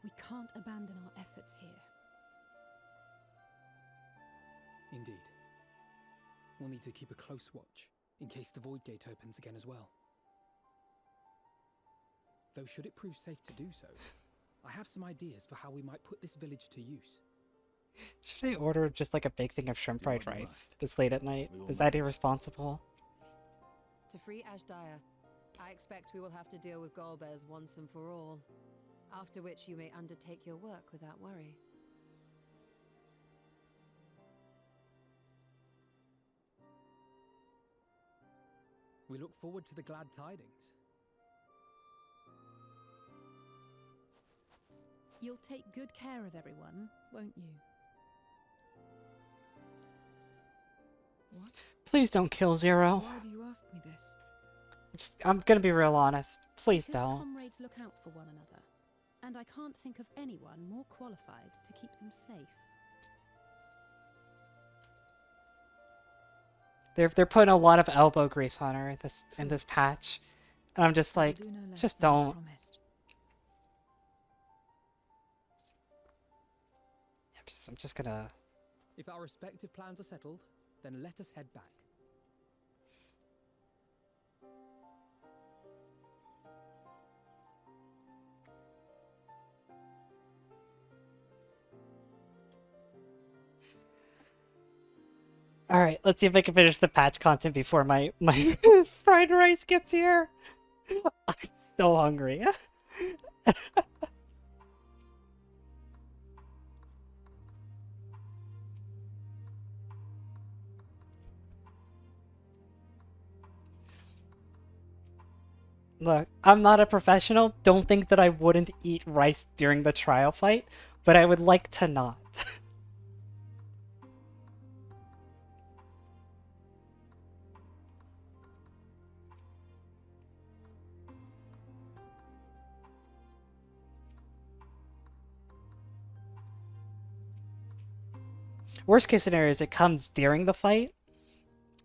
we can't abandon our efforts here. Indeed. We'll need to keep a close watch, in case the Void Gate opens again as well. Though should it prove safe to do so, I have some ideas for how we might put this village to use. Should I order just like a big thing of shrimp fried rice this late at night? Is that irresponsible? To free Ashdaya, I expect we will have to deal with Golbez once and for all, after which you may undertake your work without worry. We look forward to the glad tidings. You'll take good care of everyone, won't you? What? Please don't kill Zero. Why do you ask me this? I'm gonna be real honest. Please Because don't. comrades look out for one another, and I can't think of anyone more qualified to keep them safe. They're putting a lot of elbow grease on her in this patch, and I'm just like, Do no less just than I don't. promised. I'm just gonna. If our respective plans are settled, then let us head back. All right, let's see if I can finish the patch content before my fried rice gets here. I'm so hungry. Look, I'm not a professional. Don't think that I wouldn't eat rice during the trial fight, but I would like to not. Worst case scenario is it comes during the fight,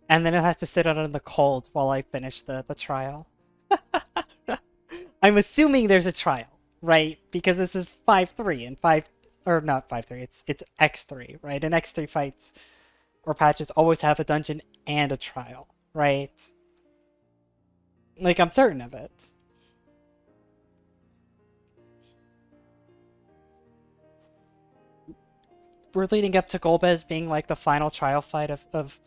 and then it has to sit out in the cold while I finish the trial. I'm assuming there's a trial, right? Because this is 5-3 and 5 or not 5-3. It's X3, right? And X3 fights or patches always have a dungeon and a trial, right? Like, I'm certain of it. We're leading up to Golbez being like the final trial fight of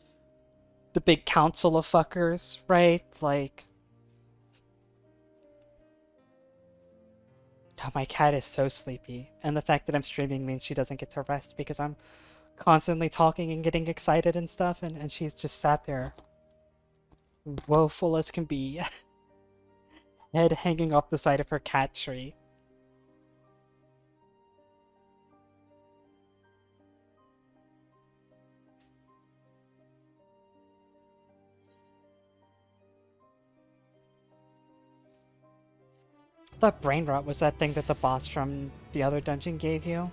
the big council of fuckers, right? Like, God, my cat is so sleepy, and the fact that I'm streaming means she doesn't get to rest because I'm constantly talking and getting excited and stuff, and she's just sat there woeful as can be, head hanging off the side of her cat tree. I thought brain rot was that thing that the boss from the other dungeon gave you.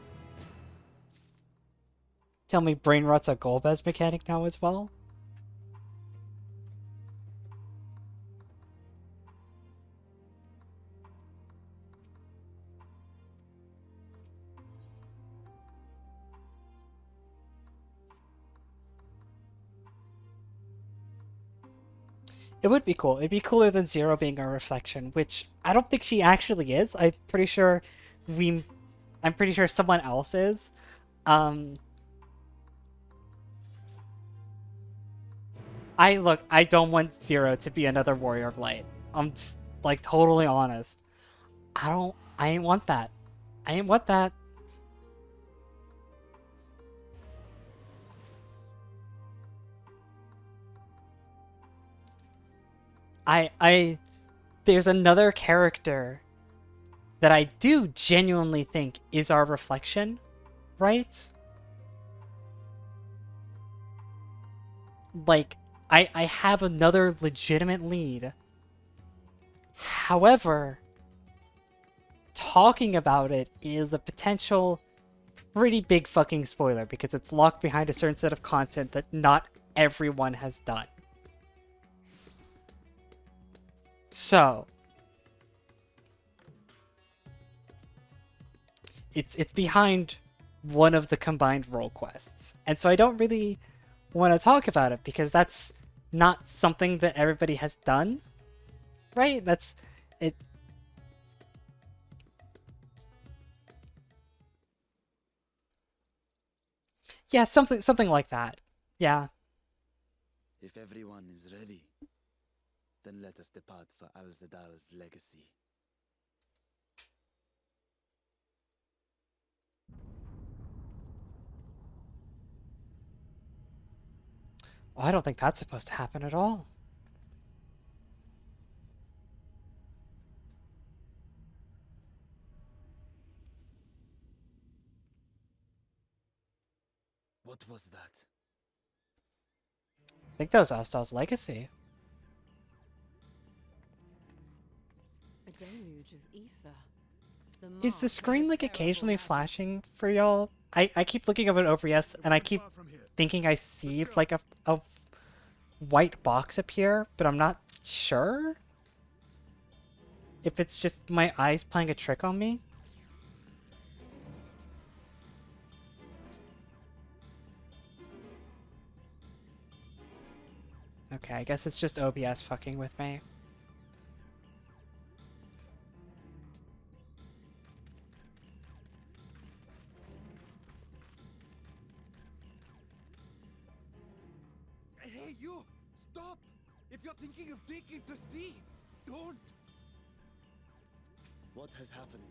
Tell me brain rot's a Golbez mechanic now as well? It would be cool. It'd be cooler than Zero being a reflection, which I don't think she actually is. I'm pretty sure someone else is. I don't want Zero to be another Warrior of Light. I'm just, like, totally honest. I ain't want that. I ain't want that. There's another character that I do genuinely think is our reflection, right? Like, I have another legitimate lead. However, talking about it is a potential pretty big fucking spoiler because it's locked behind a certain set of content that not everyone has done. So, it's behind one of the combined role quests. And so I don't really want to talk about it because that's not something that everybody has done. Right? That's it. Yeah, something like that. Yeah. If everyone is ready, then let us depart for Al-Zadal's legacy. Well, I don't think that's supposed to happen at all. What was that? I think that was Astal's legacy. A deluge of ether. Is the screen like occasionally flashing for y'all? I keep looking up at OBS and I keep thinking I see like a white box appear, but I'm not sure if it's just my eyes playing a trick on me. Okay, I guess it's just OBS fucking with me. Hey, you! Stop! If you're thinking of taking to sea, don't! What has happened?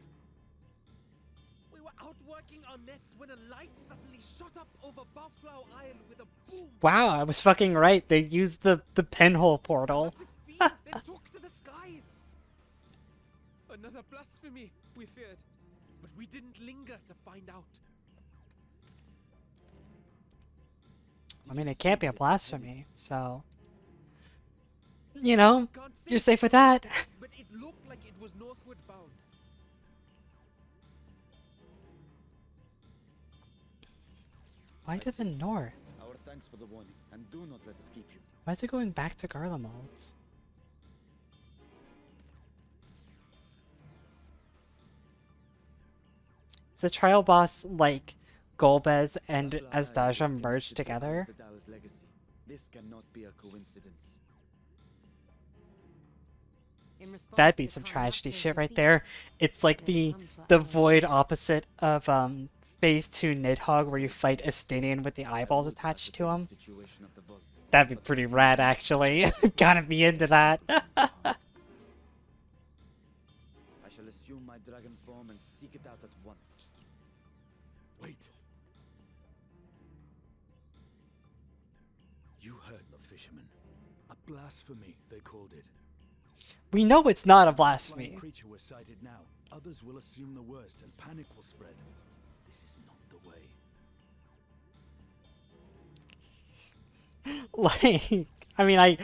We were out working our nets when a light suddenly shot up over Buffalo Isle with a boom! Wow, I was fucking right. They used the pinhole portal. Then took to the skies! Another blasphemy, we feared. But we didn't linger to find out. I mean, it can't be a blasphemy, so... You know, you're safe with that. But it looked like it was northward bound. Why to the north? Our thanks for the warning, and do not let us keep you. Why is it going back to Garlemald? Is the trial boss like Golbez and Azdaja merged together? This cannot be a coincidence. That'd be some tragedy shit right there. It's like the void opposite of Phase 2 Nidhogg, where you fight Estinian with the eyeballs attached to him. That'd be pretty rad, actually. Gotta be into that. I shall assume my dragon form and seek it out at once. Wait. You heard the fisherman. A blasphemy, they called it. We know it's not a Flying blasphemy. creature was sighted now. Others will assume the worst and panic will spread. This is not the way. Like, I mean, I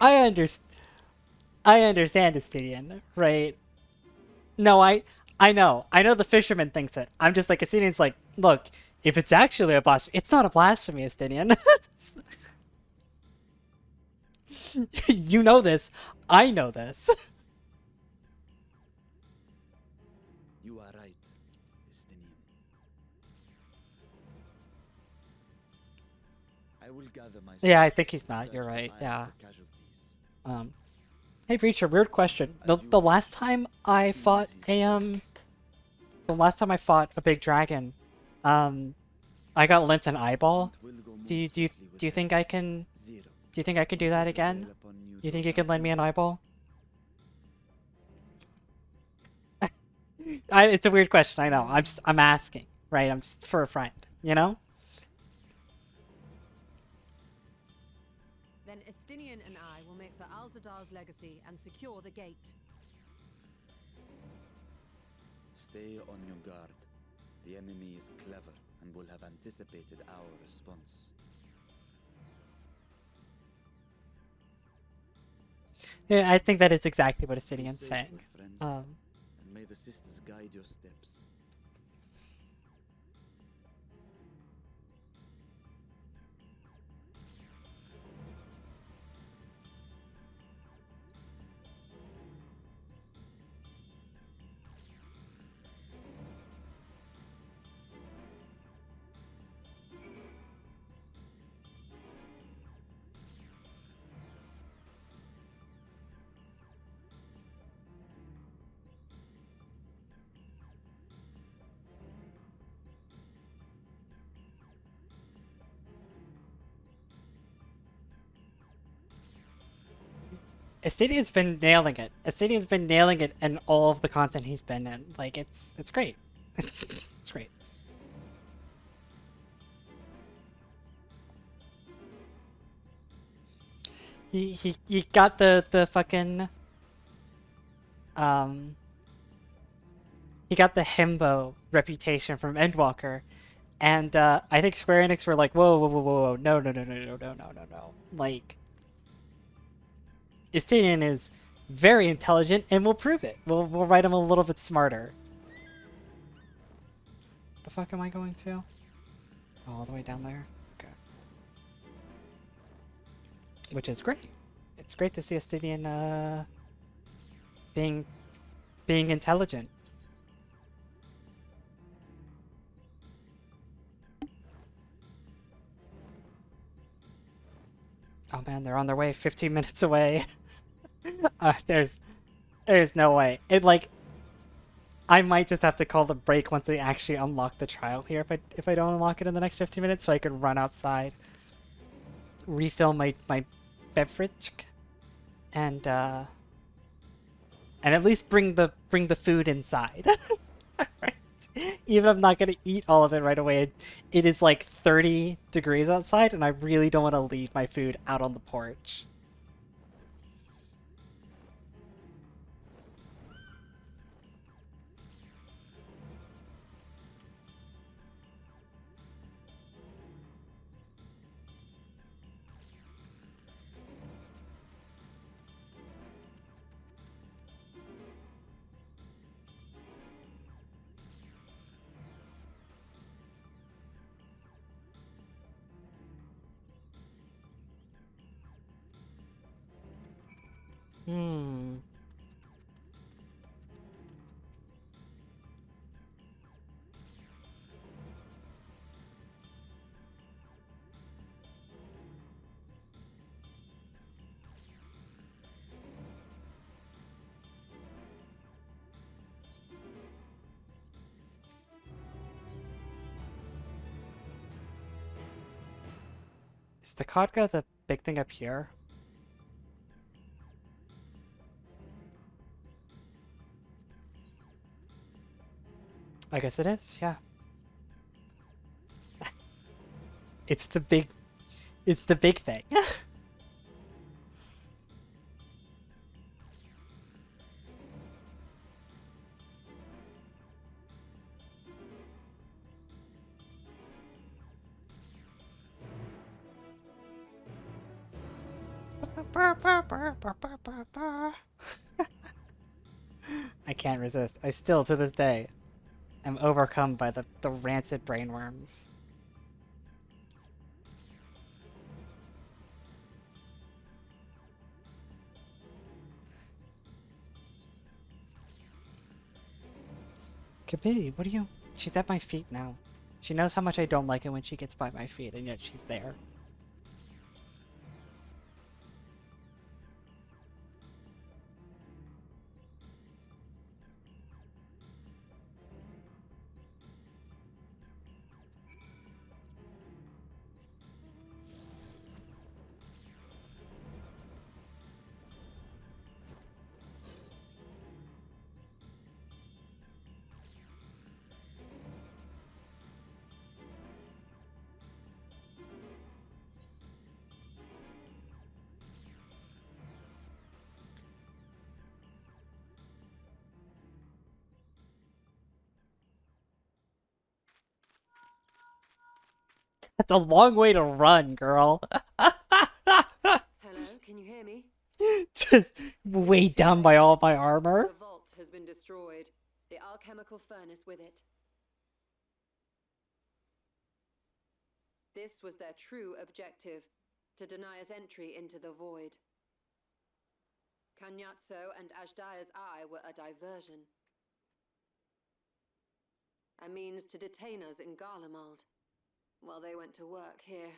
understand Estinian, right? No, I know the fisherman thinks it. I'm just like, Estinian's like, look, if it's actually a blasphemy, it's not a blasphemy, Estinian. You know this. I know this. You are right, Estinian. I will gather my Yeah, I think he's not. You're right. Yeah. Hey, Reacher, weird question. The last time I fought a big dragon, I got lent an eyeball. Do you think I can do that again? You think you can lend me an eyeball? It's a weird question, I know. I'm asking, right? I'm just for a friend, you know? Then Estinian and I will make for Alzadar's legacy and secure the gate. Stay on your guard. The enemy is clever and will have anticipated our response. Yeah, I think that is exactly what Estinian's saying. And may the sisters guide your steps. Estinian's been nailing it. Estinian's been nailing it in all of the content he's been in. Like, it's great. It's great. He got the fucking he got the himbo reputation from Endwalker, and I think Square Enix were like, whoa, no, like, Estinian is very intelligent and we'll prove it. We'll write him a little bit smarter. The fuck am I going to? Oh, all the way down there? Okay. Which is great. It's great to see Estinian being intelligent. Oh man, they're on their way. 15 minutes away. There's no way. I might just have to call the break once they actually unlock the trial here. If I don't unlock it in the next 15 minutes, so I can run outside, refill my beverage, and at least bring the food inside. Right? Even if I'm not gonna eat all of it right away, it is like 30 degrees outside, and I really don't want to leave my food out on the porch. Hmm. Is the Kodga the big thing up here? I guess it is, yeah. It's the big thing. I can't resist. I still, to this day, am overcome by the rancid brainworms. Kabiddy, what are you... She's at my feet now. She knows how much I don't like it when she gets by my feet, and yet she's there. That's a long way to run, girl. Hello, can you hear me? Just weighed down by all my armor. The vault has been destroyed. The alchemical furnace with it. This was their true objective, to deny us entry into the void. Kanyatso and Ajdaya's eye were a diversion. A means to detain us in Garlemald, while they went to work here.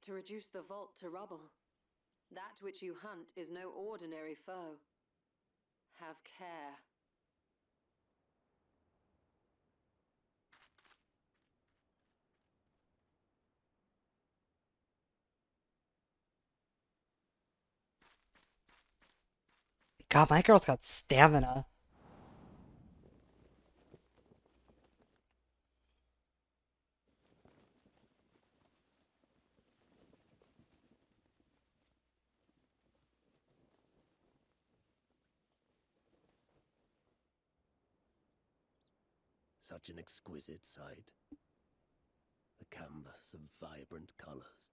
To reduce the vault to rubble. That which you hunt is no ordinary foe. Have care. God, my girl's got stamina. Such an exquisite sight. A canvas of vibrant colors.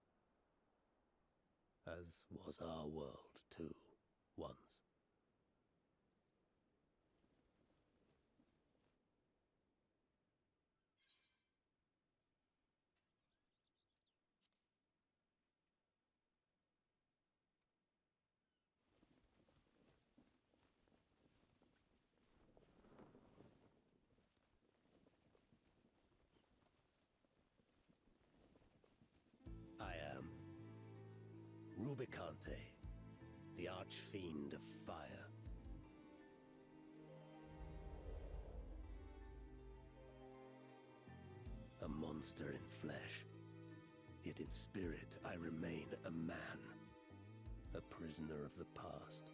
As was our world, too, once. I am Rubicante, the archfiend of fire. A monster in flesh, yet in spirit I remain a man, a prisoner of the past.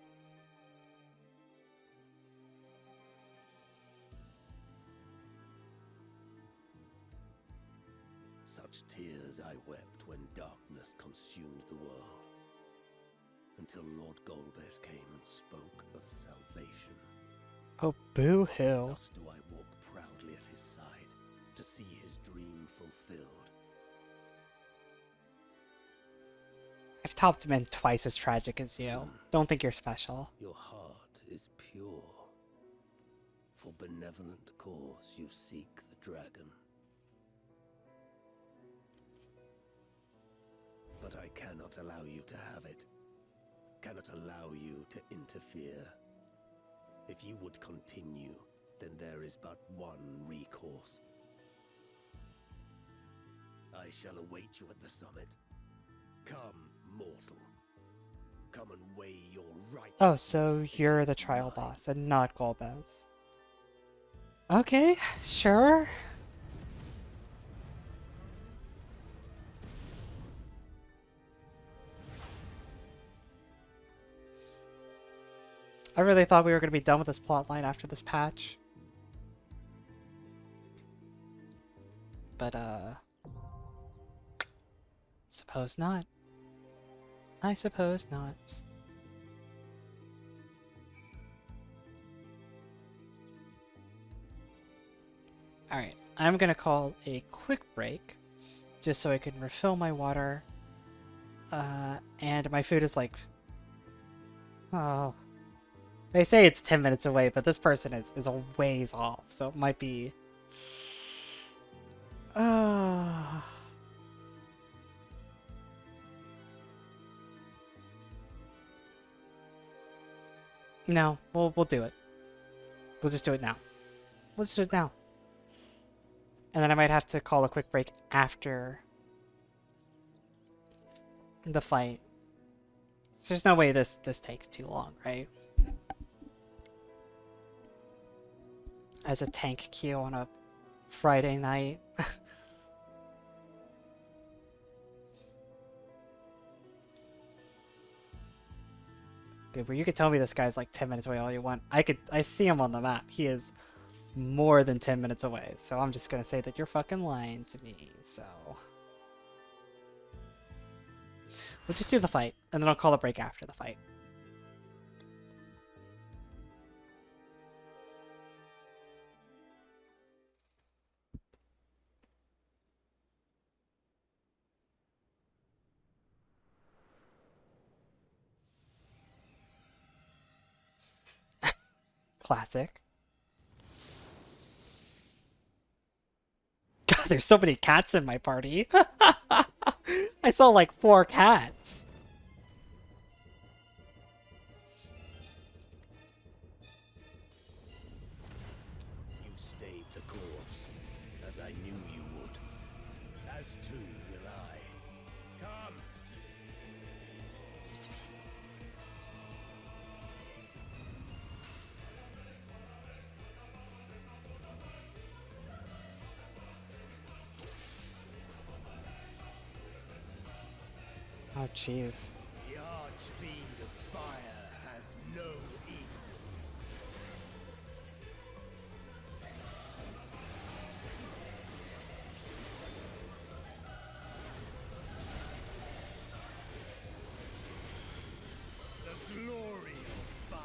Such tears I wept when darkness consumed the world, until Lord Golbez came and spoke of salvation. Oh, boo-hoo. Thus do I walk proudly at his side, to see his dream fulfilled. I've topped men twice as tragic as you. Don't think you're special. Your heart is pure. For benevolent cause you seek the dragon. But I cannot allow you to have it. cannot allow you to interfere. If you would continue, then there is but one recourse. I shall await you at the summit. Come, mortal. Come and weigh your right. Oh, so you're the trial boss and not Golbez. Okay, sure. I really thought we were going to be done with this plotline after this patch. But, suppose not. I suppose not. Alright, I'm gonna call a quick break, just so I can refill my water. And my food is like... Oh... They say it's 10 minutes away, but this person is a ways off, so it might be... No, we'll do it. We'll just do it now. Let's do it now. And then I might have to call a quick break after the fight. So there's no way this takes too long, right? As a tank queue on a Friday night. Good, but you could tell me this guy's like 10 minutes away all you want. I see him on the map. He is more than 10 minutes away. So I'm just gonna say that you're fucking lying to me, so... We'll just do the fight, and then I'll call a break after the fight. Classic. God, there's so many cats in my party. I saw like 4 cats. You stayed the course, as I knew you would. As too will I. Come! Oh, jeez. The Archfiend of Fire has no equal. The glory of fire.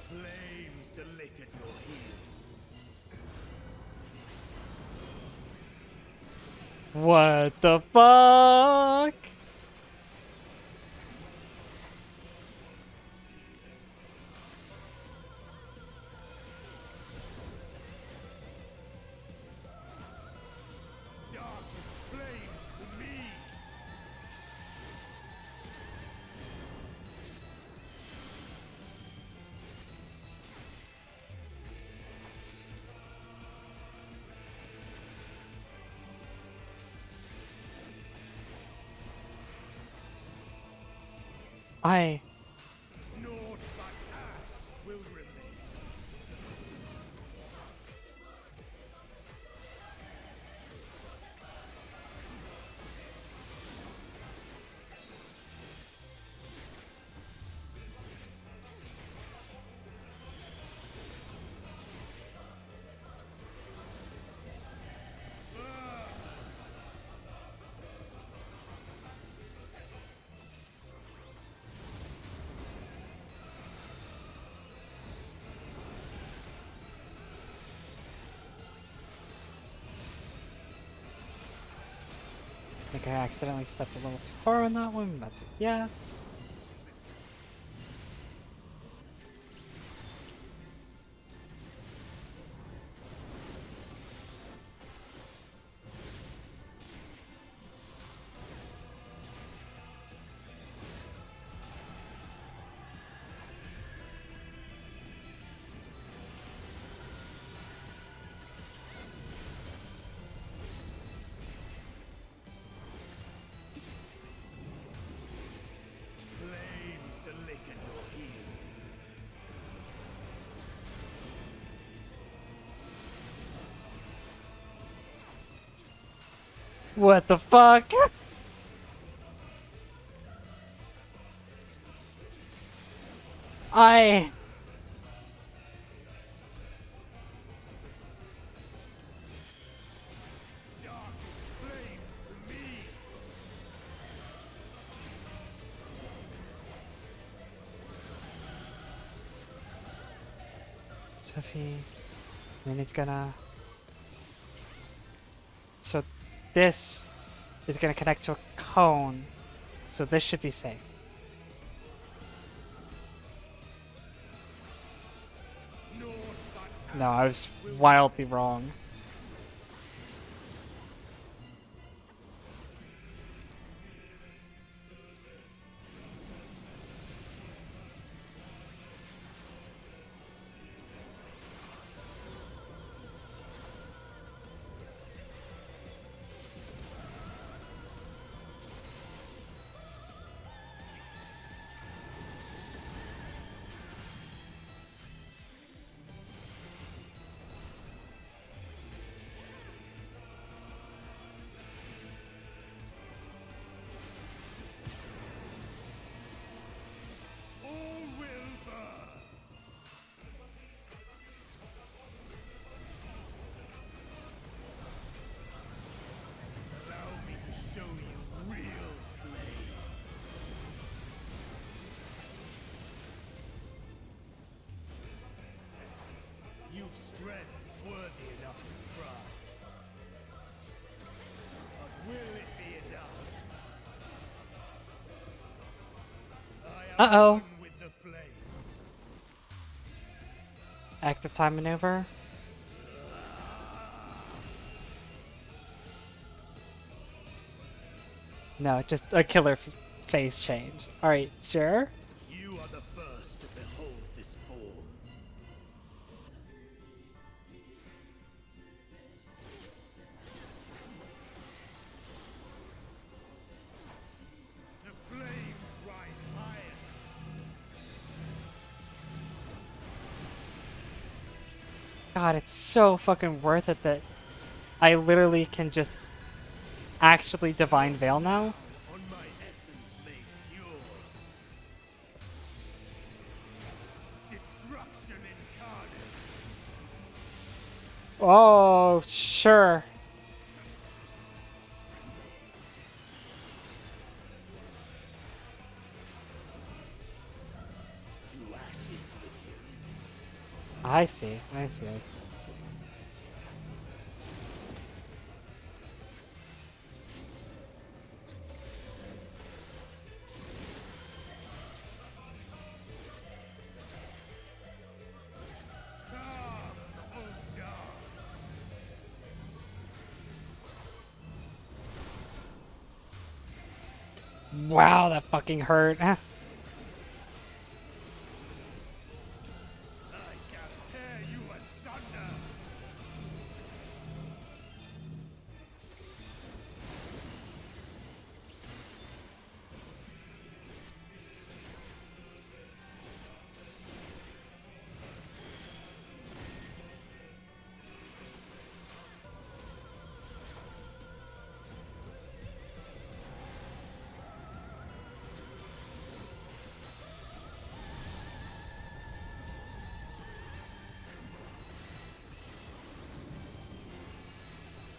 Flames to lick at your heels. What the fuck? Darkest flames to me. Naught but ash will remain. I think I accidentally stepped a little too far on that one. That's a yes. What the fuck? I... Sophie... And it's gonna... So this is gonna connect to a cone. So this should be safe. No, I was wildly wrong. Uh-oh. Active time maneuver. No, just a killer face change. Alright, sure. You are the first to behold this form. The flames rise higher. God, it's so fucking worth it that I literally can just actually Divine Veil now. On my essence made pure. Destruction incarnate. Oh, sure. To ashes with you. I see. I see. Wow, that fucking hurt. I shall tear you asunder.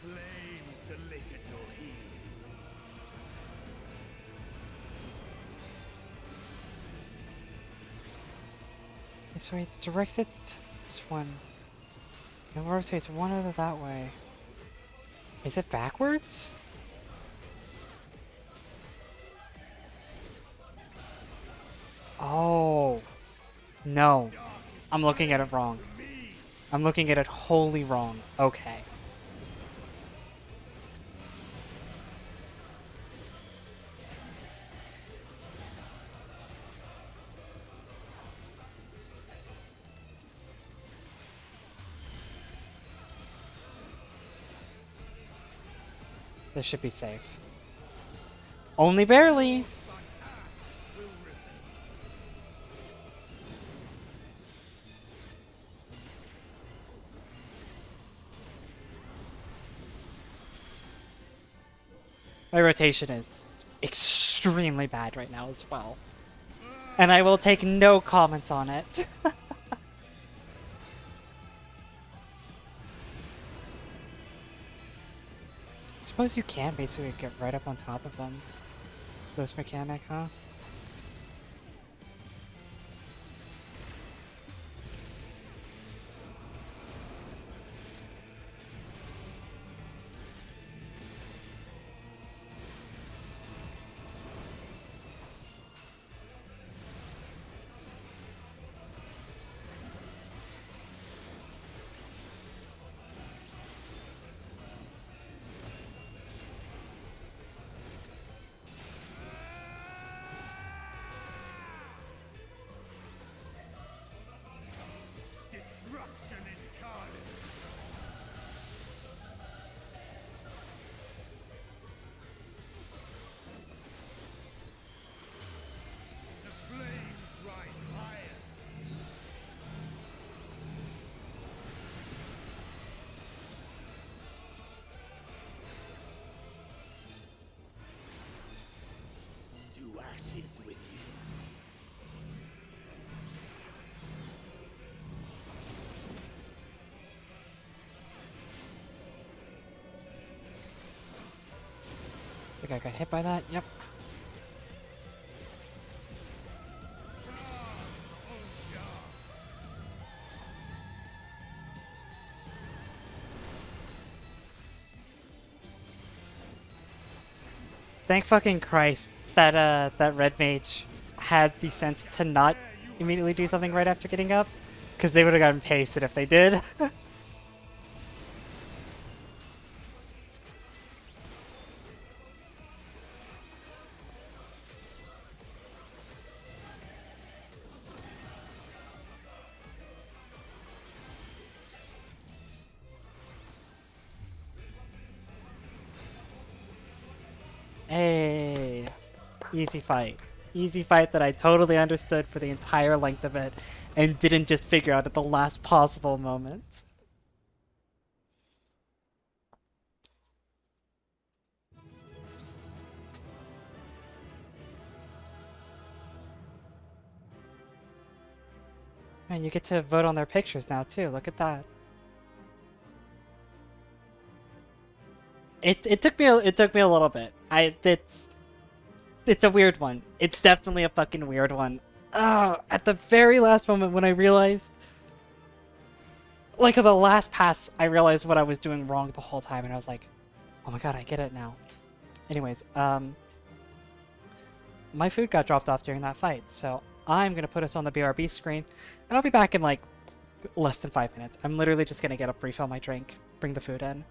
Flames to lick at your heels. So he directs it to this one. And rotates one other that way. Is it backwards? Oh. No. I'm looking at it wrong. I'm looking at it wholly wrong. Okay. This should be safe. Only barely! My rotation is extremely bad right now as well. And I will take no comments on it. Suppose you can basically get right up on top of them. This mechanic, huh? Destruction incarnate. The flames rise higher. To ashes with you. I think I got hit by that. Yep. Thank fucking Christ that that red mage had the sense to not immediately do something right after getting up, because they would have gotten pasted if they did. Hey, easy fight. Easy fight that I totally understood for the entire length of it and didn't just figure out at the last possible moment. And you get to vote on their pictures now too. Look at that. It took me a little bit. It's a weird one. It's definitely a fucking weird one. At the very last moment when I realized, like, at the last pass, I realized what I was doing wrong the whole time, and I was like, oh my god, I get it now. Anyways, my food got dropped off during that fight, so I'm gonna put us on the BRB screen, and I'll be back in, like, less than 5 minutes. I'm literally just gonna get up, refill my drink, bring the food in.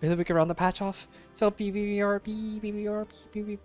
And then we can round the patch off. So BBRB, BBRB, BBRB.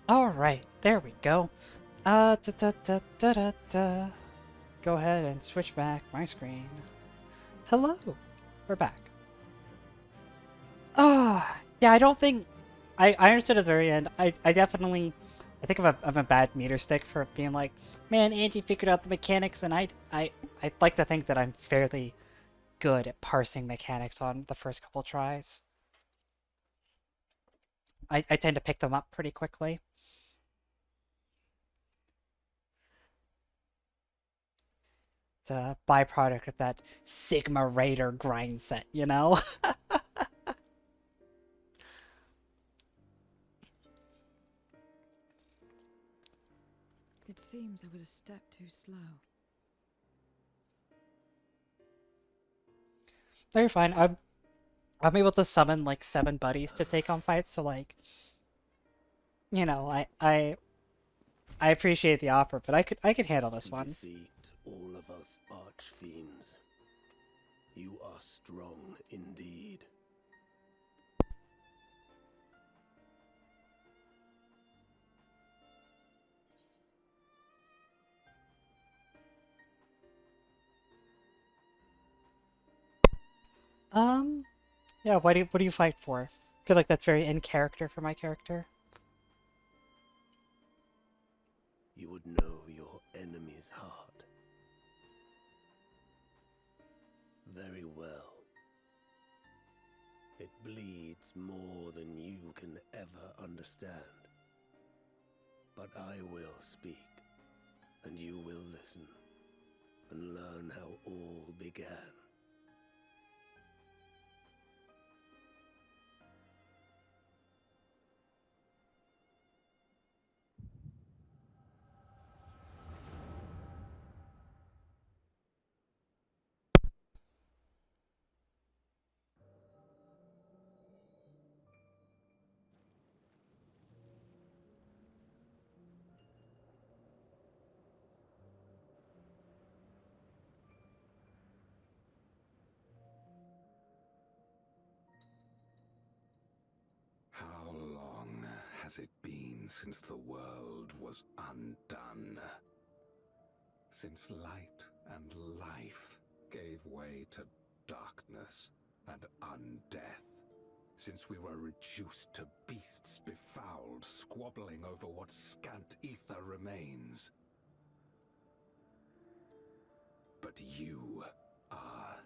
Alright, there we go. Da. Go ahead and switch back my screen. Hello! We're back. Yeah, I don't think... I understood at the very end. I definitely... I think I'm a bad meter stick for being like, man, Angie figured out the mechanics, and I'd like to think that I'm fairly good at parsing mechanics on the first couple tries. I tend to pick them up pretty quickly. It's a byproduct of that Sigma Raider grind set, you know? It seems I was a step too slow. No, you're fine. I'm able to summon like 7 buddies to take on fights, so like, you know, I appreciate the offer, but I could handle this one. Defeat all of us archfiends. You are strong indeed. Yeah, what do you fight for? I feel like that's very in character for my character. You would know your enemy's heart. Very well. It bleeds more than you can ever understand. But I will speak, and you will listen, and learn how all began. How long has it been since the world was undone? Since light and life gave way to darkness and undeath? Since we were reduced to beasts befouled, squabbling over what scant ether remains? But you are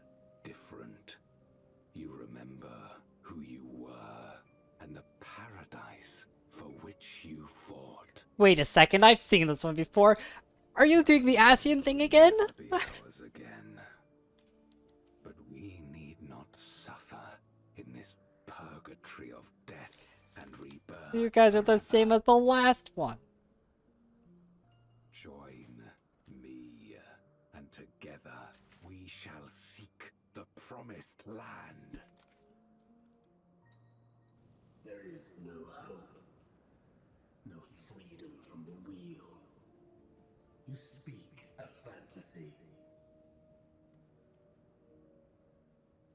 different. You remember who you were, and the paradise for which you fought. Wait a second, I've seen this one before. Are you doing the Asian thing again? Be ours again. But we need not suffer in this purgatory of death and rebirth. You guys are the same as the last one. Join me, and together we shall seek the promised land. There is no hope, no freedom from the wheel. You speak a fantasy.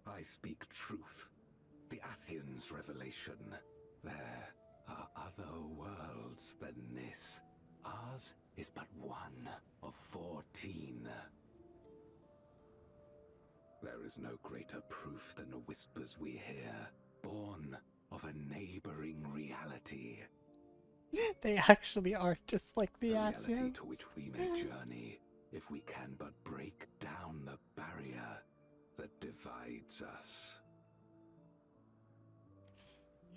I speak truth, the Asian's revelation. There are other worlds than this. Ours is but one of 14. There is no greater proof than the whispers we hear, born of a neighboring reality. They actually are just like the reality Asians. to which we may journey if we can but break down the barrier that divides us.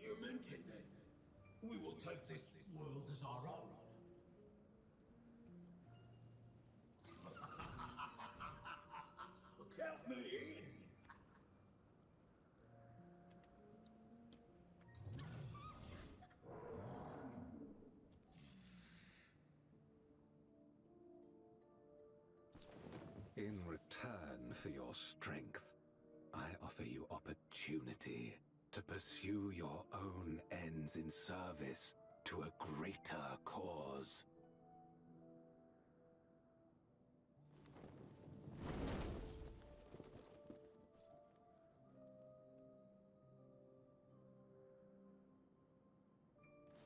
You meant it then. We will take this world as our own. Count me in. In return for your strength, I offer you opportunity to pursue your own ends in service to a greater cause.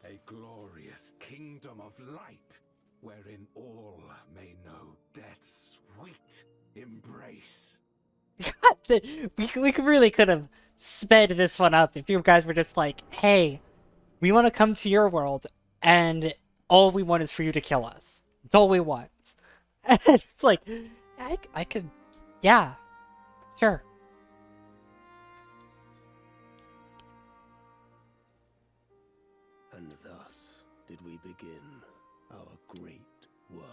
A a glorious kingdom of light, wherein all may know death's sweet embrace. we really could have sped this one up if you guys were just like, hey, we want to come to your world, and all we want is for you to kill us. It's all we want. And it's like, I could, yeah, sure. And thus did we begin our great work.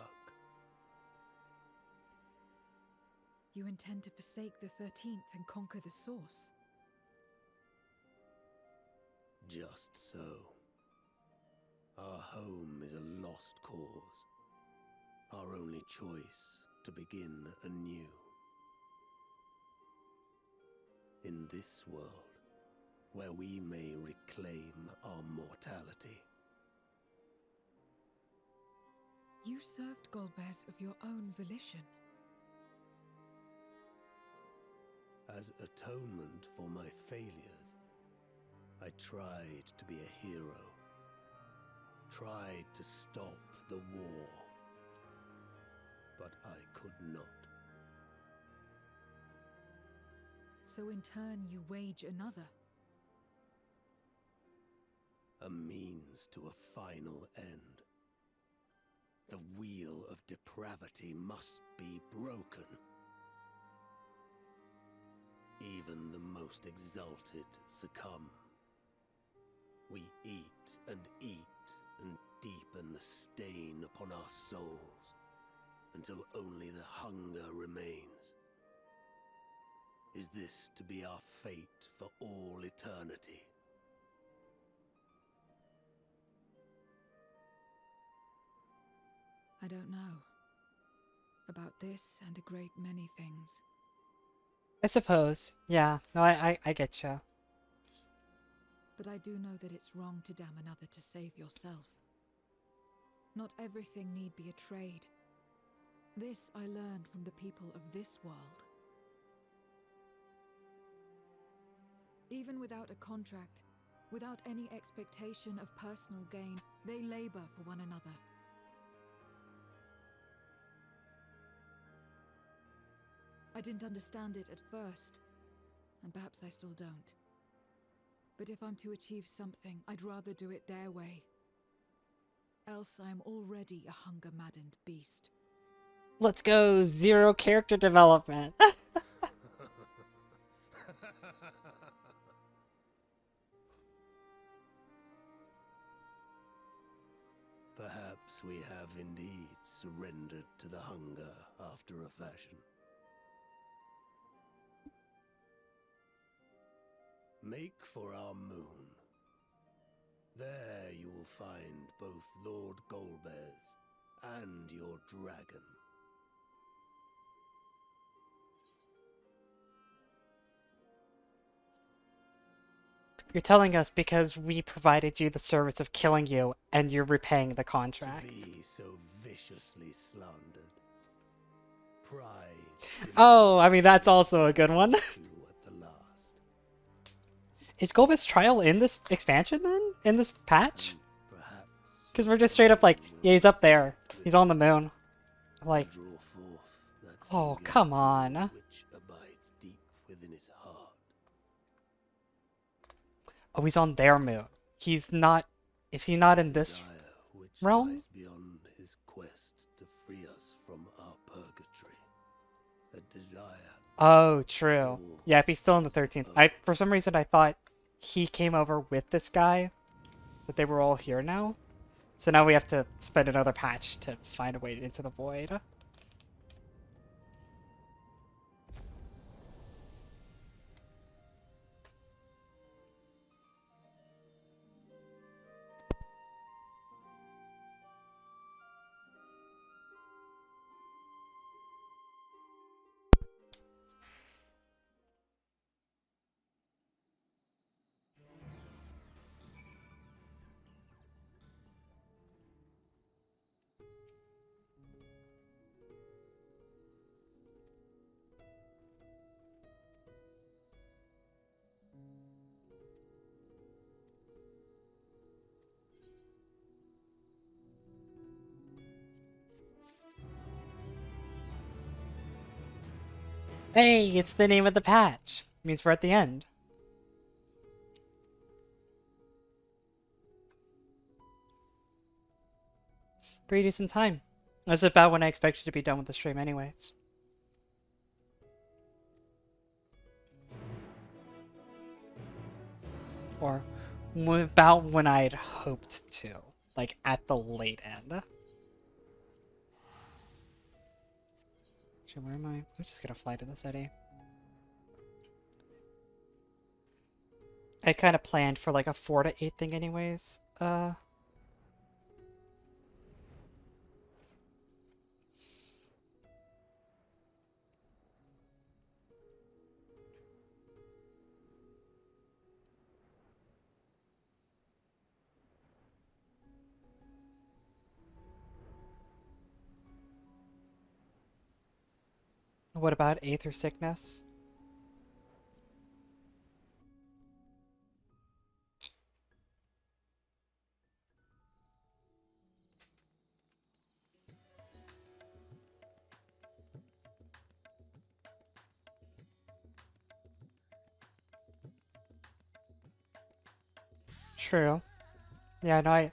You intend to forsake the 13th and conquer the source? Just so. Our home is a lost cause. Our only choice to begin anew. In this world, where we may reclaim our mortality. You served Golbez of your own volition. As atonement for my failures, I tried to be a hero. Tried to stop the war. But I could not. So in turn you wage another. A means to a final end. The wheel of depravity must be broken. Even the most exalted succumb. We eat and deepen the stain upon our souls, until only the hunger remains. Is this to be our fate for all eternity? I don't know. About this and a great many things. I suppose. Yeah. No, I get you. But I do know that it's wrong to damn another to save yourself. Not everything need be a trade. This I learned from the people of this world. Even without a contract, without any expectation of personal gain, they labor for one another. I didn't understand it at first, and perhaps I still don't. But if I'm to achieve something, I'd rather do it their way. Else I am already a hunger-maddened beast. Let's go, 0 character development. Perhaps we have indeed surrendered to the hunger after a fashion. Make for our moon. There you will find both Lord Golbez and your dragon. You're telling us because we provided you the service of killing you, and you're repaying the contract. To be so viciously slandered. Pride. Oh, I mean, that's also a good one. Is Golbez's trial in this expansion then? In this patch? Because we're just straight up like, yeah, he's up there. He's on the moon. Like, oh, come on. Oh, he's on their moon. He's not... Is he not in this realm? Beyond his quest to free us from our purgatory. A desire. Oh, true. Yeah, if he's still in the 13th. For some reason, I thought he came over with this guy, but they were all here now. So now we have to spend another patch to find a way into the void. Hey, it's the name of the patch. Means we're at the end. Pretty decent time. That's about when I expected to be done with the stream anyways. Or about when I'd hoped to. Like, at the late end. Actually, where am I? I'm just gonna fly to the city. I kind of planned for like a 4 to 8 thing anyways. What about Aether Sickness? True. Yeah, no,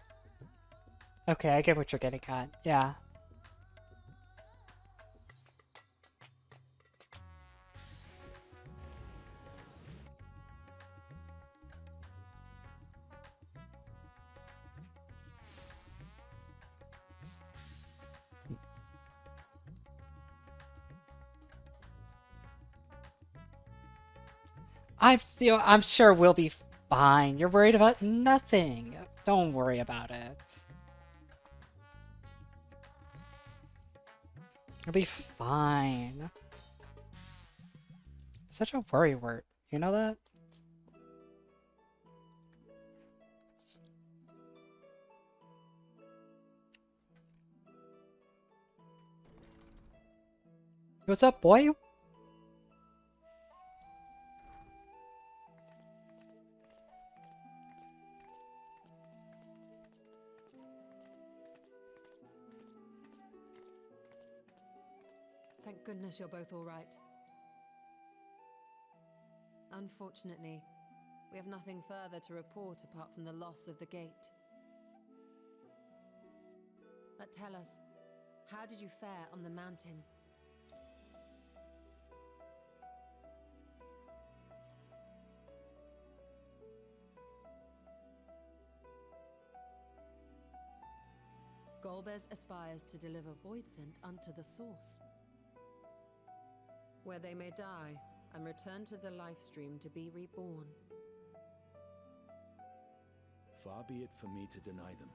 okay, I get what you're getting at. Yeah. I'm sure we'll be fine. You're worried about nothing. Don't worry about it. You'll be fine. Such a worry word. You know that? What's up, boy? Thank goodness you're both all right. Unfortunately, we have nothing further to report apart from the loss of the gate. But tell us, how did you fare on the mountain? Golbez aspires to deliver Voidsent unto the source, where they may die and return to the life stream to be reborn. Far be it for me to deny them,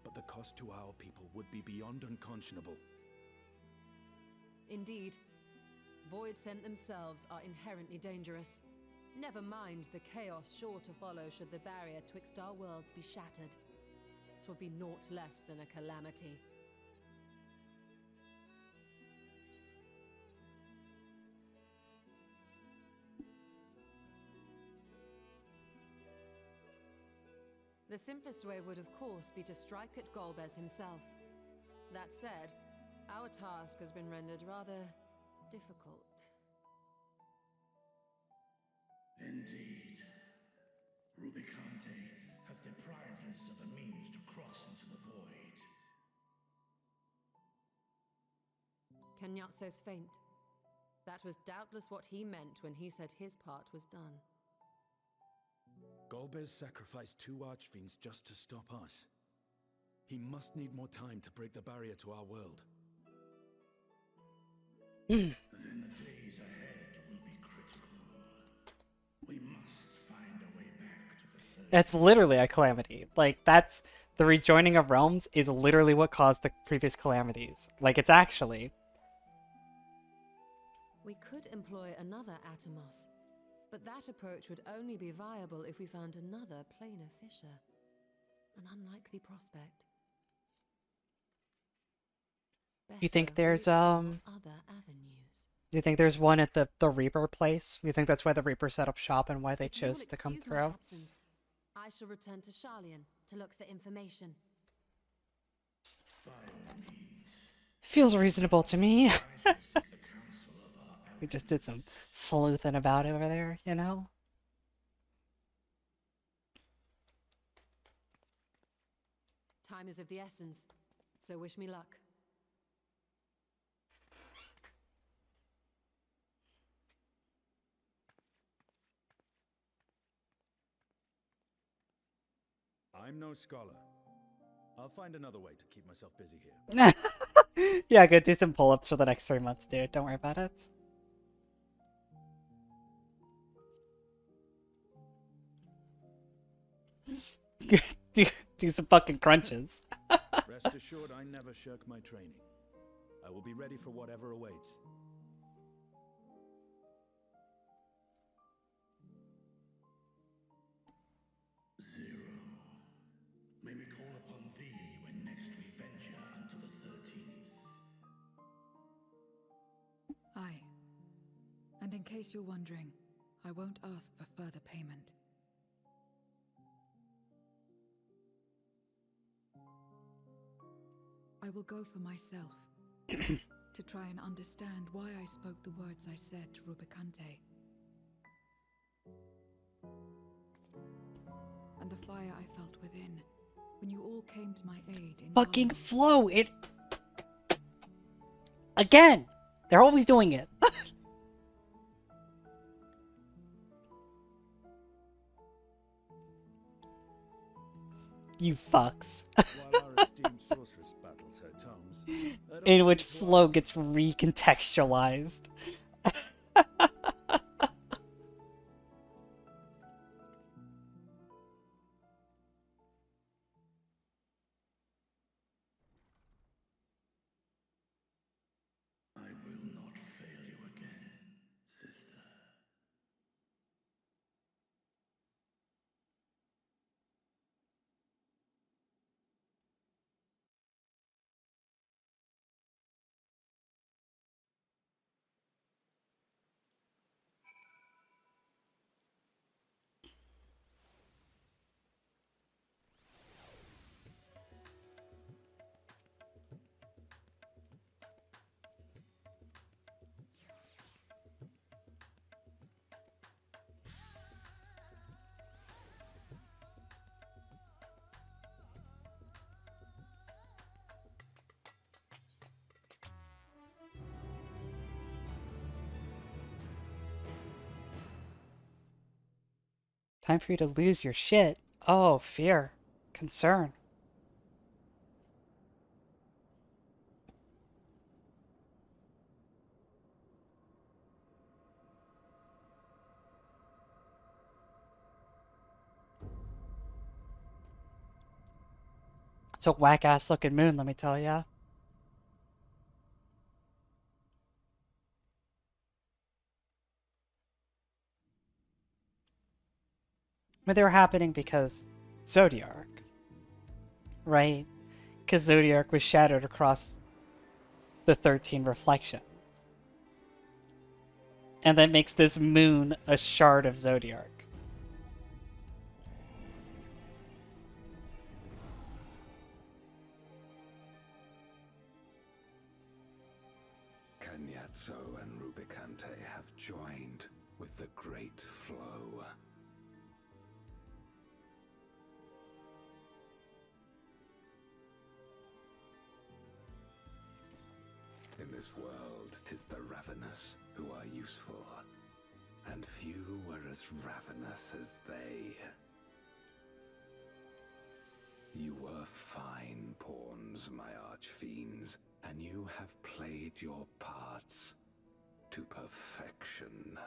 but the cost to our people would be beyond unconscionable. Indeed, Voidsent themselves are inherently dangerous. Never mind the chaos sure to follow should the barrier twixt our worlds be shattered. 'Twould be naught less than a calamity. The simplest way would, of course, be to strike at Golbez himself. That said, our task has been rendered rather difficult. Indeed. Rubicante have deprived us of a means to cross into the void. Kenyatso's faint. That was doubtless what he meant when he said his part was done. Golbez sacrificed 2 archfiends just to stop us. He must need more time to break the barrier to our world. Then the days ahead will be critical. We must find a way back to the third. It's literally a calamity. Like, that's... The rejoining of realms is literally what caused the previous calamities. Like, it's actually... We could employ another Atomos, but that approach would only be viable if we found another planar fissure. An unlikely prospect. You think there's, other avenues. You think there's one at the Reaper place? You think that's why the Reaper set up shop and why they chose to come Excuse my through? absence. I shall return to Sharlayan to look for information. Feels reasonable to me. The counsel of our We just did some sleuthing about over there, you know? Time is of the essence, so wish me luck. I'm no scholar. I'll find another way to keep myself busy here. Yeah, go do some pull-ups for the next 3 months, dude. Don't worry about it. do some fucking crunches. Rest assured, I never shirk my training. I will be ready for whatever awaits. Zero. May we call upon thee when next we venture unto the 13th. Aye. And in case you're wondering, I won't ask for further payment. I will go for myself, to try and understand why I spoke the words I said to Rubicante. And the fire I felt within, when you all came to my aid in Fucking flow! It... Again! They're always doing it. You fucks. While our esteemed sorceress battles her tomes, In which flow gets recontextualized. I will not fail you again, sister. Time for you to lose your shit. Oh, fear. Concern. It's a whack-ass looking moon, let me tell ya. But they were happening because Zodiark. Right? Because Zodiark was shattered across the 13 reflections. And that makes this moon a shard of Zodiark. Cagnazzo and Rubicante have joined with the Great Flow. In this world, 'tis the ravenous who are useful, and few were as ravenous as they. You were fine pawns, my archfiends, and you have played your parts to perfection.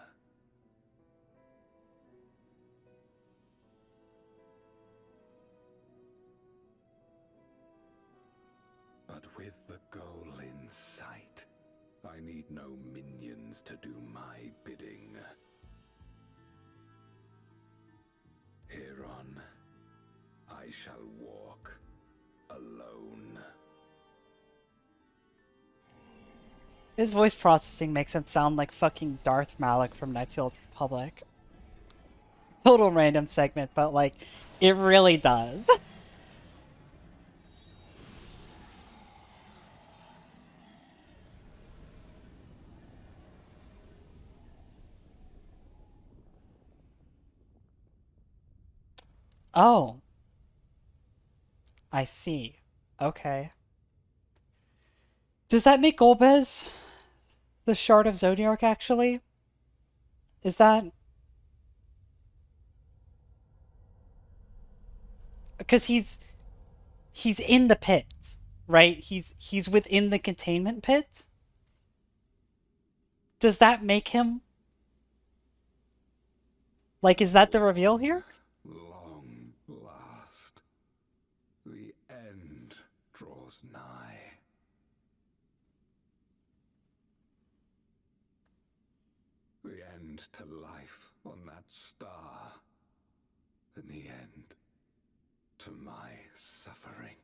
But with the goal in sight, I need no minions to do my bidding. Hereon, I shall walk alone. His voice processing makes him sound like fucking Darth Malak from Knights of the Old Republic. Total random segment, but like, it really does. Oh. I see. Okay. Does that make Golbez the Shard of Zodiark, actually? Is that... Because he's in the pit, right? He's within the containment pit. Does that make him... Like, is that the reveal here? Long last, the end draws nigh. The end to life on that star, and the end to my suffering.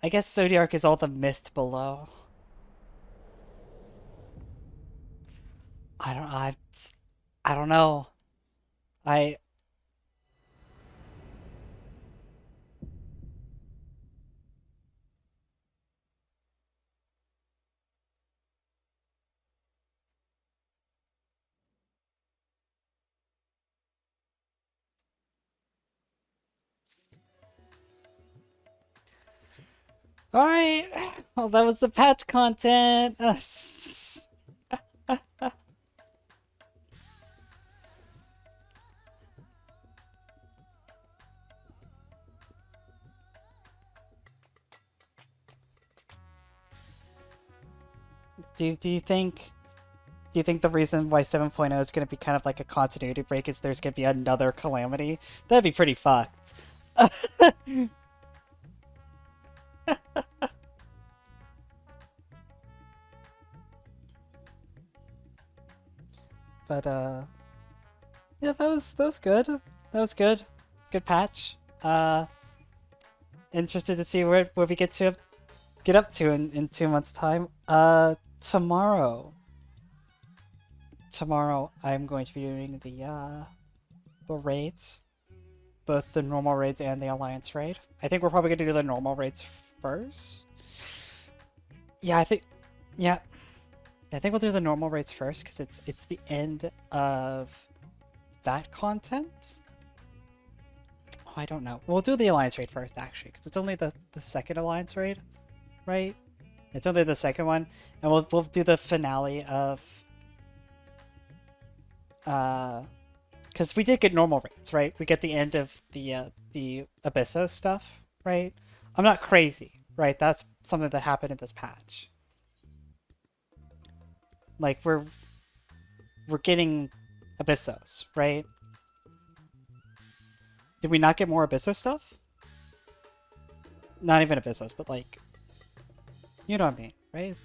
I guess Zodiark is all the mist below. I don't know. I... Alright! Well, that was the patch content! Do you think the reason why 7.0 is going to be kind of like a continuity break is there's going to be another calamity? That'd be pretty fucked. But yeah, that was good. That was good. Good patch. Interested to see where we get up to in 2 months' time. Tomorrow I'm going to be doing the raids, both the normal raids and the alliance raid. I think we're probably going to do the normal raids first. Yeah, I think we'll do the normal raids first because it's the end of that content. Oh, I don't know. We'll do the alliance raid first actually because it's only the second alliance raid, right? It's only the second one, and we'll do the finale of because we did get normal raids, right? We get the end of the Abysso stuff, right? I'm not crazy, right? That's something that happened in this patch. Like we're getting Abyssos, right? Did we not get more Abysso stuff? Not even Abyssos, but like, you know what I mean, right?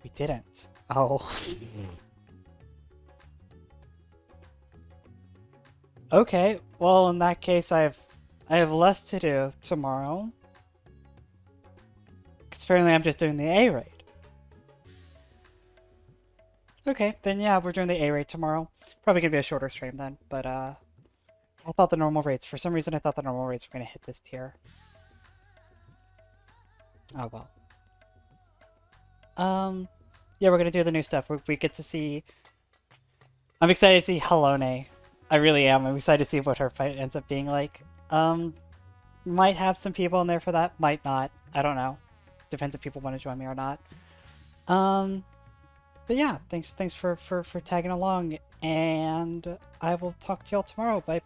We didn't. Oh. Okay, well in that case I have less to do tomorrow. Because apparently I'm just doing the A raid. Okay, then yeah, we're doing the A raid tomorrow. Probably gonna be a shorter stream then, but I thought the normal raids, for some reason I thought the normal raids were gonna hit this tier. Oh well. Yeah, we're gonna do the new stuff. We get to see... I'm excited to see Halone. I really am. I'm excited to see what her fight ends up being like. Might have some people in there for that, might not. I don't know. Depends if people want to join me or not. But yeah, thanks for tagging along, and I will talk to y'all tomorrow. Bye.